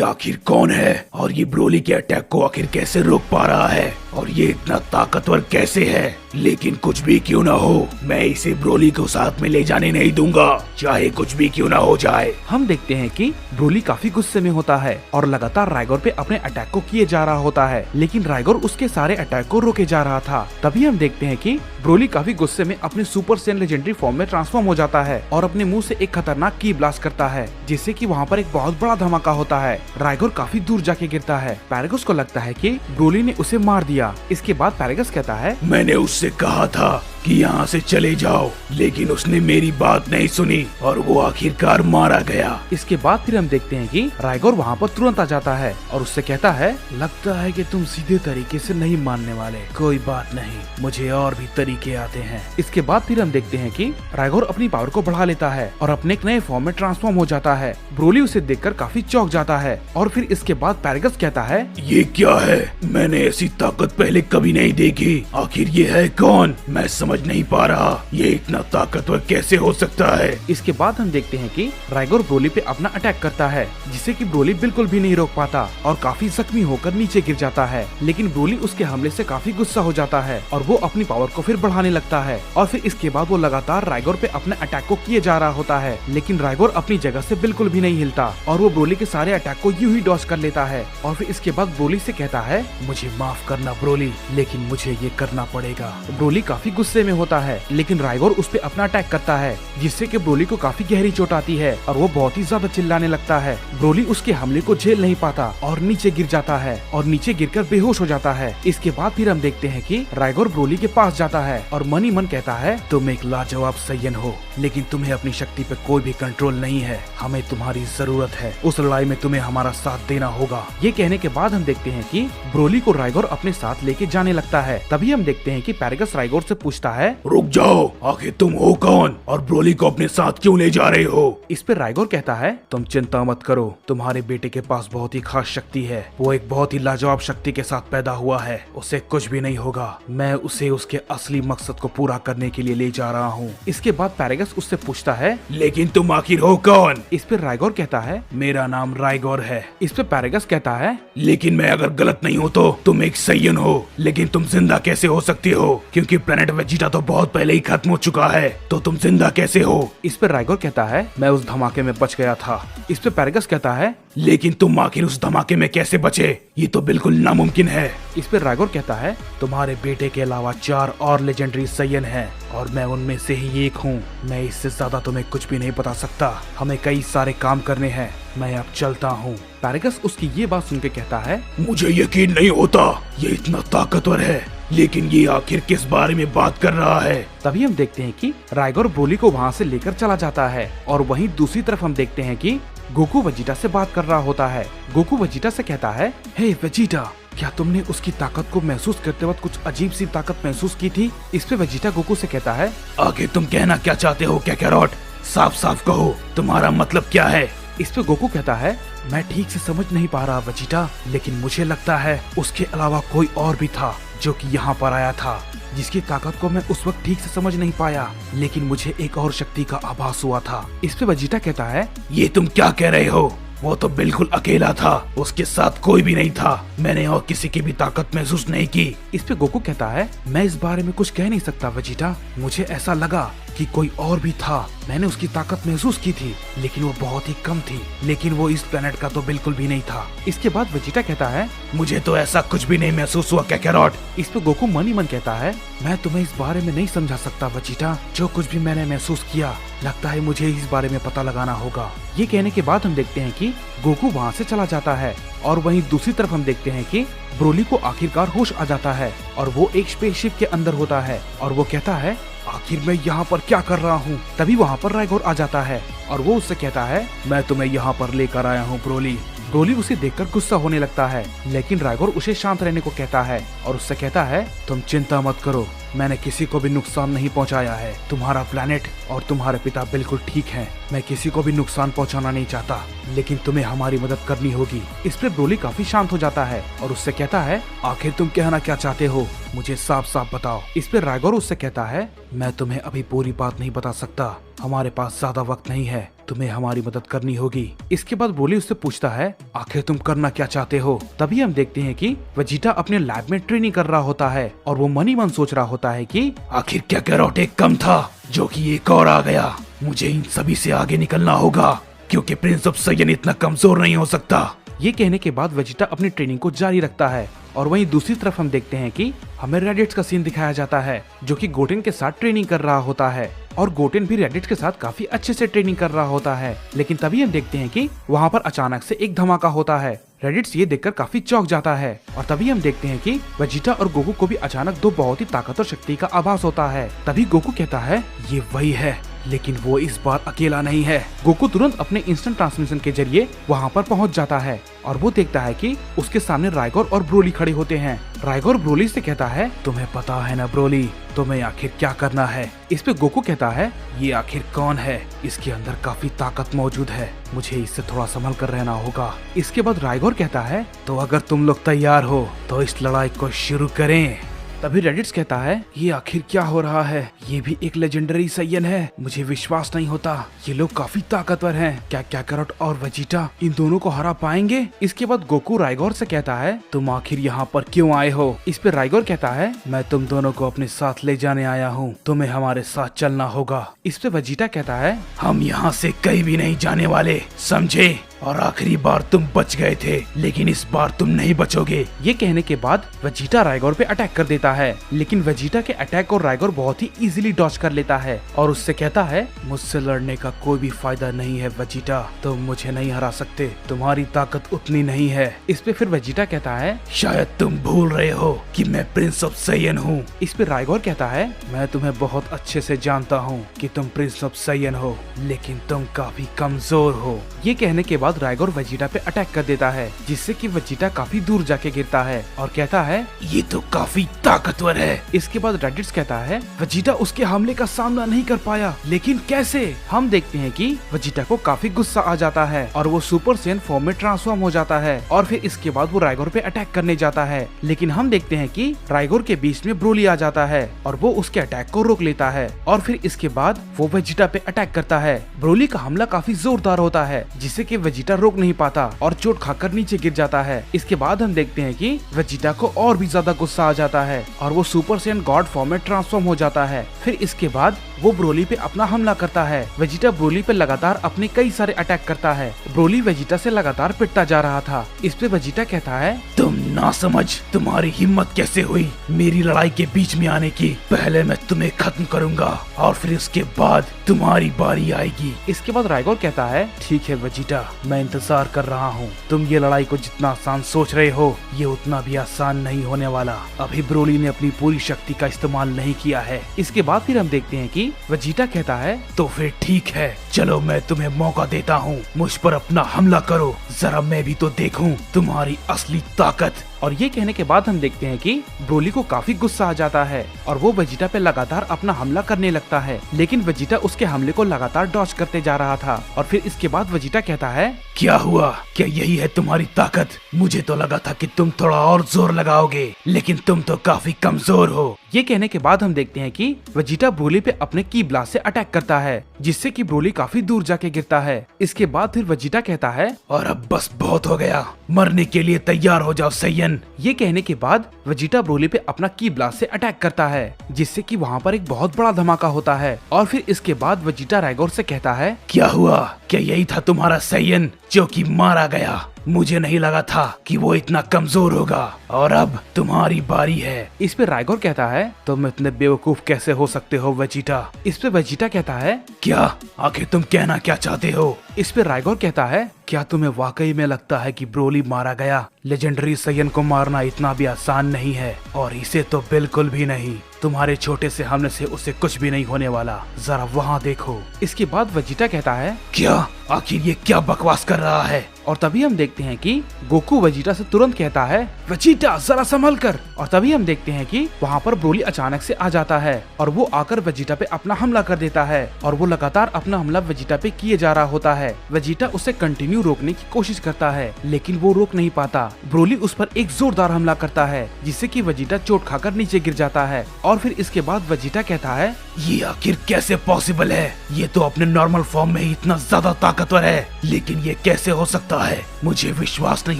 आखिर कौन है और ये ब्रोली के अटैक को आखिर कैसे रोक पा रहा है और ये इतना ताकतवर कैसे है? लेकिन कुछ भी क्यों ना हो, मैं इसे ब्रोली को साथ में ले जाने नहीं दूंगा, चाहे कुछ भी क्यों ना हो जाए। हम देखते हैं कि ब्रोली काफी गुस्से में होता है और लगातार राइगोर पे अपने अटैक को किए जा रहा होता है, लेकिन राइगोर उसके सारे अटैक को रोके जा रहा था। तभी हम देखते हैं कि ब्रोली काफी गुस्से में अपने सुपर सैयन लेजेंडरी फॉर्म में ट्रांसफॉर्म हो जाता है और अपने मुंह से एक खतरनाक की ब्लास्ट करता है, जिससे कि वहाँ पर एक बहुत बड़ा धमाका होता है। राइगोर काफी दूर जाके गिरता है। पैरागस को लगता है कि ब्रोली ने उसे मार दिया। इसके बाद पैरागस कहता है, मैंने उससे कहा था कि यहाँ से चले जाओ, लेकिन उसने मेरी बात नहीं सुनी और वो आखिरकार मारा गया। इसके बाद फिर हम देखते हैं कि राइगोर वहाँ पर तुरंत आ जाता है और उससे कहता है, लगता है कि तुम सीधे तरीके से नहीं मानने वाले, कोई बात नहीं, मुझे और भी तरीके आते हैं। इसके बाद फिर हम देखते हैं कि राइगोर अपनी पावर को बढ़ा लेता है और अपने एक नए फॉर्म में ट्रांसफॉर्म हो जाता है। ब्रोली उसे देखकर काफी चौंक जाता है और फिर इसके बाद पैरागस कहता है, ये क्या है? मैंने ऐसी ताकत पहले कभी नहीं देखी, आखिर ये है कौन? मैं समझ नहीं पा रहा, ये इतना ताकतवर कैसे हो सकता है? इसके बाद हम देखते हैं कि राइगोर ब्रोली पे अपना अटैक करता है, जिसे कि ब्रोली बिल्कुल भी नहीं रोक पाता और काफी जख्मी होकर नीचे गिर जाता है। लेकिन ब्रोली उसके हमले से काफी गुस्सा हो जाता है और वो अपनी पावर को फिर बढ़ाने लगता है और फिर इसके बाद वो लगातार राइगोर पे अपने अटैक को किए जा रहा होता है, लेकिन राइगोर अपनी जगह से बिल्कुल भी नहीं हिलता और वो ब्रोली के सारे अटैक को यूं ही डॉज कर लेता है। और फिर इसके बाद ब्रोली से कहता है, मुझे माफ करना ब्रोली, लेकिन मुझे ये करना पड़ेगा। ब्रोली काफी गुस्से में होता है, लेकिन राइगोर उस पे अपना अटैक करता है, जिससे कि ब्रोली को काफी गहरी चोट आती है और वो बहुत ही ज्यादा चिल्लाने लगता है। ब्रोली उसके हमले को झेल नहीं पाता और नीचे गिर जाता है और नीचे गिरकर बेहोश हो जाता है। इसके बाद फिर हम देखते हैं कि राइगोर ब्रोली के पास जाता है और मन ही मन कहता है, तुम एक लाजवाब सय्यन हो, लेकिन तुम्हें अपनी शक्ति पे कोई भी कंट्रोल नहीं है। हमें तुम्हारी जरूरत है, उस लड़ाई में तुम्हें हमारा साथ देना होगा। ये कहने के बाद हम देखते हैं कि ब्रोली को राइगोर अपने साथ लेके जाने लगता है। तभी हम देखते हैं कि पैरागस राइगोर से पूछता है, रुक जाओ, आखिर तुम हो कौन और ब्रोली को अपने साथ क्यों ले जा रहे हो? इस पे राइगोर कहता है, तुम चिंता मत करो, तुम्हारे बेटे के पास बहुत ही खास शक्ति है, वो एक बहुत ही लाजवाब शक्ति के साथ पैदा हुआ है, उसे कुछ भी नहीं होगा। मैं उसे उसके असली मकसद को पूरा करने के लिए ले जा रहा हूँ। इसके बाद पैरागस उससे पूछता है, लेकिन तुम आखिर हो कौन? इस पे राइगोर कहता है, मेरा नाम राइगोर है। इस पे पैरागस कहता है, लेकिन मैं अगर गलत नहीं हूँ तो तुम एक सय्यन सैयन हो, लेकिन तुम जिंदा कैसे हो सकती हो? क्योंकि प्लेनेट वेजिटा तो बहुत पहले ही खत्म हो चुका है, तो तुम जिंदा कैसे हो? इस पे राइगोर कहता है मैं उस धमाके में बच गया था। इस पे पैरागस कहता है लेकिन तुम आखिर उस धमाके में कैसे बचे? ये तो बिल्कुल नामुमकिन है। इस पे राइगोर कहता है तुम्हारे बेटे के अलावा 4 और लेजेंडरी सैयन हैं और मैं उनमें से ही एक हूँ। मैं इससे ज्यादा तुम्हें कुछ भी नहीं बता सकता। हमें कई सारे काम करने हैं। मैं अब चलता हूँ। पैरागस उसकी ये बात सुन के कहता है मुझे यकीन नहीं होता, ये इतना ताकतवर है, लेकिन ये आखिर किस बारे में बात कर रहा है? तभी हम देखते हैं कि राइगोर ब्रोली को वहाँ से लेकर चला जाता है और वहीं दूसरी तरफ हम देखते हैं कि गोकू वेजिटा से बात कर रहा होता है। गोकू वेजिटा से कहता है हे वेजिटा, क्या तुमने उसकी ताकत को महसूस करते वक्त कुछ अजीब सी ताकत महसूस की थी? इस पे वेजिटा गोकू से कहता है आखिर तुम कहना क्या चाहते हो कैकैरॉट? साफ साफ कहो, तुम्हारा मतलब क्या है? इस पे गोकू कहता है मैं ठीक से समझ नहीं पा रहा वेजिटा, लेकिन मुझे लगता है उसके अलावा कोई और भी था जो कि यहाँ पर आया था, जिसकी ताकत को मैं उस वक्त ठीक से समझ नहीं पाया, लेकिन मुझे एक और शक्ति का आभास हुआ था। इस पे वेजिटा कहता है ये तुम क्या कह रहे हो? वो तो बिल्कुल अकेला था, उसके साथ कोई भी नहीं था। मैंने और किसी की भी ताकत महसूस नहीं की। इस पे गोकू कहता है मैं इस बारे में कुछ कह नहीं सकता वेजिटा, मुझे ऐसा लगा कि कोई और भी था। मैंने उसकी ताकत महसूस की थी, लेकिन वो बहुत ही कम थी, लेकिन वो इस प्लेनेट का तो बिल्कुल भी नहीं था। इसके बाद वेजिटा कहता है मुझे तो ऐसा कुछ भी नहीं महसूस हुआ कैकैरॉट। इस पे गोकू मन ही मन कहता है मैं तुम्हें इस बारे में नहीं समझा सकता वेजिटा, जो कुछ भी मैंने महसूस किया लगता है मुझे इस बारे में पता लगाना होगा। ये कहने के बाद हम देखते हैं कि गोकू वहाँ से चला जाता है और वहीं दूसरी तरफ हम देखते हैं कि ब्रोली को आखिरकार होश आ जाता है और वो एक स्पेसशिप के अंदर होता है और वो कहता है आखिर मैं यहाँ पर क्या कर रहा हूँ? तभी वहाँ पर राइगोर आ जाता है और वो उससे कहता है मैं तुम्हें यहाँ पर लेकर आया हूँ ब्रोली। ब्रोली उसे देखकर गुस्सा होने लगता है, लेकिन राइगोर उसे शांत रहने को कहता है और उससे कहता है तुम चिंता मत करो, मैंने किसी को भी नुकसान नहीं पहुंचाया है। तुम्हारा प्लेनेट और तुम्हारे पिता बिल्कुल ठीक हैं। मैं किसी को भी नुकसान पहुंचाना नहीं चाहता, लेकिन तुम्हें हमारी मदद करनी होगी। इस पर ब्रोली काफी शांत हो जाता है और उससे कहता है आखिर तुम कहना क्या चाहते हो, मुझे साफ साफ बताओ। इस पर राइगोर उससे कहता है मैं तुम्हें अभी पूरी बात नहीं बता सकता, हमारे पास ज्यादा वक्त नहीं है, तुम्हें हमारी मदद करनी होगी। इसके बाद ब्रोली उससे पूछता है आखिर तुम करना क्या चाहते हो। तभी हम देखते हैं कि वेजिटा अपने लैब में ट्रेनिंग कर रहा होता है और वो मन ही मन सोच रहा होता है कि आखिर कैकैरॉट एक कम था जो कि एक और आ गया। मुझे इन सभी से आगे निकलना होगा, क्योंकि प्रिंस ऑफ सैयन इतना कमजोर नहीं हो सकता। ये कहने के बाद वेजिटा अपनी ट्रेनिंग को जारी रखता है और वहीं दूसरी तरफ हम देखते हैं कि हमें रेडिट्स का सीन दिखाया जाता है, जो कि गोटेन के साथ ट्रेनिंग कर रहा होता है और गोटेन भी रेडिट्स के साथ काफी अच्छे से ट्रेनिंग कर रहा होता है। लेकिन तभी हम देखते हैं कि वहाँ पर अचानक से एक धमाका होता है। रेडिट्स ये देखकर काफी चौंक जाता है और तभी हम देखते हैं कि वेजिटा और गोकू को भी अचानक 2 बहुत ही ताकतवर शक्ति का आभास होता है। तभी गोकू कहता है ये वही है, लेकिन वो इस बार अकेला नहीं है। गोकू तुरंत अपने इंस्टेंट ट्रांसमिशन के जरिए वहाँ पर पहुँच जाता है और वो देखता है कि उसके सामने राइगोर और ब्रोली खड़े होते हैं। राइगोर ब्रोली से कहता है तुम्हें पता है ना ब्रोली, तुम्हें आखिर क्या करना है। इस पे गोकू कहता है ये आखिर कौन है, इसके अंदर काफी ताकत मौजूद है, मुझे इससे थोड़ा संभल कर रहना होगा। इसके बाद राइगोर कहता है तो अगर तुम लोग तैयार हो तो इस लड़ाई को शुरू करें। तभी रेडिट्स कहता है ये आखिर क्या हो रहा है, ये भी एक लेजेंडरी सैयन है, मुझे विश्वास नहीं होता, ये लोग काफी ताकतवर हैं। क्या कैकैरॉट और वेजिटा इन दोनों को हरा पाएंगे? इसके बाद गोकू राइगोर से कहता है तुम आखिर यहाँ पर क्यों आए हो। इस पे राइगोर कहता है मैं तुम दोनों को अपने साथ ले जाने आया हूँ, तुम्हें हमारे साथ चलना होगा। इस पे वेजिटा कहता है हम यहाँ से कहीं भी नहीं जाने वाले, समझे? और आखिरी बार तुम बच गए थे, लेकिन इस बार तुम नहीं बचोगे। ये कहने के बाद वेजिटा राइगोर पे अटैक कर देता है, लेकिन वेजिटा के अटैक को राइगोर बहुत ही इजीली डॉज कर लेता है और उससे कहता है मुझसे लड़ने का कोई भी फायदा नहीं है वेजिटा, तुम मुझे नहीं हरा सकते, तुम्हारी ताकत उतनी नहीं है। इस पे फिर वेजिटा कहता है शायद तुम भूल रहे हो कि मैं प्रिंस ऑफ सैयन हूँ। इस पे राइगोर कहता है मैं तुम्हें बहुत अच्छे से जानता हूँ कि तुम प्रिंस ऑफ सैयन हो, लेकिन तुम काफी कमजोर हो। ये कहने के बाद राइगोर वेजिटा पे अटैक कर देता है, जिससे कि वेजिटा काफी दूर जाके गिरता है और कहता है ये तो काफी ताकतवर है। इसके बाद रेडिट्स कहता है वेजिटा उसके हमले का सामना नहीं कर पाया, लेकिन कैसे? हम देखते हैं कि वेजिटा को काफी गुस्सा आ जाता है और वो सुपर सैयन फॉर्म में ट्रांसफॉर्म हो जाता है और फिर इसके बाद वो राइगोर पे अटैक करने जाता है, लेकिन हम देखते हैं कि राइगोर के बीच में ब्रोली आ जाता है और वो उसके अटैक को रोक लेता है और फिर इसके बाद वो वेजिटा पे अटैक करता है। ब्रोली का हमला काफी जोरदार होता है, जिससे कि वेजिटा रोक नहीं पाता और चोट खाकर नीचे गिर जाता है। इसके बाद हम देखते हैं कि वेजिटा को और भी ज्यादा गुस्सा आ जाता है और वो सुपर सैयन गॉड फॉर्म में ट्रांसफॉर्म हो जाता है। फिर इसके बाद वो ब्रोली पे अपना हमला करता है। वेजिटा ब्रोली पे लगातार अपने कई सारे अटैक करता है। ब्रोली वेजिटा से लगातार पिटता जा रहा था। इस पे वेजिटा कहता है, तुम ना समझ, तुम्हारी हिम्मत कैसे हुई मेरी लड़ाई के बीच में आने की? पहले मैं तुम्हें खत्म करूंगा और फिर उसके बाद तुम्हारी बारी आएगी। इसके बाद राइगोर कहता है, ठीक है वेजिटा, मैं इंतजार कर रहा हूँ। तुम ये लड़ाई को जितना आसान सोच रहे हो ये उतना भी आसान नहीं होने वाला। अभी ब्रोली ने अपनी पूरी शक्ति का इस्तेमाल नहीं किया है। इसके बाद फिर हम देखते हैं कि वेजिटा कहता है, तो फिर ठीक है, चलो मैं तुम्हें मौका देता हूँ, मुझ पर अपना हमला करो, जरा मैं भी तो देखूं तुम्हारी असली ताकत। और ये कहने के बाद हम देखते हैं कि ब्रोली को काफी गुस्सा आ जाता है और वो वेजिटा पे लगातार अपना हमला करने लगता है, लेकिन वेजिटा उसके हमले को लगातार डॉज करते जा रहा था। और फिर इसके बाद वेजिटा कहता है, क्या हुआ? क्या यही है तुम्हारी ताकत? मुझे तो लगा था कि तुम थोड़ा और जोर लगाओगे, लेकिन तुम तो काफी कमजोर हो। ये कहने के बाद हम देखते हैं कि वेजिटा ब्रोली पे अपने की ब्लास्ट से अटैक करता है, जिससे कि ब्रोली काफी दूर जाके गिरता है। इसके बाद फिर वेजिटा कहता है, और अब बस बहुत हो गया, मरने के लिए तैयार हो जाओ सैयन। ये कहने के बाद वेजिटा ब्रोली पे अपना की ब्लास्ट से अटैक करता है, जिससे कि वहाँ पर एक बहुत बड़ा धमाका होता है। और फिर इसके बाद वेजिटा राइगोर से कहता है, क्या हुआ? क्या यही था तुम्हारा सैयन जो कि मारा गया? मुझे नहीं लगा था कि वो इतना कमजोर होगा, और अब तुम्हारी बारी है। इस पे राइगोर कहता है, तुम इतने बेवकूफ कैसे हो सकते हो वेजिटा? इस पे वेजिटा कहता है, क्या आखिर तुम कहना क्या चाहते हो? इस पे राइगोर कहता है, क्या तुम्हें वाकई में लगता है कि ब्रोली मारा गया? लेजेंडरी सैयन को मारना इतना भी आसान नहीं है, और इसे तो बिल्कुल भी नहीं। तुम्हारे छोटे से हमले से उसे कुछ भी नहीं होने वाला, जरा वहाँ देखो। इसके बाद वेजिटा कहता है, क्या? आखिर ये क्या बकवास कर रहा है? और तभी हम देखते हैं कि गोकू वेजिटा से तुरंत कहता है, वेजिटा जरा संभल कर। और तभी हम देखते हैं कि वहाँ पर ब्रोली अचानक से आ जाता है और वो आकर वेजिटा पे अपना हमला कर देता है, और वो लगातार अपना हमला वेजिटा पे किए जा रहा होता है। वेजिटा उसे कंटिन्यू रोकने की कोशिश करता है, लेकिन वो रोक नहीं पाता। ब्रोली उस पर एक जोरदार हमला करता है, जिससे कि वेजिटा चोट खाकर नीचे गिर जाता है। और फिर इसके बाद वेजिटा कहता है, ये आखिर कैसे पॉसिबल है? ये तो अपने नॉर्मल फॉर्म में ही इतना ज्यादा ताकतवर है, लेकिन ये कैसे हो सकता है? मुझे विश्वास नहीं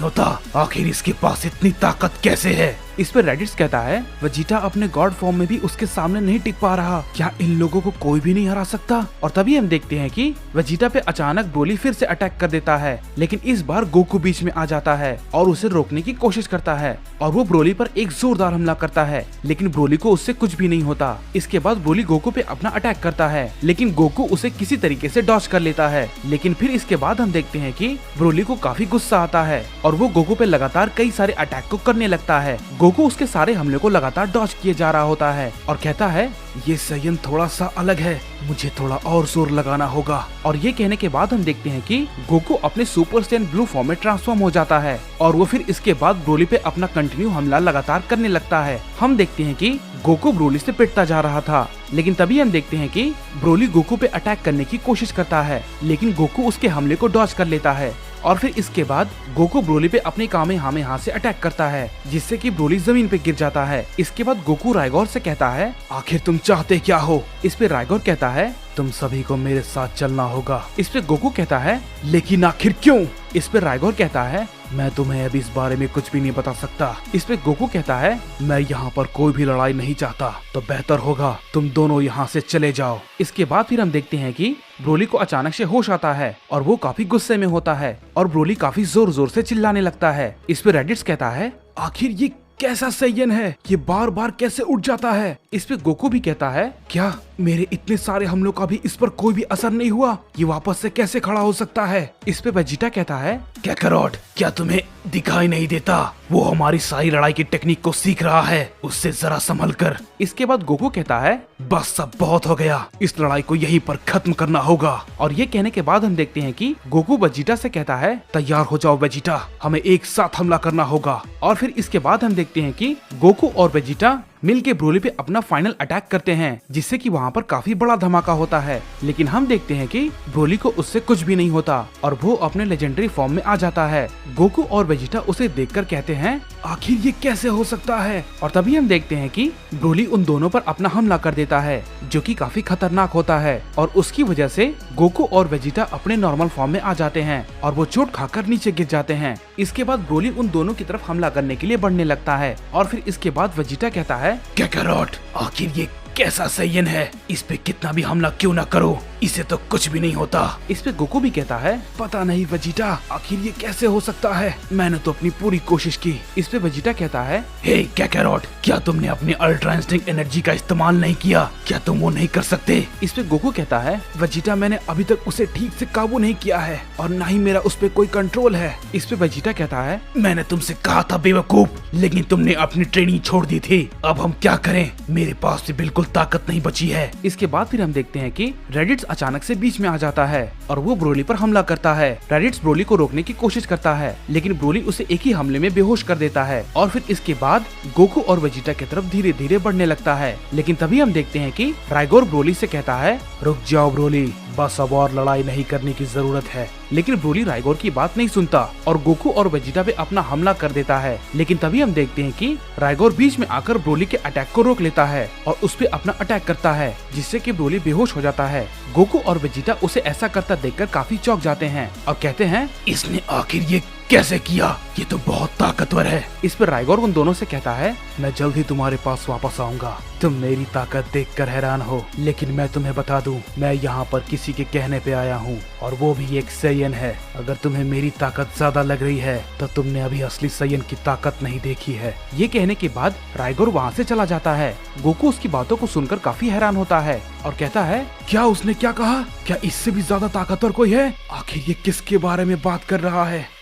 होता, आखिर इसके पास इतनी ताकत कैसे है? इस पर रेडिट्स कहता है, वेजिटा अपने गॉड फॉर्म में भी उसके सामने नहीं टिक पा रहा, क्या इन लोगों को कोई भी नहीं हरा सकता? और तभी हम देखते हैं कि वेजिटा पे अचानक ब्रोली फिर से अटैक कर देता है, लेकिन इस बार गोकू बीच में आ जाता है और उसे रोकने की कोशिश करता है, और वो ब्रोली पर एक जोरदार हमला करता है, लेकिन ब्रोली को उससे कुछ भी नहीं होता। इसके बाद ब्रोली गोकू पे अपना अटैक करता है, लेकिन गोकू उसे किसी तरीके से डॉज कर लेता है। लेकिन फिर इसके बाद हम देखते हैं कि ब्रोली को काफी गुस्सा आता है और वो गोकू पे लगातार कई सारे अटैक को करने लगता है। गोकू उसके सारे हमले को लगातार डॉज किए जा रहा होता है और कहता है, ये सैयन थोड़ा सा अलग है, मुझे थोड़ा और जोर लगाना होगा। और ये कहने के बाद हम देखते हैं कि गोकू अपने सुपर सैयन ब्लू फॉर्म में ट्रांसफॉर्म हो जाता है और वो फिर इसके बाद ब्रोली पे अपना कंटिन्यू हमला लगातार करने लगता है। हम देखते हैं कि गोकू ब्रोली से पिटता जा रहा था, लेकिन तभी हम देखते हैं कि ब्रोली गोकू पे अटैक करने की कोशिश करता है, लेकिन गोकू उसके हमले को डॉज कर लेता है। और फिर इसके बाद गोकू ब्रोली पे अपने कामेहामेहा से अटैक करता है, जिससे कि ब्रोली जमीन पे गिर जाता है। इसके बाद गोकू राइगोर से कहता है, आखिर तुम चाहते क्या हो? इस पे राइगोर कहता है, तुम सभी को मेरे साथ चलना होगा। इस पे गोकू कहता है, लेकिन आखिर क्यों? इस पे राइगोर कहता है, मैं तुम्हें अभी इस बारे में कुछ भी नहीं बता सकता। इस पे गोकू कहता है, मैं यहाँ पर कोई भी लड़ाई नहीं चाहता, तो बेहतर होगा तुम दोनों यहाँ से चले जाओ। इसके बाद फिर हम देखते हैं कि ब्रोली को अचानक से होश आता है और वो काफी गुस्से में होता है और ब्रोली काफी जोर जोर से चिल्लाने लगता है। इस पे रेडिट्स कहता है, आखिर ये कैसा सैयन है, ये बार बार कैसे उठ जाता है? इस पे गोकू भी कहता है, क्या मेरे इतने सारे हमलों का भी इस पर कोई भी असर नहीं हुआ? ये वापस से कैसे खड़ा हो सकता है? इस पे वेजिटा कहता है, कैकरोट, क्या तुम्हें दिखाई नहीं देता? वो हमारी सारी लड़ाई की टेक्निक को सीख रहा है, उससे जरा संभल कर। इसके बाद गोकू कहता है, बस सब बहुत हो गया, इस लड़ाई को यहीं पर खत्म करना होगा। और ये कहने के बाद हम देखते हैं कि गोकू वेजिटा से कहता है, तैयार हो जाओ वेजिटा, हमें एक साथ हमला करना होगा। और फिर इसके बाद हम देखते हैं कि गोकू और वेजिटा मिलके ब्रोली पे अपना फाइनल अटैक करते हैं, जिससे कि वहाँ पर काफी बड़ा धमाका होता है। लेकिन हम देखते हैं कि ब्रोली को उससे कुछ भी नहीं होता और वो अपने लेजेंडरी फॉर्म में आ जाता है। गोकू और वेजिटा उसे देखकर कहते हैं, आखिर ये कैसे हो सकता है। और तभी हम देखते हैं कि ब्रोली उन दोनों पर अपना हमला कर देता है, जो कि काफी खतरनाक होता है, और उसकी वजह से गोकू और वेजिटा अपने नॉर्मल फॉर्म में आ जाते हैं और वो चोट खाकर नीचे गिर जाते हैं। इसके बाद ब्रोली उन दोनों की तरफ हमला करने के लिए बढ़ने लगता है और फिर इसके बाद वेजिटा कहता है, कैकरॉट, आखिर ये कैसा सैयन है, इस पे कितना भी हमला क्यों ना करो, इसे तो कुछ भी नहीं होता। इस पे गोकू भी कहता है, पता नहीं वेजिटा, आखिर ये कैसे हो सकता है, मैंने तो अपनी पूरी कोशिश की। इस पे वेजिटा कहता है, हे कैकरॉट, क्या तुमने अपनी अल्ट्रा इंस्टिंक्ट एनर्जी का इस्तेमाल नहीं किया, क्या तुम वो नहीं कर सकते? इस पे गोकू कहता है, वेजिटा, मैंने अभी तक उसे ठीक से काबू नहीं किया है और न ही मेरा उस पे कोई कंट्रोल है। इस पे वेजिटा कहता है, मैंने तुमसे कहा था बेवकूफ, लेकिन तुमने अपनी ट्रेनिंग छोड़ दी थी, अब हम क्या करें, मेरे पास भी बिल्कुल ताकत नहीं बची है। इसके बाद फिर हम देखते हैं कि रेडिट्स अचानक से बीच में आ जाता है और वो ब्रोली पर हमला करता है। रेडिट्स ब्रोली को रोकने की कोशिश करता है, लेकिन ब्रोली उसे एक ही हमले में बेहोश कर देता है और फिर इसके बाद गोकू और वेजिटा की तरफ धीरे धीरे बढ़ने लगता है। लेकिन तभी हम देखते हैं कि राइगोर ब्रोली से कहता है, रुक जाओ ब्रोली, बस अब और लड़ाई नहीं करने की जरूरत है। लेकिन ब्रोली राइगोर की बात नहीं सुनता और गोकू और वेजिटा पे अपना हमला कर देता है। लेकिन तभी हम देखते हैं कि राइगोर बीच में आकर ब्रोली के अटैक को रोक लेता है और उस पे अपना अटैक करता है, जिससे कि ब्रोली बेहोश हो जाता है। गोकू और वेजिटा उसे ऐसा करता देखकर काफी चौंक जाते हैं और कहते हैं, इसने आखिर ये कैसे किया, ये तो बहुत ताकतवर है। इस पर राइगोर उन दोनों से कहता है, मैं जल्द ही तुम्हारे पास वापस आऊंगा, तुम मेरी ताकत देखकर हैरान हो, लेकिन मैं तुम्हें बता दूं, मैं यहाँ पर किसी के कहने पे आया हूँ और वो भी एक सैयन है। अगर तुम्हें मेरी ताकत ज्यादा लग रही है तो तुमने अभी असली सैयन की ताकत नहीं देखी है। ये कहने के बाद राइगोर वहाँ से चला जाता है। गोकू उसकी बातों को सुनकर काफी हैरान होता है और कहता है, क्या उसने क्या कहा, क्या इससे भी ज्यादा ताकतवर कोई है, आखिर ये किसके बारे में बात कर रहा है?